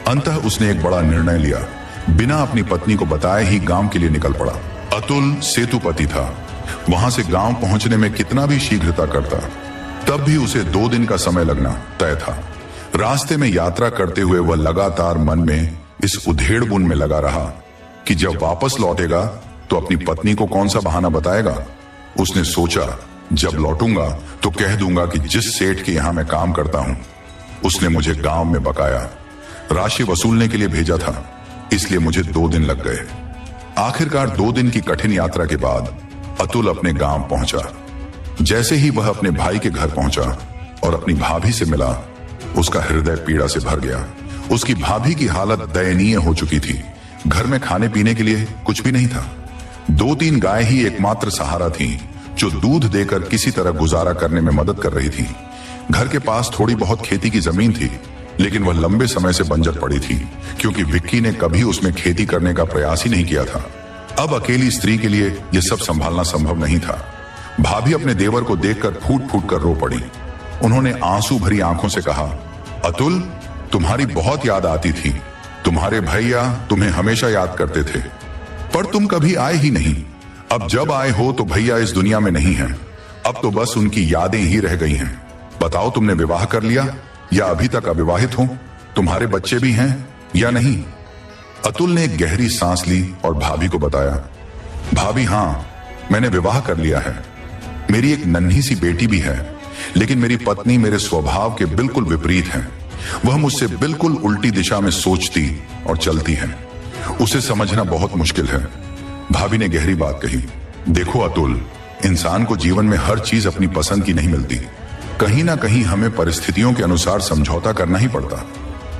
[SPEAKER 2] अंततः उसने एक बड़ा निर्णय लिया। बिना अपनी पत्नी को बताए ही गांव के लिए निकल पड़ा। अतुल सेतुपति था। वहां से गांव पहुंचने में कितना भी शीघ्रता करता, तब भी उसे 2 दिन का समय लगना तय था। रास्ते में यात्रा करते हुए वह लगातार मन में इस उधेड़बुन में लगा रहा कि जब वापस लौटेगा तो अपनी पत्नी को कौन सा बहाना बताएगा। उसने सोचा, जब लौटूंगा तो कह दूंगा कि जिस सेठ के यहां मैं काम करता हूं उसने मुझे गांव में बकाया राशि वसूलने के लिए भेजा था, इसलिए मुझे 2 दिन लग गए। आखिरकार 2 दिन की कठिन यात्रा के बाद अतुल अपने गांव पहुंचा। जैसे ही वह अपने भाई के घर पहुंचा और अपनी भाभी से मिला, उसका हृदय पीड़ा से भर गया। उसकी भाभी की हालत दयनीय हो चुकी थी। घर में खाने पीने के लिए कुछ भी नहीं था। 2-3 गाय ही एकमात्र सहारा थी जो दूध देकर किसी तरह गुजारा करने में मदद कर रही थी। घर के पास थोड़ी बहुत खेती की जमीन थी, लेकिन वह लंबे समय से बंजर पड़ी थी क्योंकि विक्की ने कभी उसमें खेती करने का प्रयास ही नहीं किया था। अब अकेली स्त्री के लिए यह सब संभालना संभव नहीं था। भाभी अपने देवर को देखकर फूट फूट कर रो पड़ी। उन्होंने आंसू भरी आंखों से कहा, अतुल, तुम्हारी बहुत याद आती थी। तुम्हारे भैया तुम्हें हमेशा याद करते थे, पर तुम कभी आए ही नहीं। अब जब आए हो तो भैया इस दुनिया में नहीं हैं। अब तो बस उनकी यादें ही रह गई हैं। बताओ, तुमने विवाह कर लिया या अभी तक अविवाहित हो? तुम्हारे बच्चे भी हैं या नहीं? अतुल ने एक गहरी सांस ली और भाभी को बताया, भाभी, हाँ, मैंने विवाह कर लिया है। मेरी एक नन्ही सी बेटी भी है, लेकिन मेरी पत्नी मेरे स्वभाव के बिल्कुल विपरीत है। वह मुझसे बिल्कुल उल्टी दिशा में सोचती और चलती है। उसे समझना बहुत मुश्किल है। भाभी ने गहरी बात कही, देखो अतुल, इंसान को जीवन में हर चीज अपनी पसंद की नहीं मिलती। कहीं ना कहीं हमें परिस्थितियों के अनुसार समझौता करना ही पड़ता।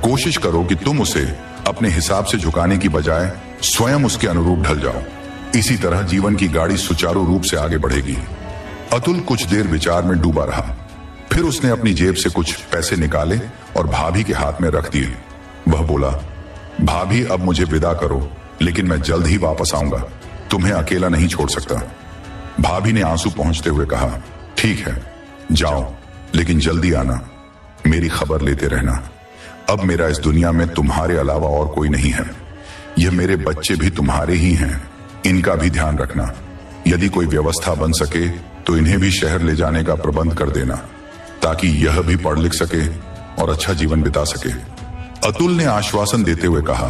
[SPEAKER 2] कोशिश करो कि तुम उसे अपने हिसाब से झुकाने की बजाय स्वयं उसके अनुरूप ढल जाओ। इसी तरह जीवन की गाड़ी सुचारू रूप से आगे बढ़ेगी। अतुल कुछ देर विचार में डूबा रहा। फिर उसने अपनी जेब से कुछ पैसे निकाले और भाभी के हाथ में रख दिए। वह बोला, भाभी, अब मुझे विदा करो, लेकिन मैं जल्द ही वापस आऊंगा। तुम्हें अकेला नहीं छोड़ सकता। भाभी ने आंसू पहुंचते हुए कहा, ठीक है, जाओ, लेकिन जल्दी आना। मेरी खबर लेते रहना। अब मेरा इस दुनिया में तुम्हारे अलावा और कोई नहीं है। यह मेरे बच्चे भी तुम्हारे ही हैं, इनका भी ध्यान रखना। यदि कोई व्यवस्था बन सके तो इन्हें भी शहर ले जाने का प्रबंध कर देना, ताकि यह भी पढ़ लिख सके और अच्छा जीवन बिता सके। अतुल ने आश्वासन देते हुए कहा,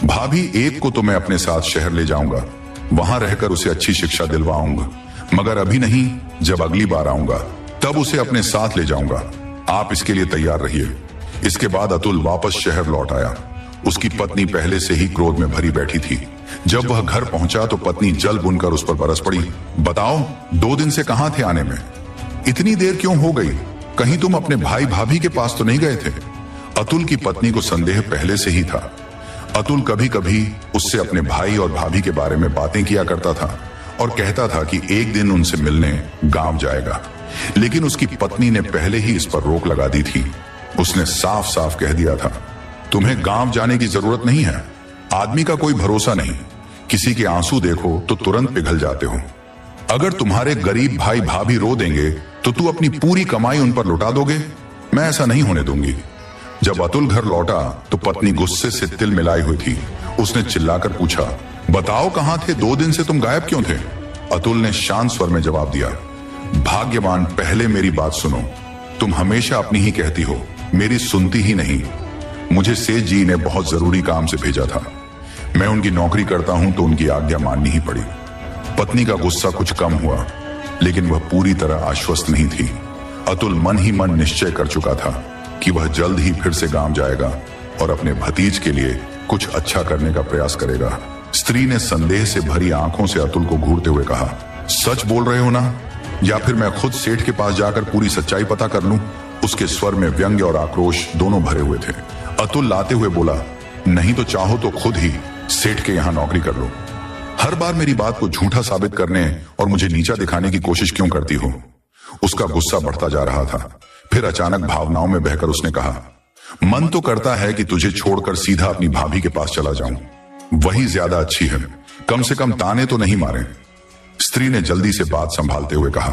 [SPEAKER 2] भाभी, एक को तो मैं अपने साथ शहर ले जाऊंगा, वहां रहकर उसे अच्छी शिक्षा दिलवाऊंगा, मगर अभी नहीं, जब अगली बार आऊंगा तब उसे अपने साथ ले जाऊंगा। आप इसके लिए तैयार रहिए। इसके बाद अतुल वापस शहर लौट आया। उसकी पत्नी पहले से ही क्रोध में भरी बैठी थी। जब वह घर पहुंचा तो पत्नी जल बुनकर उस पर बरस पड़ी। बताओ, 2 दिन से कहां थे आने में? इतनी देर क्यों हो गई? कहीं तुम अपने भाई भाभी के पास तो नहीं गए थे? अतुल की पत्नी को संदेह पहले से ही था। अतुल कभी कभी उससे अपने भाई और भाभी के बारे में बातें किया करता था और कहता था कि एक दिन उनसे मिलने गांव जाएगा, लेकिन उसकी पत्नी ने पहले ही इस पर रोक लगा दी थी। उसने साफ साफ कह दिया था, तुम्हें गांव जाने की जरूरत नहीं है। आदमी का कोई भरोसा नहीं, किसी के आंसू देखो तो तुरंत पिघल जाते हो। अगर तुम्हारे गरीब भाई भाभी रो देंगे तो तू अपनी पूरी कमाई उन पर लुटा दोगे? मैं ऐसा नहीं होने दूंगी। जब अतुल घर लौटा तो पत्नी गुस्से से तिल मिलाई हुई थी। उसने चिल्लाकर पूछा, बताओ कहां थे? 2 दिन से तुम गायब क्यों थे? अतुल ने शांत स्वर में जवाब दिया, भाग्यवान, पहले मेरी बात सुनो। तुम हमेशा अपनी ही कहती हो, मेरी सुनती ही नहीं। मुझे सेठ जी ने बहुत जरूरी काम से भेजा था। मैं उनकी नौकरी करता हूं तो उनकी आज्ञा माननी ही पड़ी। पत्नी का गुस्सा कुछ कम हुआ, लेकिन वह पूरी तरह आश्वस्त नहीं थी। अतुल मन ही मन निश्चय कर चुका था कि वह जल्द ही फिर से गांव जाएगा और अपने भतीज के लिए कुछ अच्छा करने का प्रयास करेगा। स्त्री ने संदेह से भरी आंखों से अतुल को घूरते हुए कहा, सच बोल रहे हो ना? या फिर मैं खुद सेठ के पास जाकर पूरी सच्चाई पता कर लूं? उसके स्वर में व्यंग्य और आक्रोश दोनों भरे हुए थे। अतुल लाते हुए बोला, नहीं तो चाहो तो खुद ही सेठ के यहां नौकरी कर लो। हर बार मेरी बात को झूठा साबित करने और मुझे नीचा दिखाने की कोशिश क्यों करती हो? उसका गुस्सा बढ़ता जा रहा था। फिर अचानक भावनाओं में बहकर उसने कहा, मन तो करता है कि तुझे छोड़कर सीधा अपनी भाभी के पास चला जाऊं, वही ज्यादा अच्छी है। कम से कम ताने तो नहीं मारे। स्त्री ने जल्दी से बात संभालते हुए कहा,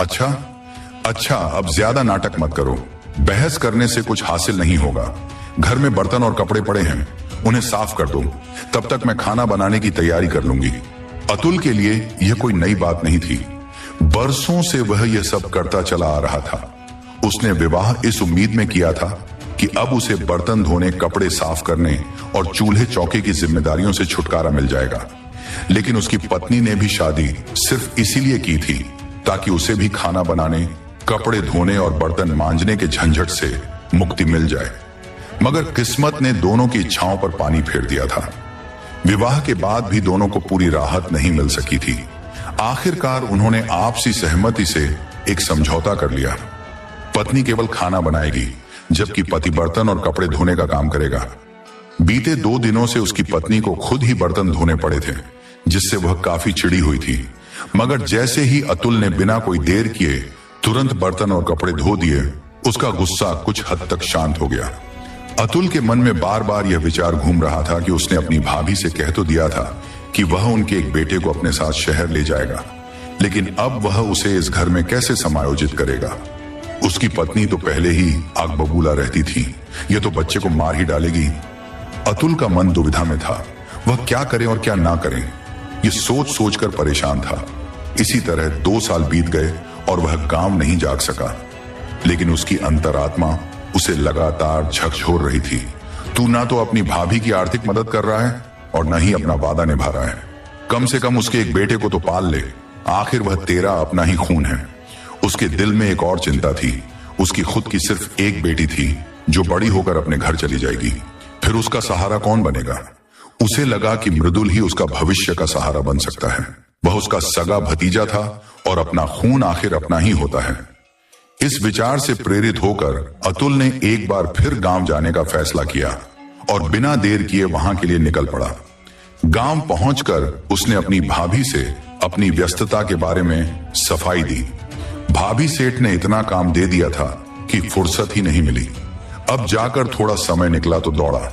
[SPEAKER 2] अच्छा, अब ज्यादा नाटक मत करो। बहस करने से कुछ हासिल नहीं होगा। घर में बर्तन और कपड़े पड़े हैं, उन्हें साफ कर दो। तब तक मैं खाना बनाने की तैयारी कर लूंगी। अतुल के लिए यह कोई नई बात नहीं थी। बरसों से वह यह सब करता चला आ रहा था। उसने विवाह इस उम्मीद में किया था कि अब उसे बर्तन धोने, कपड़े साफ करने और चूल्हे चौके की जिम्मेदारियों से छुटकारा मिल जाएगा। लेकिन उसकी पत्नी ने भी शादी सिर्फ इसीलिए की थी ताकि उसे भी खाना बनाने, कपड़े धोने और बर्तन मांजने के झंझट से मुक्ति मिल जाए। मगर किस्मत ने दोनों की इच्छाओं पर पानी फेर दिया था। विवाह के बाद भी दोनों को पूरी राहत नहीं मिल सकी थी। आखिरकार उन्होंने आपसी सहमति से एक समझौता कर लिया। पत्नी केवल खाना बनाएगी, जबकि पति बर्तन और कपड़े धोने का काम करेगा। बीते 2 दिनों से उसकी पत्नी को खुद ही बर्तन धोने पड़े थे, जिससे वह काफी चिड़ी हुई थी। मगर जैसे ही अतुल ने बिना कोई देर किए तुरंत बर्तन और कपड़े धो दिए, उसका गुस्सा कुछ हद तक शांत हो गया। अतुल के मन में बार बार यह विचार घूम रहा था कि उसने अपनी भाभी से कह तो दिया था कि वह उनके एक बेटे को अपने साथ शहर ले जाएगा, लेकिन अब वह उसे इस घर में कैसे समायोजित करेगा? उसकी पत्नी तो पहले ही आग बबूला रहती थी, यह तो बच्चे को मार ही डालेगी। अतुल का मन दुविधा में था। वह क्या करे और क्या ना करे, यह सोच सोचकर परेशान था। इसी तरह 2 साल बीत गए और वह गांव नहीं जाग सका। लेकिन उसकी अंतरात्मा उसे लगातार झकझोर रही थी। तू ना तो अपनी भाभी की आर्थिक मदद कर रहा है और न ही अपना वादा निभा रहा है। कम से कम उसके एक बेटे को तो पाल ले, आखिर वह तेरा अपना ही खून है। उसके दिल में एक और चिंता थी। उसकी खुद की सिर्फ एक बेटी थी जो बड़ी होकर अपने घर चली जाएगी। फिर उसका सहारा कौन बनेगा? उसे लगा कि मृदुल ही उसका भविष्य का सहारा बन सकता है। वह उसका सगा भतीजा था और अपना खून आखिर अपना ही होता है। इस विचार से प्रेरित होकर अतुल ने एक बार फिर गांव जाने का फैसला किया और बिना देर किए वहां के लिए निकल पड़ा। गांव पहुंचकर उसने अपनी भाभी से अपनी व्यस्तता के बारे में सफाई दी। भाभी सेठ ने इतना काम दे दिया था कि फुर्सत ही नहीं मिली। अब जाकर थोड़ा समय निकला तो दौड़ा।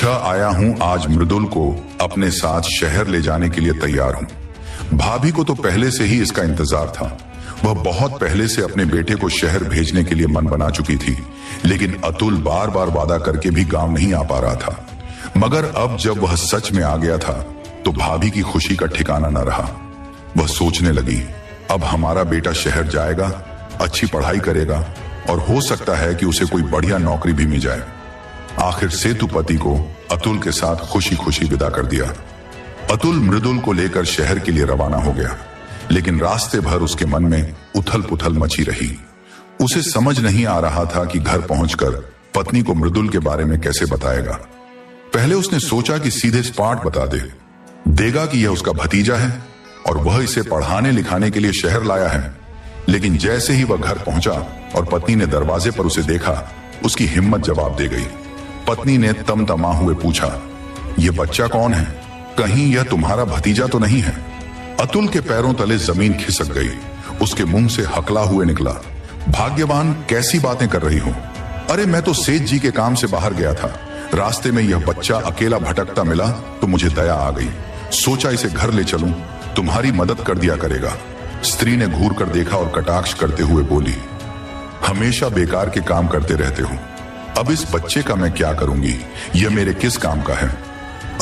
[SPEAKER 2] आया हूं, आज मृदुल को अपने साथ शहर ले जाने के लिए तैयार हूं। भाभी को तो पहले से ही इसका इंतजार था। वह बहुत पहले से अपने बेटे को शहर भेजने के लिए मन बना चुकी थी, लेकिन अतुल बार बार वादा करके भी गांव नहीं आ पा रहा था। मगर अब जब वह सच में आ गया था तो भाभी की खुशी का ठिकाना न रहा। वह सोचने लगी, अब हमारा बेटा शहर जाएगा, अच्छी पढ़ाई करेगा और हो सकता है कि उसे कोई बढ़िया नौकरी भी मिल जाए। आखिर सेतुपति को अतुल के साथ खुशी खुशी विदा कर दिया। अतुल मृदुल को लेकर शहर के लिए रवाना हो गया, लेकिन रास्ते भर उसके मन में उथल पुथल मची रही। उसे समझ नहीं आ रहा था कि घर पहुंचकर पत्नी को मृदुल के बारे में कैसे बताएगा। पहले उसने सोचा कि सीधे स्पॉट बता देगा कि यह उसका भतीजा है और वह इसे पढ़ाने लिखाने के लिए शहर लाया है। लेकिन जैसे ही वह घर पहुंचा और पत्नी ने दरवाजे पर उसे देखा, उसकी हिम्मत जवाब दे गई। पत्नी ने तमतमा हुए पूछा, यह बच्चा कौन है? कहीं यह तुम्हारा भतीजा तो नहीं है? अतुल के पैरों तले जमीन खिसक गई। उसके मुंह से हकला हुए निकला, भाग्यवान, कैसी बातें कर रही हो? अरे मैं तो सेठ जी के काम से बाहर गया था, रास्ते में यह बच्चा अकेला भटकता मिला तो मुझे दया आ गई, सोचा इसे घर ले चलूं, तुम्हारी मदद कर दिया करेगा। स्त्री ने घूर कर देखा और कटाक्ष करते हुए बोली, हमेशा बेकार के काम करते रहते हो, अब इस बच्चे का मैं क्या करूंगी? यह मेरे किस काम का है?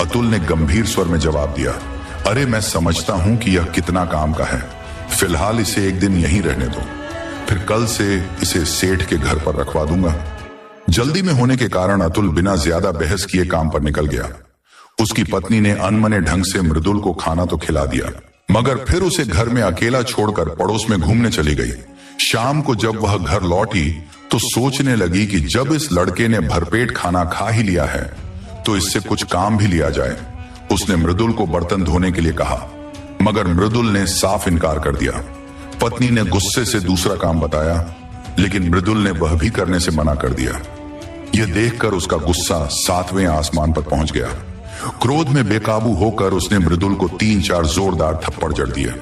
[SPEAKER 2] अतुल ने गंभीर स्वर में जवाब दिया, अरे मैं समझता हूं कि यह कितना काम का है, फिलहाल इसे एक दिन यहीं रहने दो, फिर कल से इसे सेठ के घर पर रखवा दूंगा। जल्दी में होने के कारण अतुल बिना ज्यादा बहस किए काम पर निकल गया। उसकी पत्नी ने अनमने ढंग से मृदुल को खाना तो खिला दिया, मगर फिर उसे घर में अकेला छोड़कर पड़ोस में घूमने चली गई। शाम को जब वह घर लौटी तो सोचने लगी कि जब इस लड़के ने भरपेट खाना खा ही लिया है तो इससे कुछ काम भी लिया जाए। उसने मृदुल को बर्तन धोने के लिए कहा, मगर मृदुल ने साफ इनकार कर दिया। पत्नी ने गुस्से से दूसरा काम बताया, लेकिन मृदुल ने वह भी करने से मना कर दिया। यह देखकर उसका गुस्सा 7वें आसमान पर पहुंच गया। क्रोध में बेकाबू होकर उसने मृदुल को 3-4 जोरदार थप्पड़ जड़ दिए।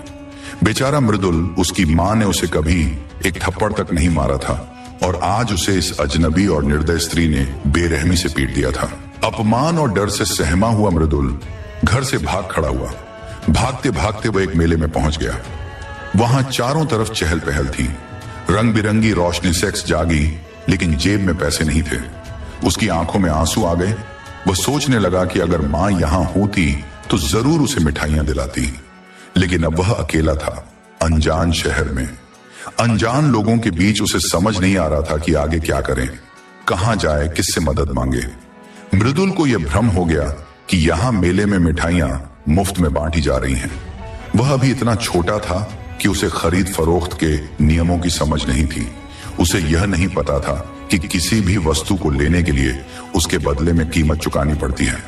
[SPEAKER 2] बेचारा मृदुल, उसकी मां ने उसे कभी एक थप्पड़ तक नहीं मारा था और आज उसे इस अजनबी और निर्दय स्त्री ने बेरहमी से पीट दिया था। अपमान और डर से सहमा हुआ मृदुल घर से भाग खड़ा हुआ। भागते भागते वह एक मेले में पहुंच गया। वहां चारों तरफ चहल पहल थी, रंग बिरंगी रोशनी सेक्स जागी, लेकिन जेब में पैसे नहीं थे। उसकी आंखों में आंसू आ गए। वह सोचने लगा कि अगर मां यहां होती तो जरूर उसे मिठाइयां दिलाती, लेकिन अब वह अकेला था, अनजान शहर में, अनजान लोगों के बीच। उसे समझ नहीं आ रहा था कि आगे क्या करें, कहां जाए, किससे मदद मांगे। मृदुल को यह भ्रम हो गया कि यहां मेले में मिठाइयां मुफ्त में बांटी जा रही हैं। वह अभी इतना छोटा था कि उसे खरीद फरोख्त के नियमों की समझ नहीं थी। उसे यह नहीं पता था कि किसी भी वस्तु को लेने के लिए उसके बदले में कीमत चुकानी पड़ती है।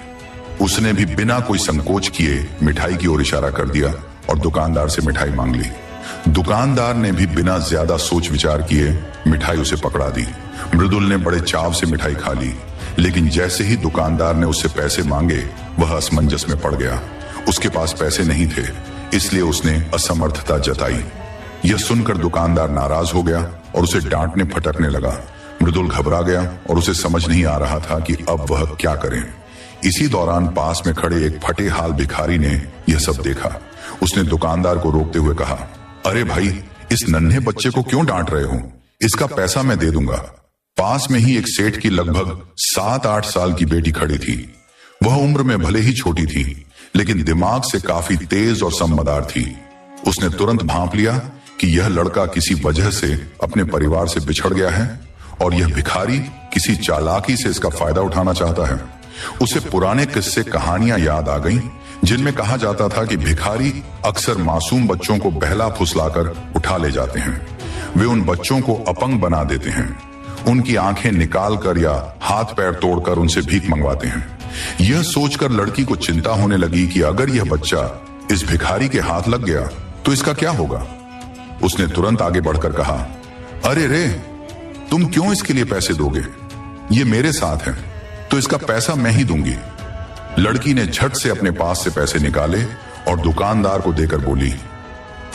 [SPEAKER 2] उसने भी बिना कोई संकोच किए मिठाई की ओर इशारा कर दिया और दुकानदार से मिठाई मांग ली। दुकानदार ने भी बिना ज्यादा सोच विचार किए मिठाई उसे पकड़ा दी। मृदुल ने बड़े चाव से मिठाई खा ली, लेकिन जैसे ही दुकानदार ने उससे पैसे मांगे वह असमंजस में पड़ गया। उसके पास पैसे नहीं थे, इसलिए उसने असमर्थता जताई। यह सुनकर दुकानदार नाराज हो गया और उसे डांटने फटकने लगा। मृदुल घबरा गया और उसे समझ नहीं आ रहा था कि अब वह क्या करे। इसी दौरान पास में खड़े एक फटे हाल भिखारी ने यह सब देखा। उसने दुकानदार को रोकते हुए कहा, अरे भाई, इस नन्हे बच्चे को क्यों डांट रहे हो? इसका पैसा मैं दे दूंगा। पास में ही एक सेठ की लगभग 7-8 साल की बेटी खड़ी थी। वह उम्र में भले ही छोटी थी, लेकिन दिमाग से काफी तेज और समझदार थी। उसने तुरंत भांप लिया कि यह लड़का किसी वजह से अपने परिवार से बिछड़ गया है और यह भिखारी किसी चालाकी से इसका फायदा उठाना चाहता है। उसे पुराने किस्से कहानियां याद आ गईं, जिनमें कहा जाता था कि भिखारी अक्सर मासूम बच्चों को बहला फुसलाकर उठा ले जाते हैं। वे उन बच्चों को अपंग बना देते हैं, उनकी आंखें निकाल कर या हाथ पैर तोड़कर उनसे भीख मंगवाते हैं। यह सोचकर लड़की को चिंता होने लगी कि अगर यह बच्चा इस भिखारी के हाथ लग गया तो इसका क्या होगा। उसने तुरंत आगे बढ़कर कहा, अरे रे, तुम क्यों इसके लिए पैसे दोगे? ये मेरे साथ है तो इसका पैसा मैं ही दूंगी। लड़की ने झट से अपने पास से पैसे निकाले और दुकानदार को देकर बोली,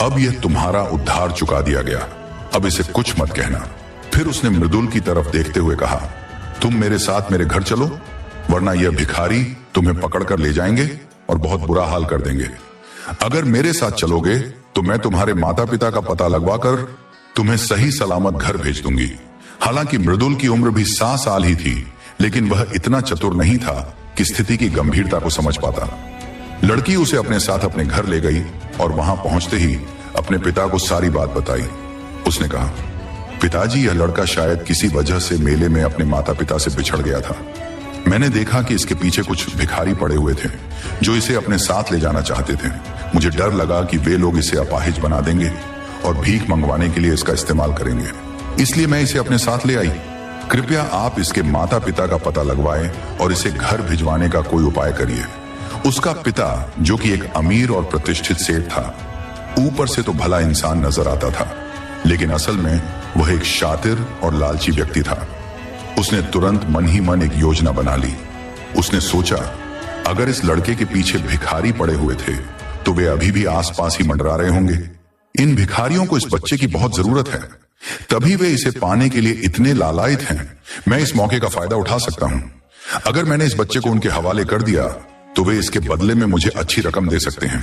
[SPEAKER 2] अब यह तुम्हारा उद्धार चुका दिया गया, अब इसे कुछ मत कहना। फिर उसने मृदुल की तरफ देखते हुए कहा, तुम मेरे साथ मेरे घर चलो, वरना यह भिखारी तुम्हें पकड़कर ले जाएंगे और बहुत बुरा हाल कर देंगे। अगर मेरे साथ चलोगे तो मैं तुम्हारे माता पिता का पता लगवाकर तुम्हें सही सलामत घर भेज दूंगी। हालांकि मृदुल की उम्र भी 7 साल ही थी, लेकिन वह इतना चतुर नहीं था कि स्थिति की गंभीरता को समझ पाता। लड़की उसे अपने साथ अपने घर ले गई और वहां पहुंचते ही अपने पिता को सारी बात बताई। उसने कहा, पिताजी, यह लड़का शायद किसी वजह से मेले में अपने माता पिता से बिछड़ गया था। मैंने देखा कि इसके पीछे कुछ भिखारी पड़े हुए थे जो इसे अपने साथ ले जाना चाहते थे। मुझे डर लगा कि वे लोग इसे अपाहिज बना देंगे और भीख मंगवाने के लिए इसका इस्तेमाल करेंगे, इसलिए मैं इसे अपने साथ ले आई। कृपया आप इसके माता पिता का पता लगवाएं और इसे घर भिजवाने का कोई उपाय करिए। उसका पिता, जो कि एक अमीर और प्रतिष्ठित सेठ था, ऊपर से तो भला इंसान नजर आता था, लेकिन असल में वह एक शातिर और लालची व्यक्ति था। उसने तुरंत मन ही मन एक योजना बना ली। उसने सोचा, अगर इस लड़के के पीछे भिखारी पड़े हुए थे तो वे अभी भी आसपास ही मंडरा रहे होंगे। इन भिखारियों को इस बच्चे की बहुत जरूरत है, तभी वे इसे पाने के लिए इतने लालायित हैं। मैं इस मौके का फायदा उठा सकता हूं। अगर मैंने इस बच्चे को उनके हवाले कर दिया तो वे इसके बदले में मुझे अच्छी रकम दे सकते हैं।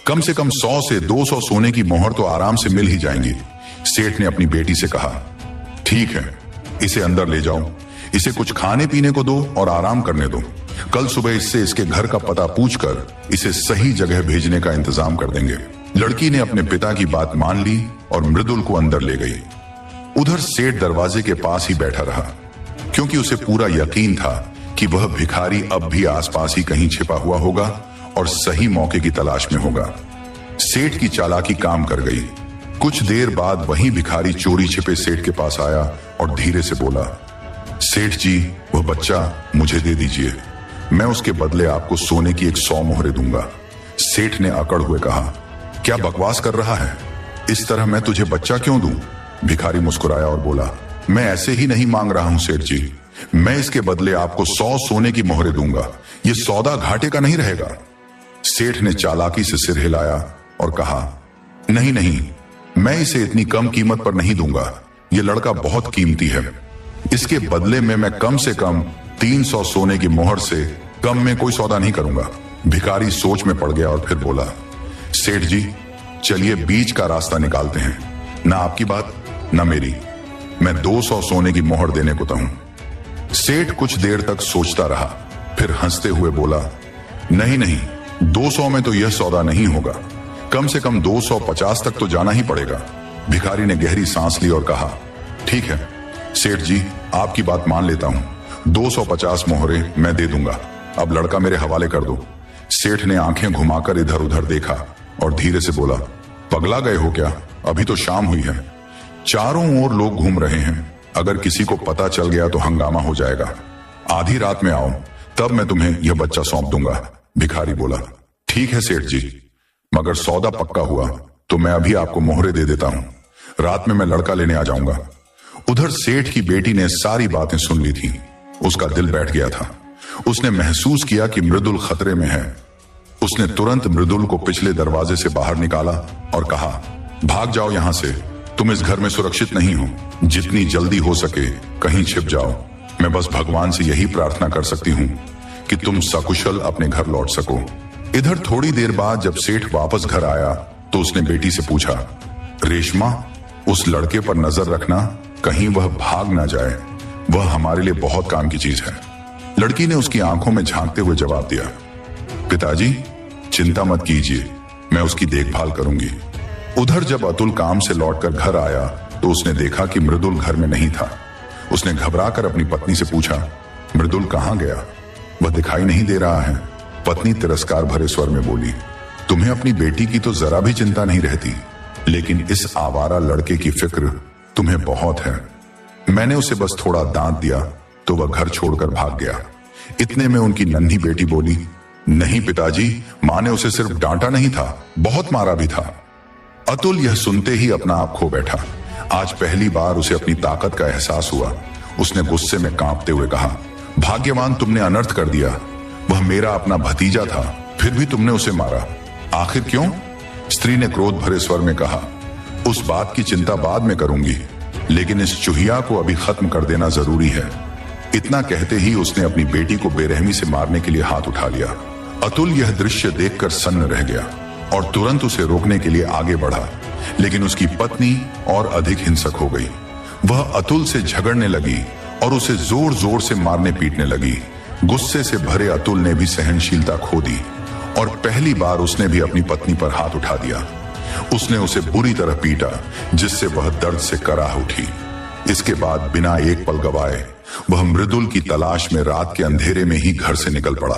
[SPEAKER 2] कम से कम 100 से 200 सोने की मोहर तो आराम से मिल ही जाएंगी। सेठ ने अपनी बेटी से कहा, ठीक है, इसे अंदर ले जाओ, इसे कुछ खाने पीने को दो और आराम करने दो। कल सुबह इससे इसके घर का पता पूछकर इसे सही जगह भेजने का इंतजाम कर देंगे। लड़की ने अपने पिता की बात मान ली और मृदुल को अंदर ले गई। उधर सेठ दरवाजे के पास ही बैठा रहा, क्योंकि उसे पूरा यकीन था कि वह भिखारी अब भी आसपास ही कहीं छिपा हुआ होगा और सही मौके की तलाश में होगा। सेठ की चालाकी काम कर गई। कुछ देर बाद वही भिखारी चोरी छिपे सेठ के पास आया और धीरे से बोला, सेठ जी, वह बच्चा मुझे दे दीजिए, मैं उसके बदले आपको सोने की 100 मोहरें दूंगा। सेठ ने अकड़ हुए कहा, क्या बकवास कर रहा है? इस तरह मैं तुझे बच्चा क्यों दूं? भिखारी मुस्कुराया और बोला, मैं ऐसे ही नहीं मांग रहा हूं सेठ जी, मैं इसके बदले आपको 100 सोने की मोहरें दूंगा। यह सौदा घाटे का नहीं रहेगा। सेठ ने चालाकी से सिर हिलाया और कहा, नहीं नहीं, मैं इसे इतनी कम कीमत पर नहीं दूंगा। यह लड़का बहुत कीमती है। इसके बदले में मैं कम से कम 300 सोने की मोहर से कम में कोई सौदा नहीं करूंगा। भिखारी सोच में पड़ गया और फिर बोला, सेठ जी, चलिए बीच का रास्ता निकालते हैं, ना आपकी बात ना मेरी। मैं 200 सोने की मोहर देने को हूं। सेठ कुछ देर तक सोचता रहा, फिर हंसते हुए बोला, नहीं नहीं, 200 में तो यह सौदा नहीं होगा, कम से कम 250 तक तो जाना ही पड़ेगा। भिखारी ने गहरी सांस ली और कहा, ठीक है सेठ जी, आपकी बात मान लेता हूं, 250 मोहरें मैं दे दूंगा। अब लड़का मेरे हवाले कर दो। सेठ ने आंखें घुमाकर इधर उधर देखा और धीरे से बोला, पगला गए हो क्या? अभी तो शाम हुई है, चारों ओर लोग घूम रहे हैं, अगर किसी को पता चल गया तो हंगामा हो जाएगा। आधी रात में आओ, तब मैं तुम्हें यह बच्चा सौंप दूंगा। भिखारी बोला, ठीक है सेठ जी, मगर सौदा पक्का हुआ तो मैं अभी आपको मोहरे दे देता हूं। रात में मैं लड़का लेने आ जाऊंगा। उधर सेठ की बेटी ने सारी बातें सुन ली थी। उसका दिल बैठ गया था। उसने महसूस किया कि मृदुल खतरे में है। उसने तुरंत मृदुल को पिछले दरवाजे से बाहर निकाला और कहा, भाग जाओ यहां से, तुम इस घर में सुरक्षित नहीं हो। जितनी जल्दी हो सके कहीं छिप जाओ। मैं बस भगवान से यही प्रार्थना कर सकती हूँ कि तुम सकुशल अपने घर लौट सको। इधर थोड़ी देर बाद जब सेठ वापस घर आया तो उसने बेटी से पूछा, रेशमा, उस लड़के पर नजर रखना, कहीं वह भाग ना जाए, वह हमारे लिए बहुत काम की चीज है। लड़की ने उसकी आंखों में झांकते हुए जवाब दिया, पिताजी चिंता मत कीजिए, मैं उसकी देखभाल करूंगी। उधर जब अतुल काम से लौटकर घर आया तो उसने देखा कि मृदुल घर में नहीं था। उसने घबराकर अपनी पत्नी से पूछा, मृदुल कहां गया? वह दिखाई नहीं दे रहा है। पत्नी तिरस्कार भरे स्वर में बोली, तुम्हें अपनी बेटी की तो जरा भी चिंता नहीं रहती, लेकिन इस आवारा लड़के की फिक्र तुम्हें बहुत है। मैंने उसे बस थोड़ा दांत दिया तो वह घर छोड़कर भाग गया। इतने में उनकी नन्ही बेटी बोली, नहीं पिताजी, मां ने उसे सिर्फ डांटा नहीं था, बहुत मारा भी था। अतुल यह सुनते ही अपना आप खो बैठा। आज पहली बार उसे अपनी ताकत का एहसास हुआ। उसने गुस्से में कांपते हुए कहा, भाग्यवान तुमने अनर्थ कर दिया। वह मेरा अपना भतीजा था, फिर भी तुमने उसे मारा। आखिर क्यों? स्त्री ने क्रोध भरे स्वर में कहा, उस बात की चिंता बाद में करूंगी, लेकिन इस चूहिया को अभी खत्म कर देना जरूरी है। इतना कहते ही उसने अपनी बेटी को बेरहमी से मारने के लिए हाथ उठा लिया। अतुल यह दृश्य देखकर सन्न रह गया और तुरंत उसे रोकने के लिए आगे बढ़ा, लेकिन उसकी पत्नी और अधिक हिंसक हो गई। वह अतुल से झगड़ने लगी और उसे जोर जोर से मारने पीटने लगी। गुस्से से भरे अतुल ने भी सहनशीलता खो दी और पहली बार उसने भी अपनी पत्नी पर हाथ उठा दिया। उसने उसे बुरी तरह पीटा, जिससे वह दर्द से कराह उठी। इसके बाद बिना एक पल गवाए वह मृदुल की तलाश में रात के अंधेरे में ही घर से निकल पड़ा।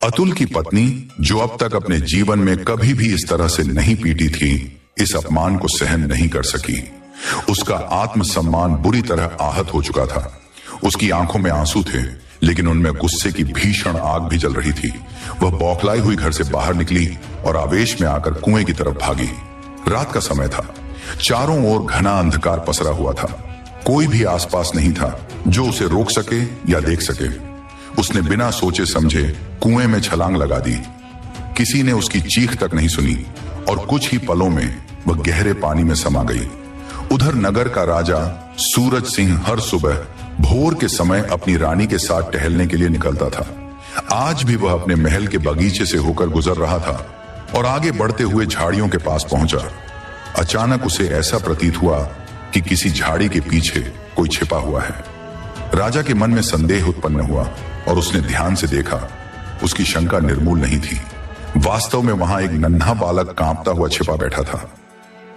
[SPEAKER 2] अतुल की पत्नी, जो अब तक अपने जीवन में कभी भी इस तरह से नहीं पीटी थी, इस अपमान को सहन नहीं कर सकी। उसका आत्मसम्मान बुरी तरह आहत हो चुका था। उसकी आंखों में आंसू थे, लेकिन उनमें गुस्से की भीषण आग भी जल रही थी। वह बौखलाई हुई घर से बाहर निकली और आवेश में आकर कुएं की तरफ भागी। रात का समय था, चारों ओर घना अंधकार पसरा हुआ था। कोई भी आसपास नहीं था जो उसे रोक सके या देख सके। उसने बिना सोचे समझे कुएं में छलांग लगा दी। किसी ने उसकी चीख तक नहीं सुनी और कुछ ही पलों में वह गहरे पानी में समा गई। उधर नगर का राजा सूरज सिंह हर सुबह भोर के समय अपनी रानी के साथ टहलने के लिए निकलता था। आज भी वह अपने महल के बगीचे से होकर गुजर रहा था और आगे बढ़ते हुए झाड़ियों के पास पहुंचा। अचानक उसे ऐसा प्रतीत हुआ कि किसी झाड़ी के पीछे कोई छिपा हुआ है। राजा के मन में संदेह उत्पन्न हुआ और उसने ध्यान से देखा। उसकी शंका निर्मूल नहीं थी। वास्तव में वहां एक नन्हा बालक कांपता हुआ छिपा बैठा था।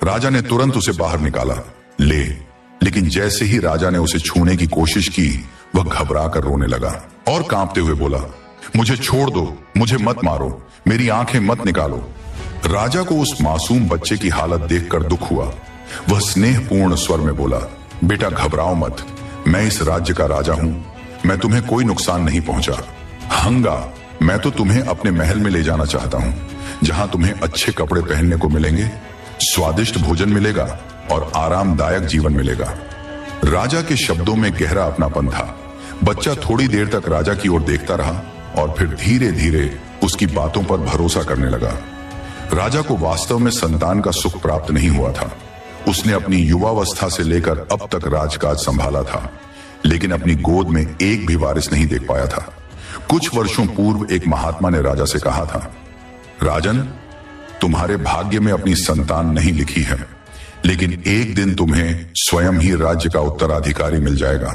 [SPEAKER 2] राजा ने तुरंत उसे बाहर निकाला, लेकिन जैसे ही राजा ने उसे छूने की कोशिश की, वह घबरा कर रोने लगा और कांपते हुए बोला, मुझे छोड़ दो, मुझे मत मारो, मेरी आंखें मत निकालो। राजा को उस मासूम बच्चे की हालत देखकर दुख हुआ। वह स्नेहपूर्ण स्वर में बोला, बेटा घबराओ मत, मैं इस राज्य का राजा हूं, मैं तुम्हें कोई नुकसान नहीं पहुंचा। हंगा, मैं तो तुम्हें अपने महल में ले जाना चाहता हूं, जहां तुम्हें अच्छे कपड़े पहनने को मिलेंगे, स्वादिष्ट भोजन मिलेगा और आरामदायक जीवन मिलेगा। राजा के शब्दों में गहरा अपनापन था। बच्चा थोड़ी देर तक राजा की ओर देखता रहा और फिर धीरे धीरे उसकी बातों पर भरोसा करने लगा। राजा को वास्तव में संतान का सुख प्राप्त नहीं हुआ था। उसने अपनी युवावस्था से लेकर अब तक राजकाज संभाला था, लेकिन अपनी गोद में एक भी वारिस नहीं देख पाया था। कुछ वर्षों पूर्व एक महात्मा ने राजा से कहा था, राजन, तुम्हारे भाग्य में अपनी संतान नहीं लिखी है, लेकिन एक दिन तुम्हें स्वयं ही राज्य का उत्तराधिकारी मिल जाएगा।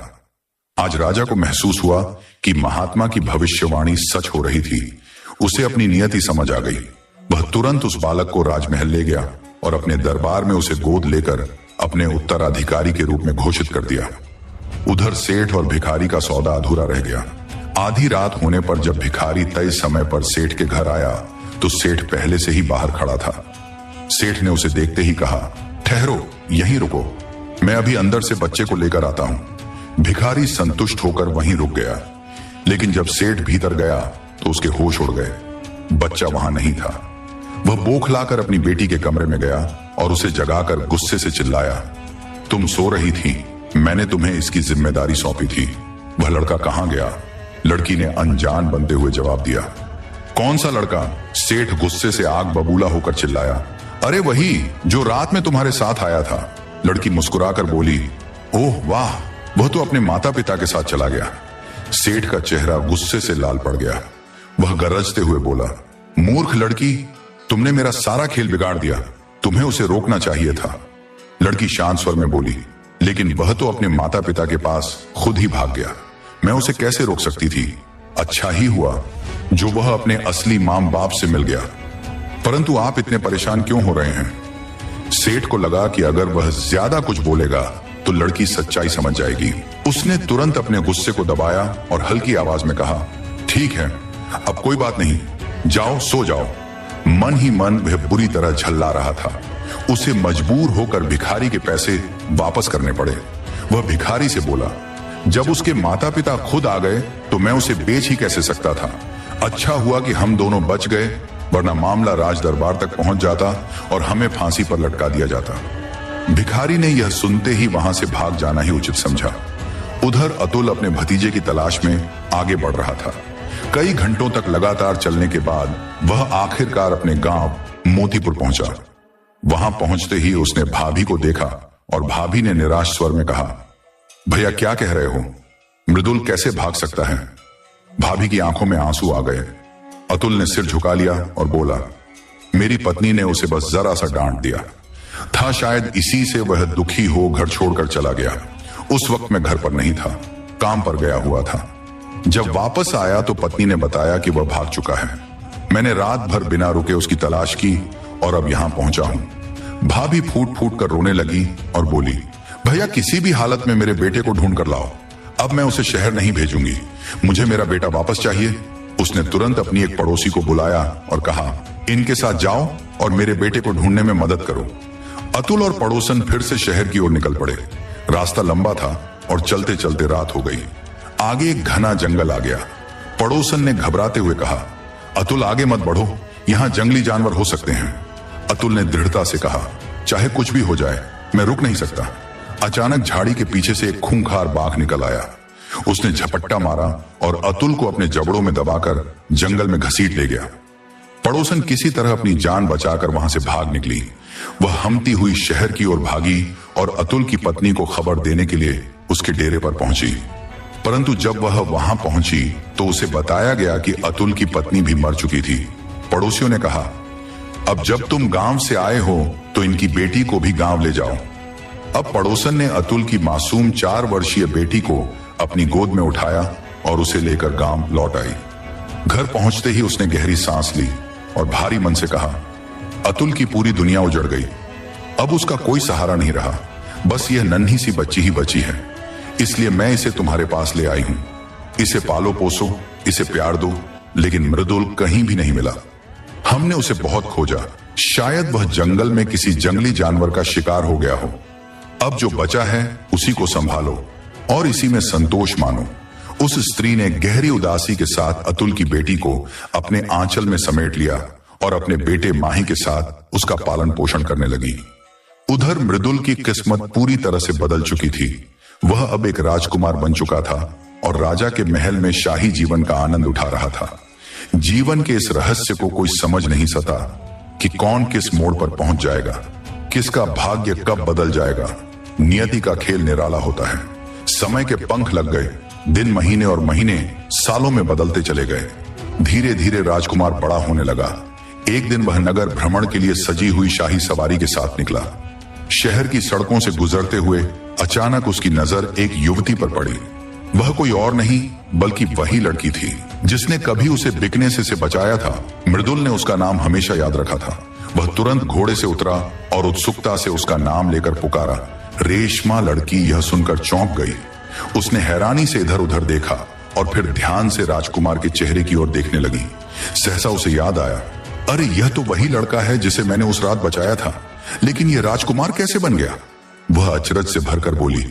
[SPEAKER 2] आज राजा को महसूस हुआ कि महात्मा की भविष्यवाणी सच हो रही थी। उसे अपनी नियति समझ आ गई। वह तुरंत उस बालक को राजमहल ले गया और अपने दरबार में उसे गोद लेकर अपने उत्तराधिकारी के रूप में घोषित कर दिया। उधर सेठ और भिखारी का सौदा अधूरा रह गया। आधी रात होने पर जब भिखारी तय समय पर सेठ के घर आया तो सेठ पहले से ही बाहर खड़ा था। सेठ ने उसे देखते ही कहा, ठहरो, यहीं रुको, मैं अभी अंदर से बच्चे को लेकर आता हूं। भिखारी संतुष्ट होकर वहीं रुक गया, लेकिन जब सेठ भीतर गया तो उसके होश उड़ गए। बच्चा वहां नहीं था। वह बौखलाकर अपनी बेटी के कमरे में गया और उसे जगाकर गुस्से से चिल्लाया, तुम सो रही थी, मैंने तुम्हें इसकी जिम्मेदारी सौंपी थी। वह लड़का कहां गया? लड़की ने अनजान बनते हुए जवाब दिया, कौन सा लड़का? सेठ गुस्से से आग बबूला होकर चिल्लाया, अरे वही जो रात में तुम्हारे साथ आया था। लड़की मुस्कुराकर बोली, ओह वाह, वह तो अपने माता पिता के साथ चला गया। सेठ का चेहरा गुस्से से लाल पड़ गया। वह गरजते हुए बोला, मूर्ख लड़की, तुमने मेरा सारा खेल बिगाड़ दिया, तुम्हें उसे रोकना चाहिए था। लड़की शांत स्वर में बोली, लेकिन वह तो अपने माता पिता के पास खुद ही भाग गया, मैं उसे कैसे रोक सकती थी? अच्छा ही हुआ जो वह अपने असली मां बाप से मिल गया। परंतु आप इतने परेशान क्यों हो रहे हैं? सेठ को लगा कि अगर वह ज्यादा कुछ बोलेगा तो लड़की सच्चाई समझ जाएगी। उसने तुरंत अपने गुस्से को दबाया और हल्की आवाज में कहा, ठीक है, अब कोई बात नहीं, जाओ सो जाओ। मन ही मन वह बुरी तरह झल्ला रहा था। उसे मजबूर होकर भिखारी के पैसे वापस करने पड़े। वह भिखारी से बोला, जब उसके माता पिता खुद आ गए तो मैं उसे बेच ही कैसे सकता था? अच्छा हुआ कि हम दोनों बच गए, वरना मामला राज दरबार तक पहुंच जाता और हमें फांसी पर लटका दिया जाता। भिखारी ने यह सुनते ही वहां से भाग जाना ही उचित समझा। उधर अतुल अपने भतीजे की तलाश में आगे बढ़ रहा था। कई घंटों तक लगातार चलने के बाद वह आखिरकार अपने गांव मोतीपुर पहुंचा। वहां पहुंचते ही उसने भाभी को देखा और भाभी ने निराश स्वर में कहा, भैया क्या कह रहे हो? मृदुल कैसे भाग सकता है? भाभी की आंखों में आंसू आ गए। अतुल ने सिर झुका लिया और बोला, मेरी पत्नी ने उसे बस जरा सा डांट दिया था, शायद इसी से वह दुखी हो घर छोड़कर चला गया। उस वक्त मैं घर पर नहीं था, काम पर गया हुआ था। जब वापस आया तो पत्नी ने बताया कि वह भाग चुका है। मैंने रात भर बिना रुके उसकी तलाश की और अब यहां पहुंचा हूं। भाभी फूट फूट कर रोने लगी और बोली, भैया किसी भी हालत में मेरे बेटे को ढूंढ कर लाओ, अब मैं उसे शहर नहीं भेजूंगी, मुझे मेरा बेटा वापस चाहिए। उसने तुरंत अपनी एक पड़ोसी को बुलाया और कहा, इनके साथ जाओ और मेरे बेटे को ढूंढने में मदद करो। अतुल और पड़ोसन फिर से शहर की ओर निकल पड़े। रास्ता लंबा था और चलते चलते रात हो गई। आगे एक घना जंगल आ गया। पड़ोसन ने घबराते हुए कहा, अतुल आगे मत बढ़ो, यहां जंगली जानवर हो सकते हैं। अतुल ने दृढ़ता से कहा, चाहे कुछ भी हो जाए मैं रुक नहीं सकता। अचानक झाड़ी के पीछे से एक खूंखार बाघ निकल आया। उसने झपट्टा मारा और अतुल को अपने जबड़ों में दबाकर जंगल में घसीट ले गया। पड़ोसन किसी तरह अपनी जान बचाकर वहां से भाग निकली। वह हमती हुई शहर की ओर भागी और अतुल की पत्नी को खबर देने के लिए उसके डेरे पर पहुंची। परंतु जब वह वहां पहुंची तो उसे बताया गया कि अतुल की पत्नी भी मर चुकी थी। पड़ोसियों ने कहा, अब जब तुम गांव से आए हो तो इनकी बेटी को भी गांव ले जाओ। अब पड़ोसन ने अतुल की मासूम 4 वर्षीय बेटी को अपनी गोद में उठाया और उसे लेकर गांव लौट आई। घर पहुंचते ही उसने गहरी सांस ली और भारी मन से कहा, अतुल की पूरी दुनिया उजड़ गई। अब उसका कोई सहारा नहीं रहा, बस यह नन्ही सी बच्ची ही बची है। इसलिए मैं इसे तुम्हारे पास ले आई हूं। इसे पालो पोसो, इसे प्यार दो। लेकिन मृदुल कहीं भी नहीं मिला। हमने उसे बहुत खोजा, शायद वह जंगल में किसी जंगली जानवर का शिकार हो गया हो। अब जो बचा है उसी को संभालो और इसी में संतोष मानो। उस स्त्री ने गहरी उदासी के साथ अतुल की बेटी को अपने आंचल में समेट लिया और अपने बेटे माही के साथ उसका पालन पोषण करने लगी। उधर मृदुल की किस्मत पूरी तरह से बदल चुकी थी। वह अब एक राजकुमार बन चुका था और राजा के महल में शाही जीवन का आनंद उठा रहा था। जीवन के इस रहस्य को कोई समझ नहीं सका कि कौन किस मोड़ पर पहुंच जाएगा, किसका भाग्य कब बदल जाएगा। नियति का खेल निराला होता है। समय के पंख लग गए। दिन महीने और महीने सालों में बदलते चले गए। धीरे धीरे राजकुमार बड़ा होने लगा। एक दिन वह नगर भ्रमण के लिए सजी हुई शाही सवारी के साथ निकला। शहर की सड़कों से गुजरते हुए अचानक उसकी नजर एक युवती पर पड़ी। वह कोई और नहीं बल्कि वही लड़की थी जिसने कभी उसे बिकने से बचाया था। मृदुल ने उसका नाम हमेशा याद रखा था। वह तुरंत घोड़े से उतरा और उत्सुकता से उसका नाम लेकर पुकारा। रेशमा लड़की यह सुनकर चौंक गई। उसने हैरानी से इधर उधर देखा और फिर ध्यान से राजकुमार के चेहरे की ओर देखने लगी। सहसा उसे याद आया, अरे यह तो वही लड़का है जिसे मैंने उस रात बचाया था, लेकिन यह राजकुमार कैसे बन गया? वह अचरज से भरकर बोली,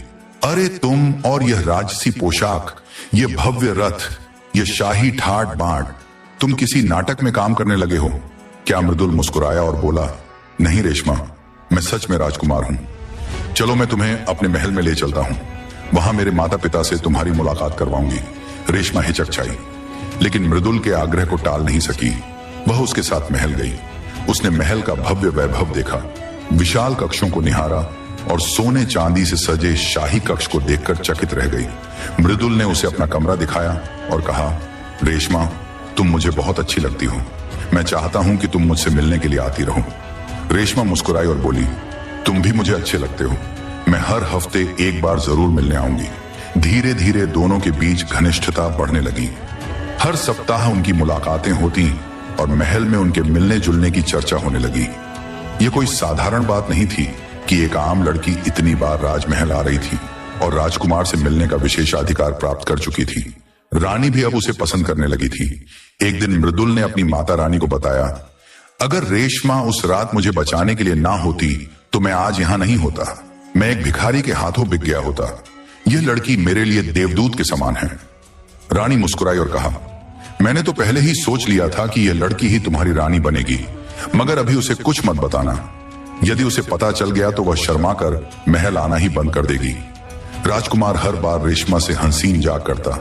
[SPEAKER 2] अरे तुम और यह राजसी पोशाक, यह भव्य रथ, यह शाही ठाट बाट, तुम किसी नाटक में काम करने लगे हो क्या? मृदुल मुस्कुराया और बोला, नहीं रेशमा, मैं सच में राजकुमार हूं। चलो मैं तुम्हें अपने महल में ले चलता हूं, वहां मेरे माता पिता से तुम्हारी मुलाकात करवाऊंगी। रेशमा हिचकचाई, लेकिन मृदुल के आग्रह को टाल नहीं सकी। वह उसके साथ महल गई। उसने महल का भव्य वैभव देखा, विशाल कक्षों को निहारा और सोने चांदी से सजे शाही कक्ष को देखकर चकित रह गई। मृदुल ने उसे अपना कमरा दिखाया और कहा, रेशमा, तुम मुझे बहुत अच्छी लगती हो। मैं चाहता हूं कि तुम मुझसे मिलने के लिए आती रहो। रेशमा मुस्कुराई और बोली, तुम भी मुझे अच्छे लगते हो। मैं हर हफ्ते एक बार जरूर मिलने आऊंगी। धीरे धीरे दोनों के बीच घनिष्ठता बढ़ने लगी। हर सप्ताह उनकी मुलाकातें होती और महल में उनके मिलने जुलने की चर्चा होने लगी। यह कोई साधारण बात नहीं थी कि एक आम लड़की इतनी बार राजमहल आ रही थी और राजकुमार से मिलने का विशेषाधिकार प्राप्त कर चुकी थी। रानी भी अब उसे पसंद करने लगी थी। एक दिन मृदुल ने अपनी माता रानी को बताया, अगर रेशमा उस रात मुझे बचाने के लिए ना होती तो मैं आज यहां नहीं होता। मैं एक भिखारी के हाथों बिक गया होता। यह लड़की मेरे लिए देवदूत के समान है। रानी मुस्कुराई और कहा, मैंने तो पहले ही सोच लिया था कि यह लड़की ही तुम्हारी रानी बनेगी, मगर अभी उसे कुछ मत बताना। यदि उसे पता चल गया तो वह शर्मा कर महल आना ही बंद कर देगी। राजकुमार हर बार रेशमा से हंसीन जाग करता,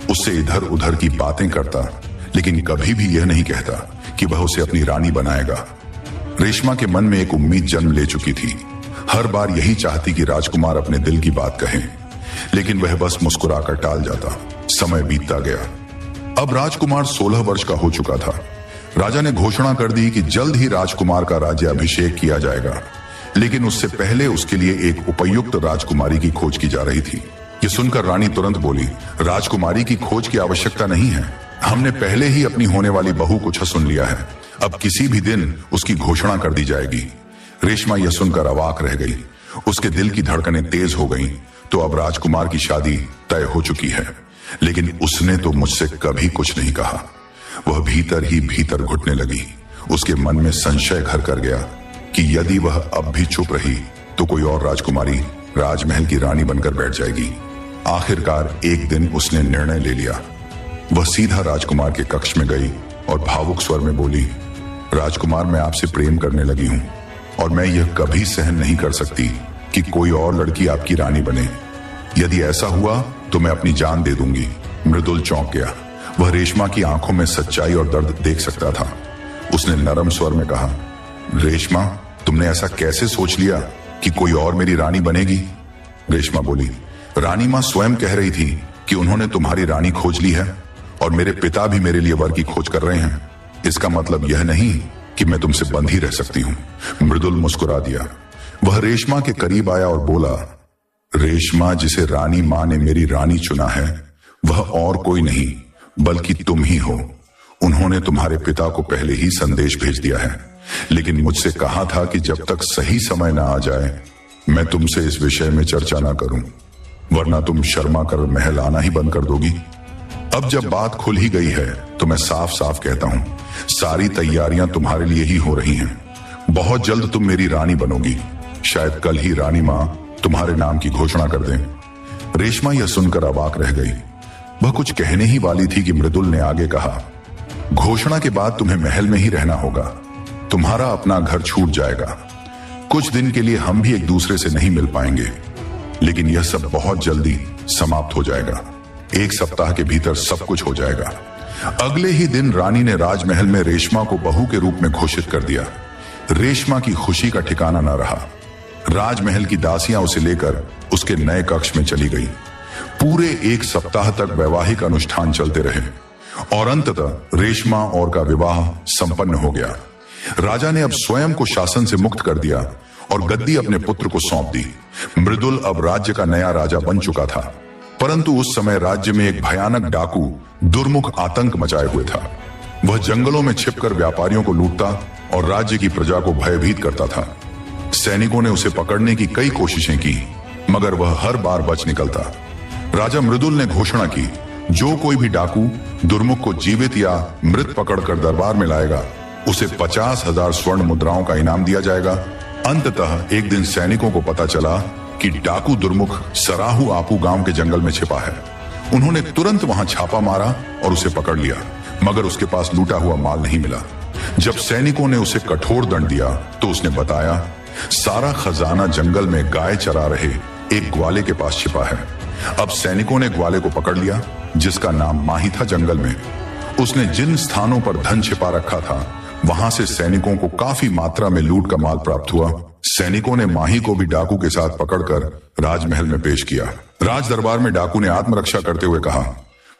[SPEAKER 2] उससे इधर उधर की बातें करता, लेकिन कभी भी यह नहीं कहता कि वह उसे अपनी रानी बनाएगा। रेशमा के मन में एक उम्मीद जन्म ले चुकी थी। हर बार यही चाहती कि राजकुमार अपने दिल की बात कहे, लेकिन वह बस मुस्कुराकर टाल जाता। समय बीतता गया। अब राजकुमार 16 वर्ष का हो चुका था। राजा ने घोषणा कर दी कि जल्द ही राजकुमार का राज्याभिषेक किया जाएगा, लेकिन उससे पहले उसके लिए एक उपयुक्त राजकुमारी की खोज की जा रही थी। ये सुनकर रानी तुरंत बोली, राजकुमारी की खोज की आवश्यकता नहीं है। हमने पहले ही अपनी होने वाली बहू को छुन लिया है। अब किसी भी दिन उसकी घोषणा कर दी जाएगी। रेशमा यह सुनकर अवाक रह गई। उसके दिल की धड़कनें तेज हो गईं। तो अब राजकुमार की शादी तय हो चुकी है, लेकिन उसने तो मुझसे कभी कुछ नहीं कहा। वह भीतर ही भीतर घुटने लगी। उसके मन में संशय घर कर गया कि यदि वह अब भी चुप रही तो कोई और राजकुमारी राजमहल की रानी बनकर बैठ जाएगी। आखिरकार एक दिन उसने निर्णय ले लिया। वह सीधा राजकुमार के कक्ष में गई और भावुक स्वर में बोली, राजकुमार, मैं आपसे प्रेम करने लगी हूं और मैं यह कभी सहन नहीं कर सकती कि कोई और लड़की आपकी रानी बने। यदि ऐसा हुआ तो मैं अपनी जान दे दूंगी। मृदुल चौंक गया। वह रेशमा की आंखों में सच्चाई और दर्द देख सकता था। उसने नरम स्वर में कहा, रेशमा, तुमने ऐसा कैसे सोच लिया कि कोई और मेरी रानी बनेगी? रेशमा बोली, रानी मां स्वयं कह रही थी कि उन्होंने तुम्हारी रानी खोज ली है और मेरे पिता भी मेरे लिए वर की खोज कर रहे हैं। इसका मतलब यह नहीं कि मैं तुमसे बंधी रह सकती हूं। मृदुल मुस्कुरा दिया। वह रेशमा के करीब आया और बोला, रेशमा, जिसे रानी मां ने मेरी रानी चुना है वह और कोई नहीं बल्कि तुम ही हो। उन्होंने तुम्हारे पिता को पहले ही संदेश भेज दिया है, लेकिन मुझसे कहा था कि जब तक सही समय ना आ जाए मैं तुमसे इस विषय में चर्चा ना करूं, वरना तुम शर्मा कर महल आना ही बंद कर दोगी। अब जब बात खुल ही गई है तो मैं साफ साफ कहता हूं, सारी तैयारियां तुम्हारे लिए ही हो रही हैं। बहुत जल्द तुम मेरी रानी बनोगी। शायद कल ही रानी मां तुम्हारे नाम की घोषणा कर दें। रेशमा यह सुनकर अवाक रह गई। वह कुछ कहने ही वाली थी कि मृदुल ने आगे कहा, घोषणा के बाद तुम्हें महल में ही रहना होगा। तुम्हारा अपना घर छूट जाएगा। कुछ दिन के लिए हम भी एक दूसरे से नहीं मिल पाएंगे, लेकिन यह सब बहुत जल्दी समाप्त हो जाएगा। एक सप्ताह के भीतर सब कुछ हो जाएगा। अगले ही दिन रानी ने राजमहल में रेशमा को बहू के रूप में घोषित कर दिया। रेशमा की खुशी का ठिकाना न रहा। राजमहल की दासियां उसे लेकर उसके नए कक्ष में चली गई। पूरे एक सप्ताह तक वैवाहिक अनुष्ठान चलते रहे और अंततः रेशमा और का विवाह संपन्न हो गया। राजा ने अब स्वयं को शासन से मुक्त कर दिया और गद्दी अपने पुत्र को सौंप दी। मृदुल अब राज्य का नया राजा बन चुका था, परंतु उस समय राज्य में एक भयानक डाकू दुर्मुख आतंक मचाए हुए था। वह जंगलों में छिपकर व्यापारियों को लूटता और राज्य की प्रजा को भयभीत करता था। सैनिकों ने उसे पकड़ने की कई कोशिशें की, मगर वह हर बार बच निकलता। राजा मृदुल ने घोषणा की, जो कोई भी डाकू दुर्मुख को जीवित या मृत पकड़कर दरबार में लाएगा उसे 50,000 स्वर्ण मुद्राओं का इनाम दिया जाएगा। अंततः एक दिन सैनिकों को पता चला कि डाकू दुर्मुख सराहू आपू गांव के जंगल में छिपा है। उन्होंने तुरंत वहां छापा मारा और उसे पकड़ लिया, मगर उसके पास लूटा हुआ माल नहीं मिला। जब सैनिकों ने उसे कठोर दंड दिया तो उसने बताया, सारा खजाना जंगल में गाय चरा रहे एक ग्वाले के पास छिपा है। अब सैनिकों ने ग्वाले को पकड़ लिया, जिसका नाम माही था। जंगल में उसने जिन स्थानों पर धन छिपा रखा था वहां से सैनिकों को काफी मात्रा में लूट का माल प्राप्त हुआ। सैनिकों ने माही को भी डाकू के साथ पकड़कर राजमहल में पेश किया। राज दरबार में डाकू ने आत्मरक्षा करते हुए कहा,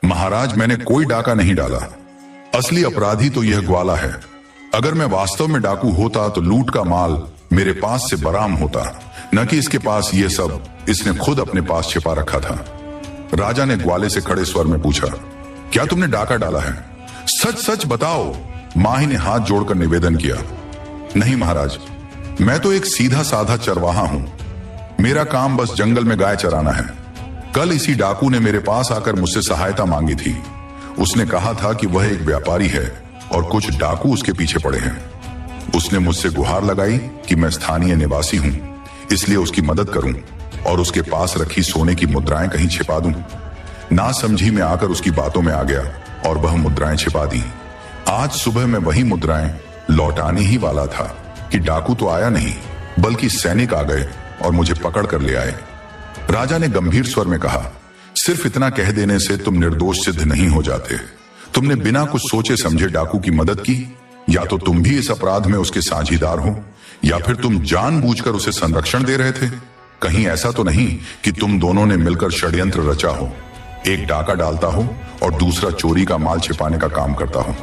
[SPEAKER 2] महाराज, मैंने कोई डाका नहीं डाला। असली अपराधी तो यह ग्वाला है। अगर मैं वास्तव में डाकू होता तो लूट का माल मेरे पास से बराम होता, न कि इसके पास ये सब इसने खुद अपने पास छिपा रखा था। राजा ने ग्वाले से खड़े स्वर में पूछा, क्या तुमने डाका डाला है? सच सच बताओ। माही ने हाथ जोड़कर निवेदन किया। नहीं महाराज, मैं तो एक सीधा साधा चरवाहा हूं। मेरा काम बस जंगल में गाय चराना है। कल इसी डाकू ने मेरे पास आकर मुझसे सहायता मांगी थी। उसने कहा था कि वह एक व्यापारी है और कुछ डाकू उसके पीछे पड़े हैं। उसने मुझसे गुहार लगाई कि मैं स्थानीय निवासी हूं, इसलिए उसकी मदद करूं और उसके पास रखी सोने की मुद्राएं कहीं छिपा दूं। ना समझी में आकर उसकी बातों में आ गया और वह मुद्राएं छिपा दी। आज सुबह मैं वही मुद्राएं लौटाने ही वाला था कि डाकू तो आया नहीं, बल्कि सैनिक आ गए और मुझे पकड़ कर ले आए। राजा ने गंभीर स्वर में कहा, सिर्फ इतना कह देने से तुम निर्दोष सिद्ध नहीं हो जाते। तुमने बिना कुछ सोचे समझे डाकू की मदद की। या तो तुम भी इस अपराध में उसके साझीदार हो, या फिर तुम जानबूझकर उसे संरक्षण दे रहे थे। कहीं ऐसा तो नहीं कि तुम दोनों ने मिलकर षड्यंत्र रचा हो। एक डाका डालता हो और दूसरा चोरी का माल छिपाने का काम करता हो।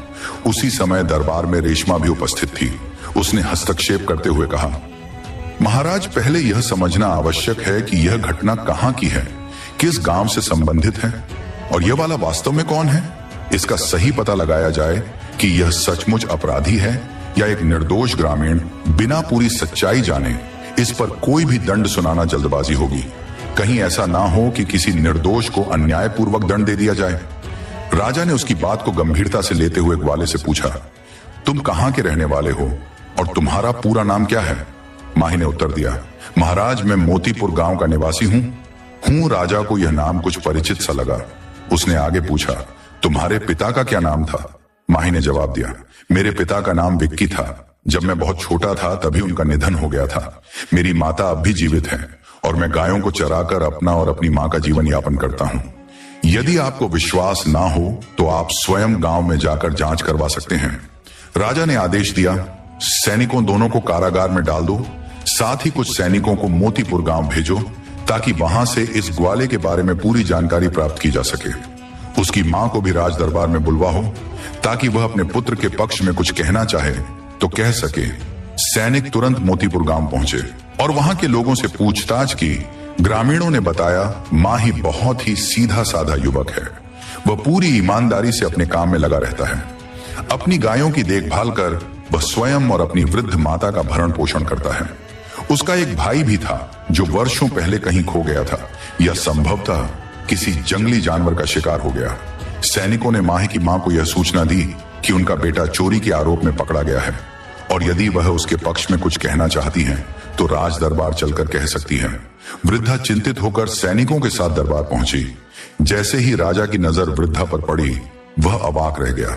[SPEAKER 2] उसी समय दरबार में रेशमा भी उपस्थित थी। उसने हस्तक्षेप करते हुए कहा, महाराज, पहले यह समझना आवश्यक है कि यह घटना कहां की है, किस गांव से संबंधित है और यह वाला वास्तव में कौन है। इसका सही पता लगाया जाए कि यह सचमुच अपराधी है या एक निर्दोष ग्रामीण। बिना पूरी सच्चाई जाने इस पर कोई भी दंड सुनाना जल्दबाजी होगी। कहीं ऐसा ना हो कि किसी निर्दोष को अन्यायपूर्वक दंड दे दिया जाए। राजा ने उसकी बात को गंभीरता से लेते हुए ग्वाले से पूछा, तुम कहां के रहने वाले हो और तुम्हारा पूरा नाम क्या है? माही ने उत्तर दिया, महाराज, मैं मोतीपुर गांव का निवासी हूं। राजा को यह नाम कुछ परिचित सा लगा। उसने आगे पूछा, तुम्हारे पिता का क्या नाम था? माही ने जवाब दिया, मेरे पिता का नाम विक्की था। जब मैं बहुत छोटा था तभी उनका निधन हो गया था। मेरी माता अब भी जीवित है और मैं गायों को चराकर अपना और अपनी मां का जीवन यापन करता हूं। यदि आपको विश्वास ना हो तो आप स्वयं गांव में जाकर जांच करवा सकते हैं। राजा ने आदेश दिया, सैनिकों दोनों को कारागार में डाल दो, साथ ही कुछ सैनिकों को मोतीपुर गांव भेजो ताकि वहां से इस ग्वाले के बारे में पूरी जानकारी प्राप्त की जा सके। उसकी मां को भी राज दरबार में बुलवाओ ताकि वह अपने पुत्र के पक्ष में कुछ कहना चाहे तो कह सके। सैनिक तुरंत मोतीपुर गांव पहुंचे और वहां के लोगों से पूछताछ की। ग्रामीणों ने बताया, माही बहुत ही सीधा साधा युवक है। वह पूरी ईमानदारी से अपने काम में लगा रहता है। अपनी गायों की देखभाल कर वह स्वयं और अपनी वृद्ध माता का भरण पोषण करता है। उसका एक भाई भी था जो वर्षों पहले कहीं खो गया था या संभवतः किसी जंगली जानवर का शिकार हो गया। सैनिकों ने माही की मां को यह सूचना दी कि उनका बेटा चोरी के आरोप में पकड़ा गया है और यदि वह उसके पक्ष में कुछ कहना चाहती हैं तो राज दरबार चलकर कह सकती हैं। वृद्धा चिंतित होकर सैनिकों के साथ दरबार पहुंची। जैसे ही राजा की नजर वृद्धा पर पड़ी, वह अवाक रह गया।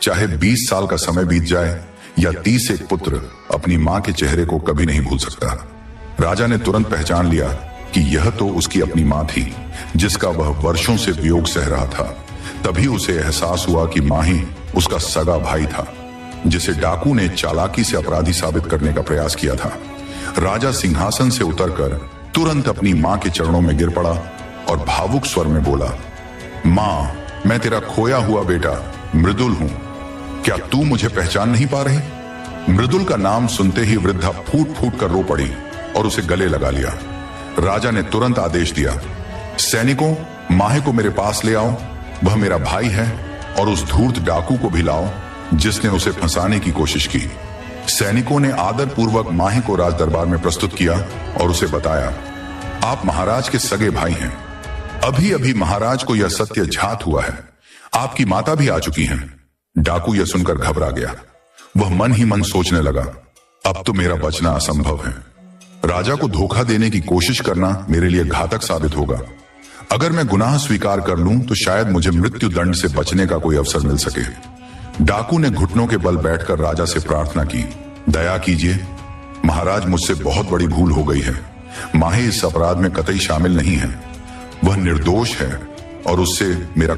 [SPEAKER 2] चाहे 20 साल का समय बीत जाए या 30 एक पुत्र, अपनी मां के चेहरे को कभी नहीं भूल सकता। राजा ने तुरंत पहचान लिया कि यह तो उसकी अपनी मां थी जिसका वह वर्षों से वियोग सह रहा था। तभी उसे एहसास हुआ कि माही उसका सगा भाई था जिसे डाकू ने चालाकी से अपराधी साबित करने का प्रयास किया था। राजा सिंहासन से उतरकर तुरंत अपनी मां के चरणों में गिर पड़ा और भावुक स्वर में बोला, मां, मैं तेरा खोया हुआ बेटा मृदुल हूं। क्या तू मुझे पहचान नहीं पा रही? मृदुल का नाम सुनते ही वृद्धा फूट फूट कर रो पड़ी और उसे गले लगा लिया। राजा ने तुरंत आदेश दिया, सैनिकों, माहे को मेरे पास ले आओ। वह मेरा भाई है और उस धूर्त डाकू को भी लाओ जिसने उसे फंसाने की कोशिश की। सैनिकों ने आदर पूर्वक माही को राज दरबार में प्रस्तुत किया और उसे बताया, आप महाराज के सगे भाई हैं। अभी अभी महाराज को यह सत्य झात हुआ है। आपकी माता भी आ चुकी हैं। डाकू यह सुनकर घबरा गया। वह मन ही मन सोचने लगा, अब तो मेरा बचना असंभव है। राजा को धोखा देने की कोशिश करना मेरे लिए घातक साबित होगा। अगर मैं गुनाह स्वीकार कर लूं तो शायद मुझे मृत्यु दंड से बचने का कोई अवसर मिल सके। डाकू ने घुटनों के बल बैठकर राजा से प्रार्थना की, दया कीजिए महाराज, मुझसे बहुत बड़ी भूल हो गई है। माही इस अपराध में कतई शामिल नहीं है। वह निर्दोष है और उससे मेरा